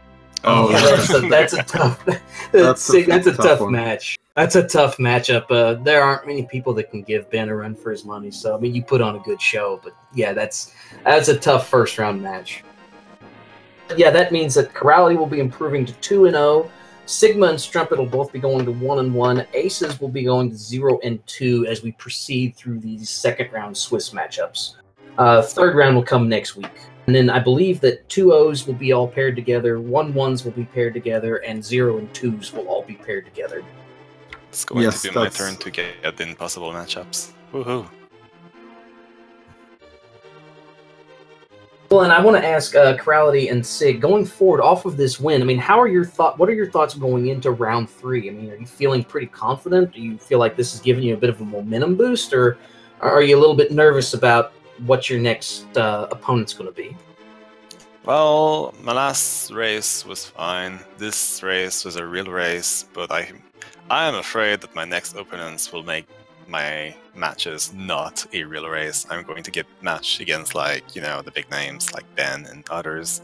Oh,
yeah, that's a tough. That's a tough match. That's a tough matchup. There aren't many people that can give Ben a run for his money. So I mean, you put on a good show, but yeah, that's a tough first round match. Yeah, that means that Chirality will be improving to 2-0. Sigma and Strumpet will both be going to 1-1. Aces will be going to 0-2 as we proceed through these second round Swiss matchups. Third round will come next week. And then I believe that 2-0s will be all paired together, 1-1s will be paired together, and 0 and 2s will all be paired together.
It's going to be my turn to get the impossible matchups. Woohoo!
Well, and I want to ask Chirality and Sig, going forward off of this win, I mean, what are your thoughts going into round 3? I mean, are you feeling pretty confident? Do you feel like this is giving you a bit of a momentum boost, or are you a little bit nervous about what your next opponent's going to be?
Well, my last race was fine. This race was a real race, but I am afraid that my next opponents will make my matches not a real race. I'm going to get matched against, like, you know, the big names like Ben and others,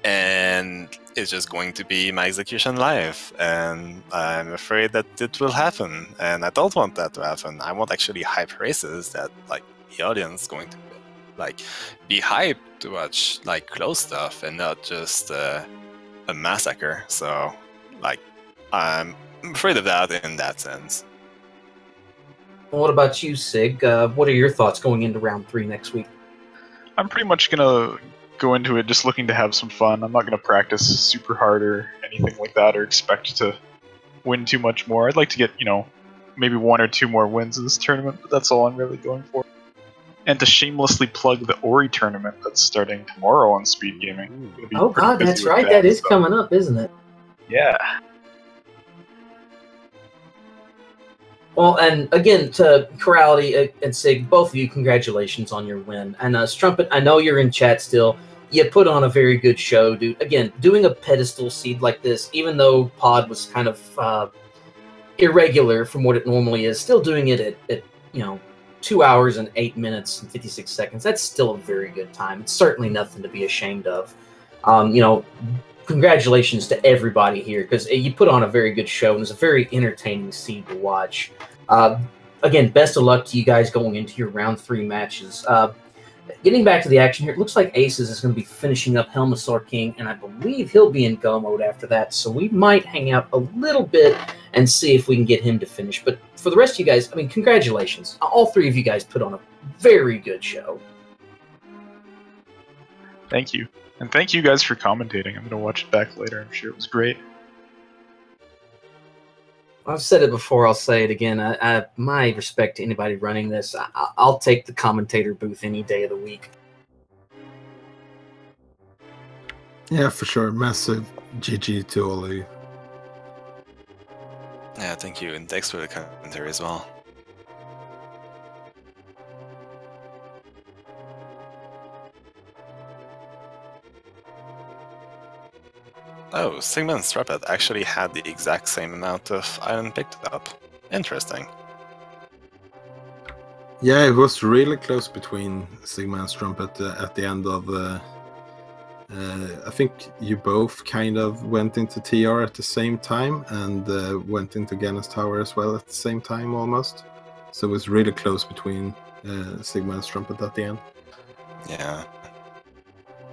and it's just going to be my execution live, and I'm afraid that it will happen, and I don't want that to happen. I want actually hype races that, like, the audience is going to, like, be hyped to watch, like, close stuff and not just a massacre. So, like, I'm afraid of that in that sense.
What about you, Sig? What are your thoughts going into round 3 next week?
I'm pretty much gonna go into it just looking to have some fun. I'm not gonna practice super hard or anything like that, or expect to win too much more. I'd like to get, you know, maybe 1 or 2 more wins in this tournament, but that's all I'm really going for. And to shamelessly plug the Ori tournament that's starting tomorrow on Speed Gaming.
Oh god, that's right. That is coming up, isn't it?
Yeah.
Well, and again, to Chirality and Sig, both of you, congratulations on your win. And Strumpet, I know you're in chat still. You put on a very good show, dude. Again, doing a pedestal seed like this, even though Pod was kind of irregular from what it normally is, still doing it at 2 hours and 8 minutes and 56 seconds. That's still a very good time. It's certainly nothing to be ashamed of. Congratulations to everybody here, because you put on a very good show, and it's a very entertaining seed to watch. Again, best of luck to you guys going into your round 3 matches. Getting back to the action here, it looks like Aces is going to be finishing up Helmasaur King, and I believe he'll be in go mode after that, so we might hang out a little bit and see if we can get him to finish. But for the rest of you guys, I mean, congratulations. All 3 of you guys put on a very good show.
Thank you. And thank you guys for commentating. I'm going to watch it back later. I'm sure it was great.
I've said it before, I'll say it again. My respect to anybody running this. I'll take the commentator booth any day of the week.
Yeah, for sure. Massive GG to all of you.
Yeah, thank you, and thanks for the commentary as well. Oh, Sigma and Strumpet actually had the exact same amount of iron picked up. Interesting.
Yeah, it was really close between Sigma and Strumpet at the end of I think you both kind of went into TR at the same time and went into Ganon's Tower as well at the same time almost. So it was really close between Sigma and Strumpet at the end.
Yeah.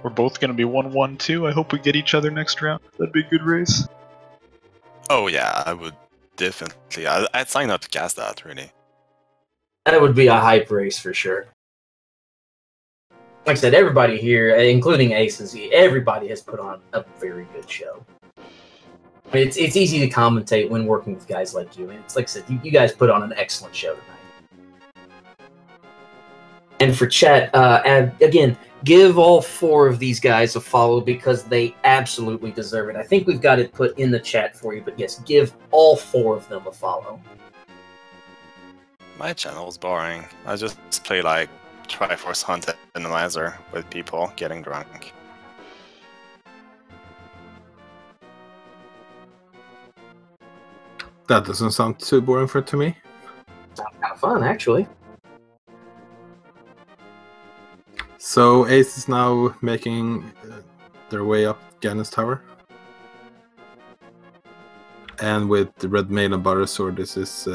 We're both going to be 1-1-2. I hope we get each other next round. That'd be a good race.
Oh yeah, I would definitely. I'd sign up to cast that, really.
That would be a hype race for sure. Like I said, everybody here, including Aces, everybody has put on a very good show. I mean, it's easy to commentate when working with guys like you. And it's like I said, you guys put on an excellent show tonight. And for chat, again, give all 4 of these guys a follow because they absolutely deserve it. I think we've got it put in the chat for you, but yes, give all 4 of them a follow.
My channel's boring. I just play like Triforce Hunt Randomizer with people getting drunk.
That doesn't sound too boring to me.
Sounds kind of fun, actually.
So Ace is now making their way up Ganon's Tower. And with the Red Maid and Butter Sword, this is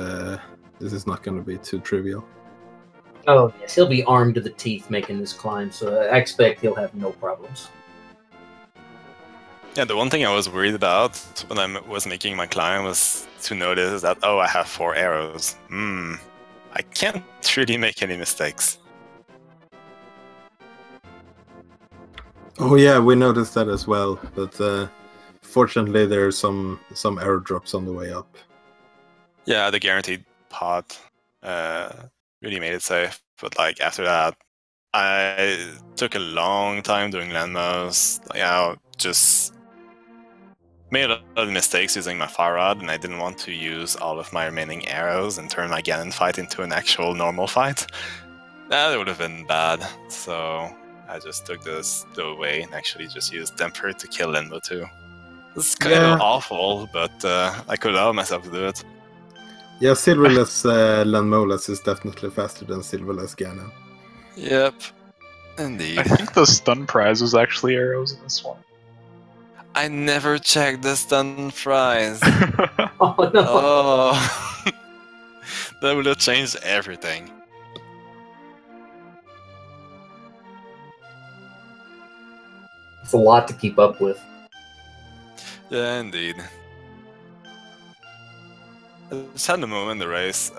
not going to be too trivial.
Oh, yes, he'll be armed to the teeth making this climb, so I expect he'll have no problems.
Yeah, the one thing I was worried about when I was making my climb was to notice that, oh, I have 4 arrows. I can't really make any mistakes.
Oh yeah, we noticed that as well, but fortunately there's some arrow drops on the way up.
Yeah, the guaranteed pot really made it safe, but like after that, I took a long time doing landmos. Just made a lot of mistakes using my fire rod, and I didn't want to use all of my remaining arrows and turn my Ganon fight into an actual normal fight. That would have been bad, so I just took this away and actually just used Temper to kill Limbo too. It's kind of awful, but I could allow myself to do it.
Yeah, Silverless Landmolas is definitely faster than Silverless Ganon.
Yep, indeed.
I think the stun prize was actually arrows in this one.
I never checked the stun prize.
Oh, no.
Oh, that would have changed everything.
It's a lot to keep up with.
Yeah, indeed. I just had a moment in the race,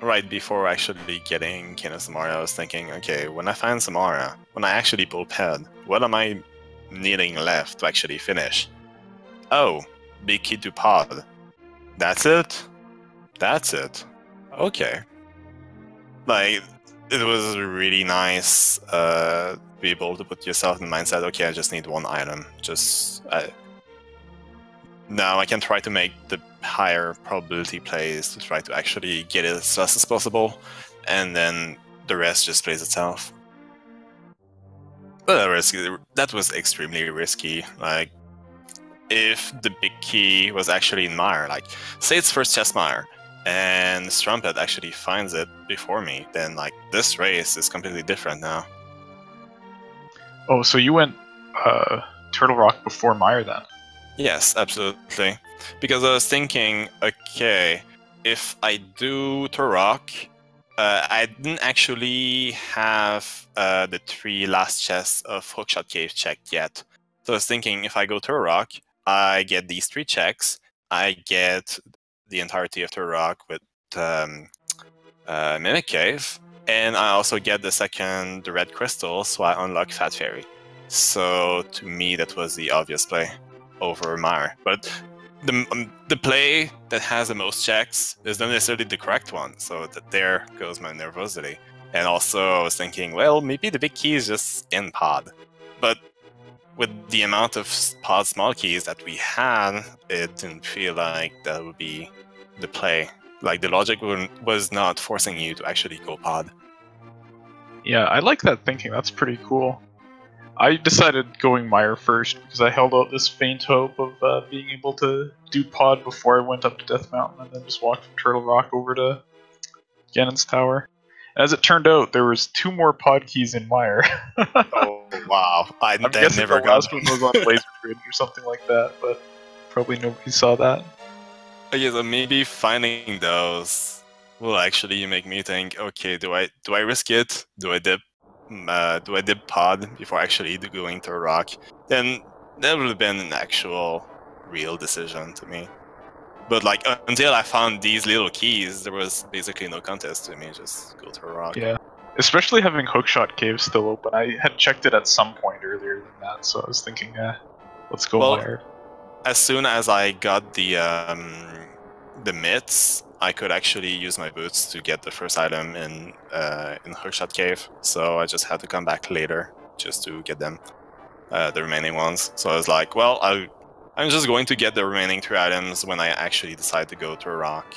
right before actually getting Cane of Somaria, I was thinking, okay, when I find Somaria, when I actually pull ped, what am I needing left to actually finish? Oh, big key to pod. That's it? That's it. Okay. Like, it was really nice to be able to put yourself in the mindset, okay, I just need 1 item. Now I can try to make the higher probability plays to try to actually get it as fast as possible, and then the rest just plays itself. But that was extremely risky. Like, if the big key was actually in Mire, like, say it's first chest Mire, and Strumpet actually finds it before me, then like this race is completely different now.
Oh, so you went Turtle Rock before Mire then?
Yes, absolutely. Because I was thinking, okay, if I do Turok, I didn't actually have the 3 last chests of Hookshot Cave checked yet. So I was thinking, if I go Turok, I get these 3 checks, I get the entirety of Turok with Mimic Cave, And I also get the red crystal, so I unlock Fat Fairy. So to me, that was the obvious play over Mire. But the play that has the most checks is not necessarily the correct one. So there goes my nervosity. And also I was thinking, well, maybe the big key is just in pod. But with the amount of pod small keys that we had, it didn't feel like that would be the play. Like the logic was not forcing you to actually go pod.
Yeah, I like that thinking. That's pretty cool. I decided going Mire first because I held out this faint hope of being able to do pod before I went up to Death Mountain, and then just walked from Turtle Rock over to Ganon's Tower. As it turned out, there was 2 more pod keys in Mire.
Oh wow!
I'm guessing the last one was on Laser Grid or something like that, but probably nobody saw that.
Okay, so maybe finding those will actually make me think, okay, do I risk it? Do I dip pod before actually going to a rock? Then that would have been an actual real decision to me. But like until I found these little keys, there was basically no contest to me. Just go to a rock.
Yeah, especially having Hookshot Cave still open. I had checked it at some point earlier than that, so I was thinking, let's go Mire.
As soon as I got the mitts, I could actually use my boots to get the first item in Hookshot Cave. So I just had to come back later just to get them, the remaining ones. So I was like, well, I'm just going to get the remaining 3 items when I actually decide to go to a rock,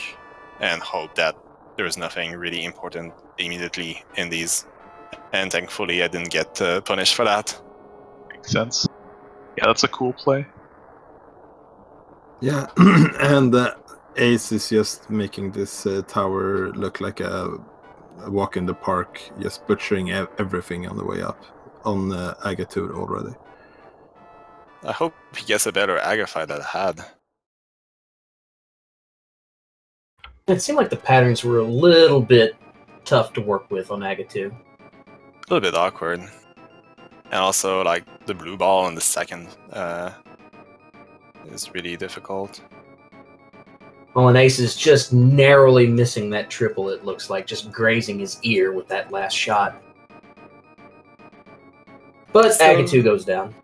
and hope that there's nothing really important immediately in these. And thankfully, I didn't get punished for that.
Makes sense. Yeah, that's a cool play.
Yeah, and Ace is just making this tower look like a walk in the park, just butchering everything on the way up on Agatud already.
I hope he gets a better Aga fight than I had.
It seemed like the patterns were a little bit tough to work with on Agatu.
A little bit awkward. And also, like, the blue ball in the second is really difficult.
Well, and Ace is just narrowly missing that triple, it looks like, just grazing his ear with that last shot. But Agatu goes down.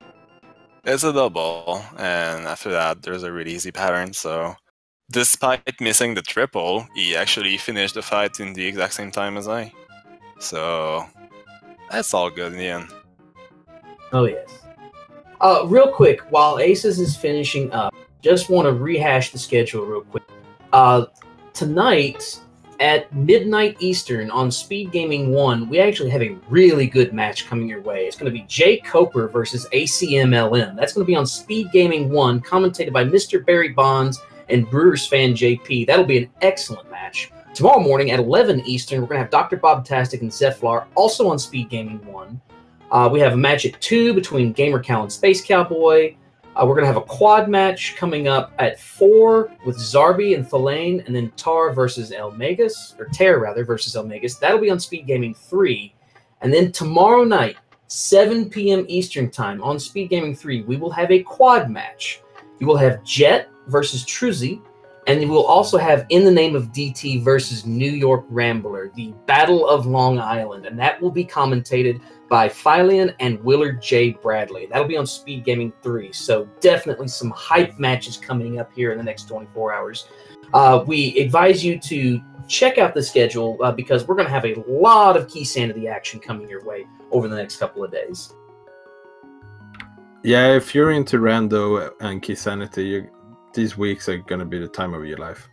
It's a double, and after that, there's a really easy pattern, so despite missing the triple, he actually finished the fight in the exact same time as I. So that's all good in the end.
Oh, yes. Real quick, while Aces is finishing up, just want to rehash the schedule real quick. Tonight, at midnight Eastern on Speed Gaming 1, we actually have a really good match coming your way. It's going to be Jay Coper versus ACMLM. That's going to be on Speed Gaming 1, commentated by Mr. Barry Bonds and Brewers fan JP. That'll be an excellent match. Tomorrow morning at 11 Eastern, we're going to have Dr. Bobtastic and Zeflar, also on Speed Gaming 1. We have a match at 2 between Gamer Cal and Space Cowboy. We're going to have a quad match coming up at 4 with Zarbi and Thalane, and then Tar versus Elmagus, or Ter rather, versus Elmagus. That'll be on Speed Gaming 3. And then tomorrow night, 7 p.m. Eastern Time on Speed Gaming 3, we will have a quad match. You will have Jet versus Truzy, and you will also have In the Name of DT versus New York Rambler, the Battle of Long Island, and that will be commentated by Philion and Willard J. Bradley. That'll be on Speed Gaming 3, so definitely some hype matches coming up here in the next 24 hours. We advise you to check out the schedule because we're going to have a lot of Keysanity action coming your way over the next couple of days.
Yeah, if you're into Rando and Keysanity, these weeks are going to be the time of your life.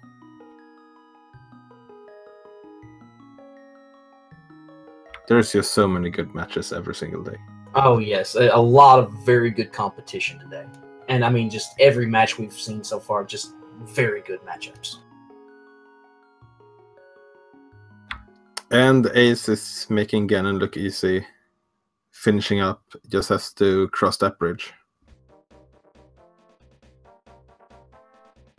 There's just so many good matches every single day.
Oh, yes. A lot of very good competition today. And, I mean, just every match we've seen so far, just very good matchups.
And Ace is making Ganon look easy. Finishing up, just has to cross that bridge.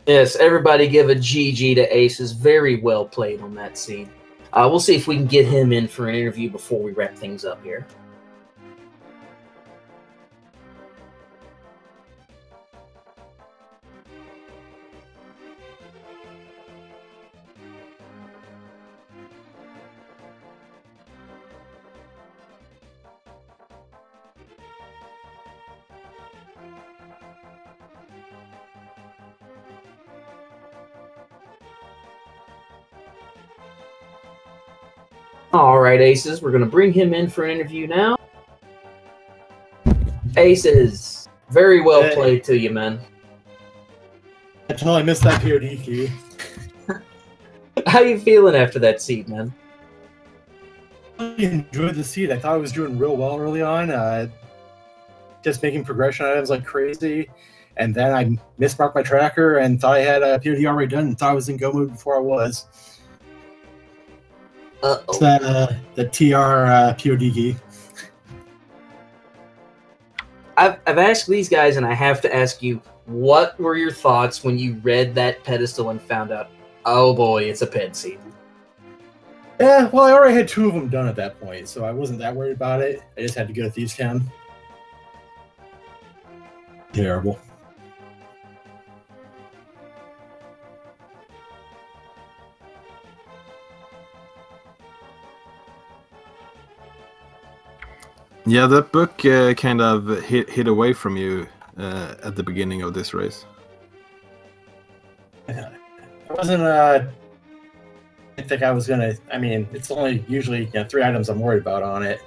Yes, everybody give a GG to Aces. Very well played on that seed. We'll see if we can get him in for an interview before we wrap things up here. All right, Aces, we're going to bring him in for an interview now. Aces, very well played to you, man.
Until I missed that POD key.
How you feeling after that seed, man?
I really enjoyed the seed. I thought I was doing real well early on. Just making progression items like crazy. And then I mismarked my tracker and thought I had a POD already done and thought I was in go mode before I was. It's that the TR POD key.
I've asked these guys, and I have to ask you, what were your thoughts when you read that pedestal and found out, oh boy, it's a ped seed?
Yeah, well, I already had 2 of them done at that point, so I wasn't that worried about it. I just had to go to Thieves' Town. Terrible.
Yeah, that book kind of hid away from you at the beginning of this race.
It wasn't, I think I was going to, I mean, it's only usually 3 items I'm worried about on it.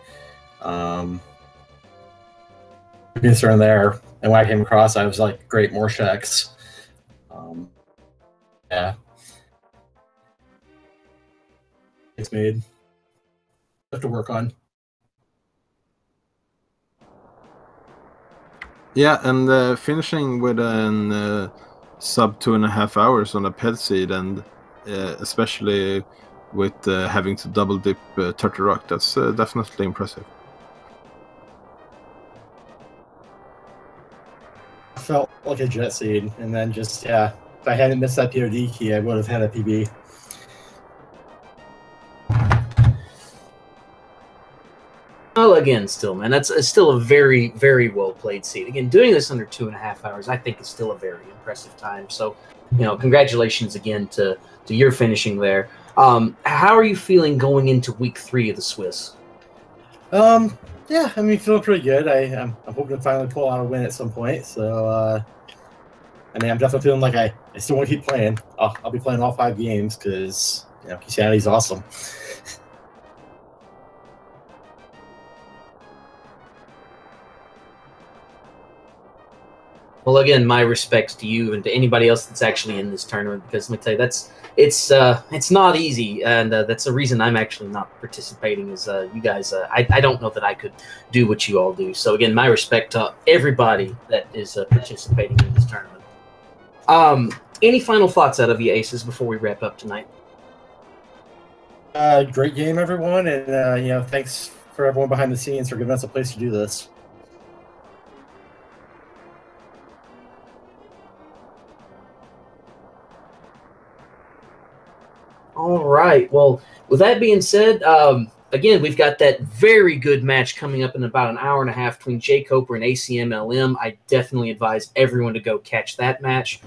Concern there. And when I came across, I was like, great, more checks. Yeah. It's made. Have to work on.
Yeah, and finishing with an sub 2.5 hours on a ped seed, and especially with having to double dip Turtle Rock, that's definitely impressive.
I felt like a jet seed, and then just, yeah, if I hadn't missed that POD key, I would have had a PB.
Well, again, still, man, that's still a very, very well played seed. Again, doing this under 2.5 hours, I think is still a very impressive time. So, congratulations again to your finishing there. How are you feeling going into week 3 of the Swiss?
Yeah, I mean, feeling pretty good. I'm hoping to finally pull out a win at some point. So, I mean, I'm definitely feeling like I still want to keep playing. I'll be playing all 5 games because, Keysanity is awesome.
Well, again, my respects to you and to anybody else that's actually in this tournament, because let me tell you, it's not easy, and that's the reason I'm actually not participating. Is you guys? I don't know that I could do what you all do. So again, my respect to everybody that is participating in this tournament. Any final thoughts out of you, Aces, before we wrap up tonight?
Great game, everyone, and thanks for everyone behind the scenes for giving us a place to do this.
All right. Well, with that being said, again, we've got that very good match coming up in about an hour and a half between Jay Coper and ACMLM. I definitely advise everyone to go catch that match.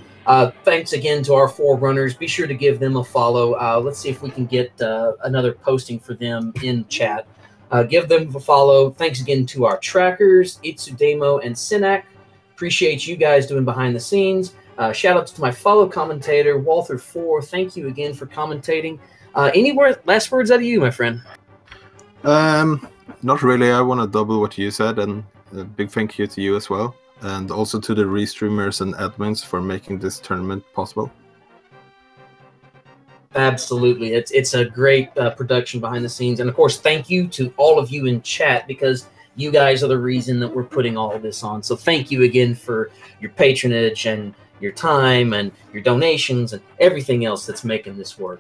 Thanks again to our 4 runners. Be sure to give them a follow. Let's see if we can get another posting for them in chat. Give them a follow. Thanks again to our trackers, Itsudemo and Sinak. Appreciate you guys doing behind the scenes. Shout out to my follow commentator, Walther4. Thank you again for commentating. Any last words out of you, my friend?
Not really. I want to double what you said, and a big thank you to you as well. And also to the restreamers and admins for making this tournament possible.
Absolutely. It's a great production behind the scenes. And, of course, thank you to all of you in chat, because you guys are the reason that we're putting all of this on. So thank you again for your patronage and your time and your donations and everything else that's making this work.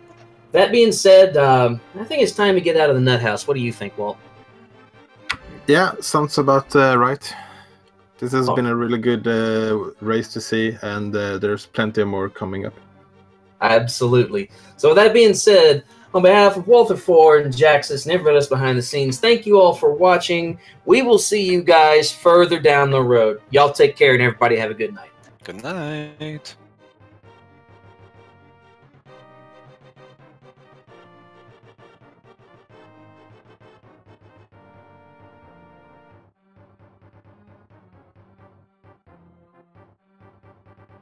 That being said, I think it's time to get out of the nut house. What do you think, Walt?
Yeah, sounds about right. This has been a really good race to see, and there's plenty more coming up.
Absolutely. So with that being said, on behalf of Walther 4 and Jaxus and everybody else behind the scenes, thank you all for watching. We will see you guys further down the road. Y'all take care, and everybody have a good night.
Good night.